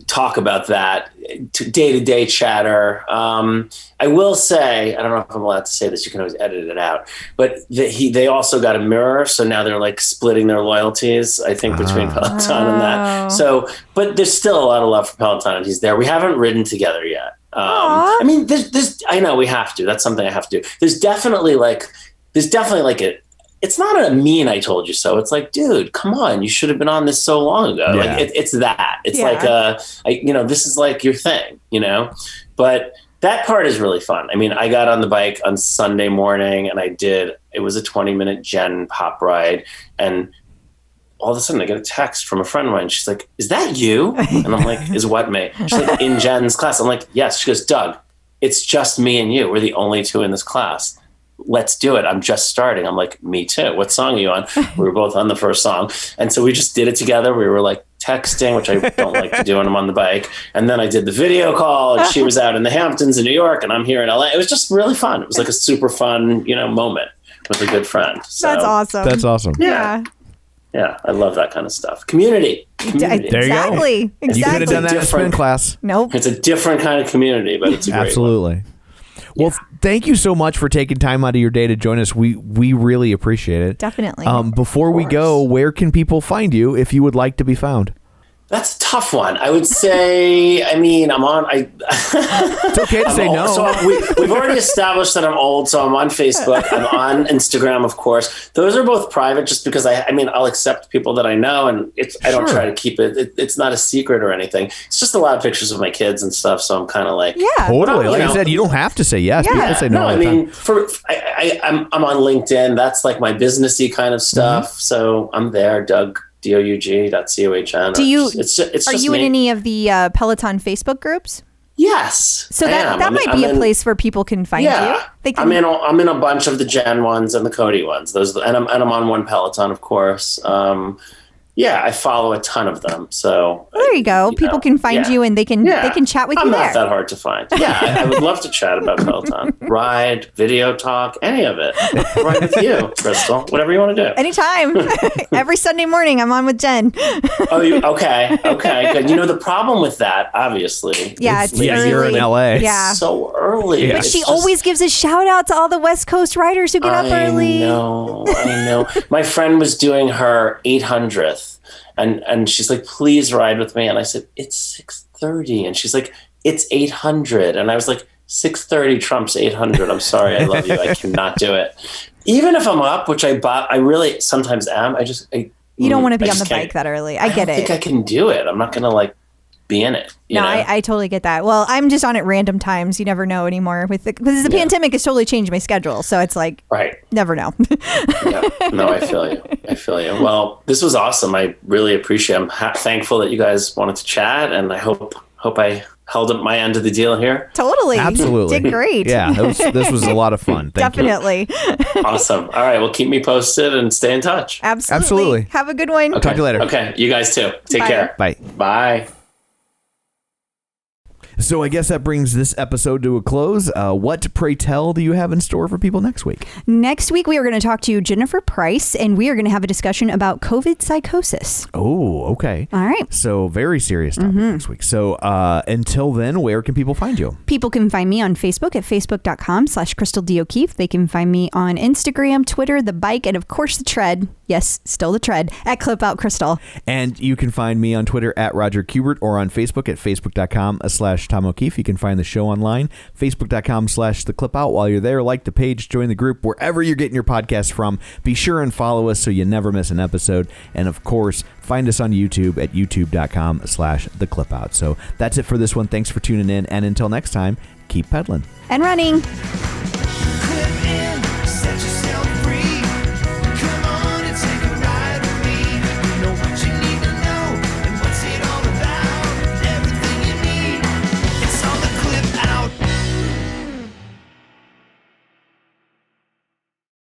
talk about that day-to-day chatter. I will say, I don't know if I'm allowed to say this, you can always edit it out, but they also got a mirror. So now they're like splitting their loyalties, I think, between Peloton and that. So, but there's still a lot of love for Peloton and he's there. We haven't ridden together yet. I mean, there's I know we have to, that's something I have to do. There's definitely like it's not a mean I told you so. It's like, dude, come on, you should have been on this so long ago. Yeah. Like it's that. It's like this is like your thing, But that part is really fun. I mean, I got on the bike on Sunday morning and it was a 20-minute Jenn pop ride, and all of a sudden I get a text from a friend of mine. She's like, "Is that you?" And I'm like, "Is what, mate?" She's like, "In Jenn's class." I'm like, "Yes." She goes, "Doug, it's just me and you. We're the only two in this class. Let's do it. I'm just starting." I'm like, "Me too. What song are you on?" We were both on the first song. And so we just did it together. We were like texting, which I don't like to do when I'm on the bike. And then I did the video call and she was out in the Hamptons in New York and I'm here in LA. It was just really fun. It was like a super fun, moment with a good friend. So, that's awesome. That's awesome. Yeah. Yeah, I love that kind of stuff. Community. There you go. Exactly. You could have done that in spin class. Nope. It's a different kind of community, but it's a great Absolutely. one. Well, thank you so much for taking time out of your day to join us. We really appreciate it. Definitely. Before we go, where can people find you if you would like to be found? That's a tough one. I would say, it's okay to say no. So we've already established that I'm old, so I'm on Facebook. I'm on Instagram, of course. Those are both private just because I'll accept people that I know, and I don't try to keep it. It's not a secret or anything. It's just a lot of pictures of my kids and stuff, so I'm kind of like... Yeah. Totally. Like I said, you don't have to say yes. People say no. I'm on LinkedIn. That's like my businessy kind of stuff. Mm-hmm. So I'm there, Doug. DOUG.COHN. Are you in any of the Peloton Facebook groups? Yes. So that might be a place where people can find you. They can. I'm in a bunch of the Jenn ones and the Cody ones. And I'm on one Peloton, of course. I follow a ton of them. So there you go. People can find you and they can chat with you there. I'm not that hard to find. Yeah, I would love to chat about Peloton. Ride, video talk, any of it. Ride with you, Crystal. Whatever you want to do. Anytime. Every Sunday morning, I'm on with Jenn. Okay. Good. You know, the problem with that, obviously. Yeah, it's early. You're in LA. Yeah. So early. Yeah. But she always gives a shout out to all the West Coast riders who get up early. I know. My friend was doing her 800th. And she's like, please ride with me. And I said, it's 6:30. And she's like, it's 800. And I was like, 6:30 trumps 800. I'm sorry. I love you. I cannot do it. Even if I'm up, which I really sometimes am. You don't want to be on the bike that early. I get it. I think I can do it. I'm not going to be in it. No, I totally get that. Well, I'm just on at random times. You never know anymore because the pandemic has totally changed my schedule. So it's like, never know. No, I feel you. Well, this was awesome. I really appreciate it. I'm thankful that you guys wanted to chat, and I hope I held up my end of the deal here. Totally. Absolutely. Did great. Yeah, this was a lot of fun. Definitely. Awesome. All right. Well, keep me posted and stay in touch. Absolutely. Have a good one. Okay. Talk to you later. Okay. You guys too. Take care. Bye. Bye. So I guess that brings this episode to a close. What, pray tell, do you have in store for people next week? Next week, we are going to talk to Jennifer Price, and we are going to have a discussion about COVID psychosis. Oh, okay. All right. So very serious topic next week. So until then, where can people find you? People can find me on Facebook at facebook.com/Crystal D. O'Keefe. They can find me on Instagram, Twitter, The Bike, and of course the Tread. Yes, still the Tread at Clip Out Crystal. And you can find me on Twitter at Roger Kubert or on Facebook at facebook.com/Tom O'Keefe. You can find the show online, facebook.com/The Clip Out. While you're there, like the page, join the group, wherever you're getting your podcast from. Be sure and follow us so you never miss an episode. And of course, find us on YouTube at youtube.com/The Clip Out. So that's it for this one. Thanks for tuning in. And until next time, keep pedaling. And running. Clip in.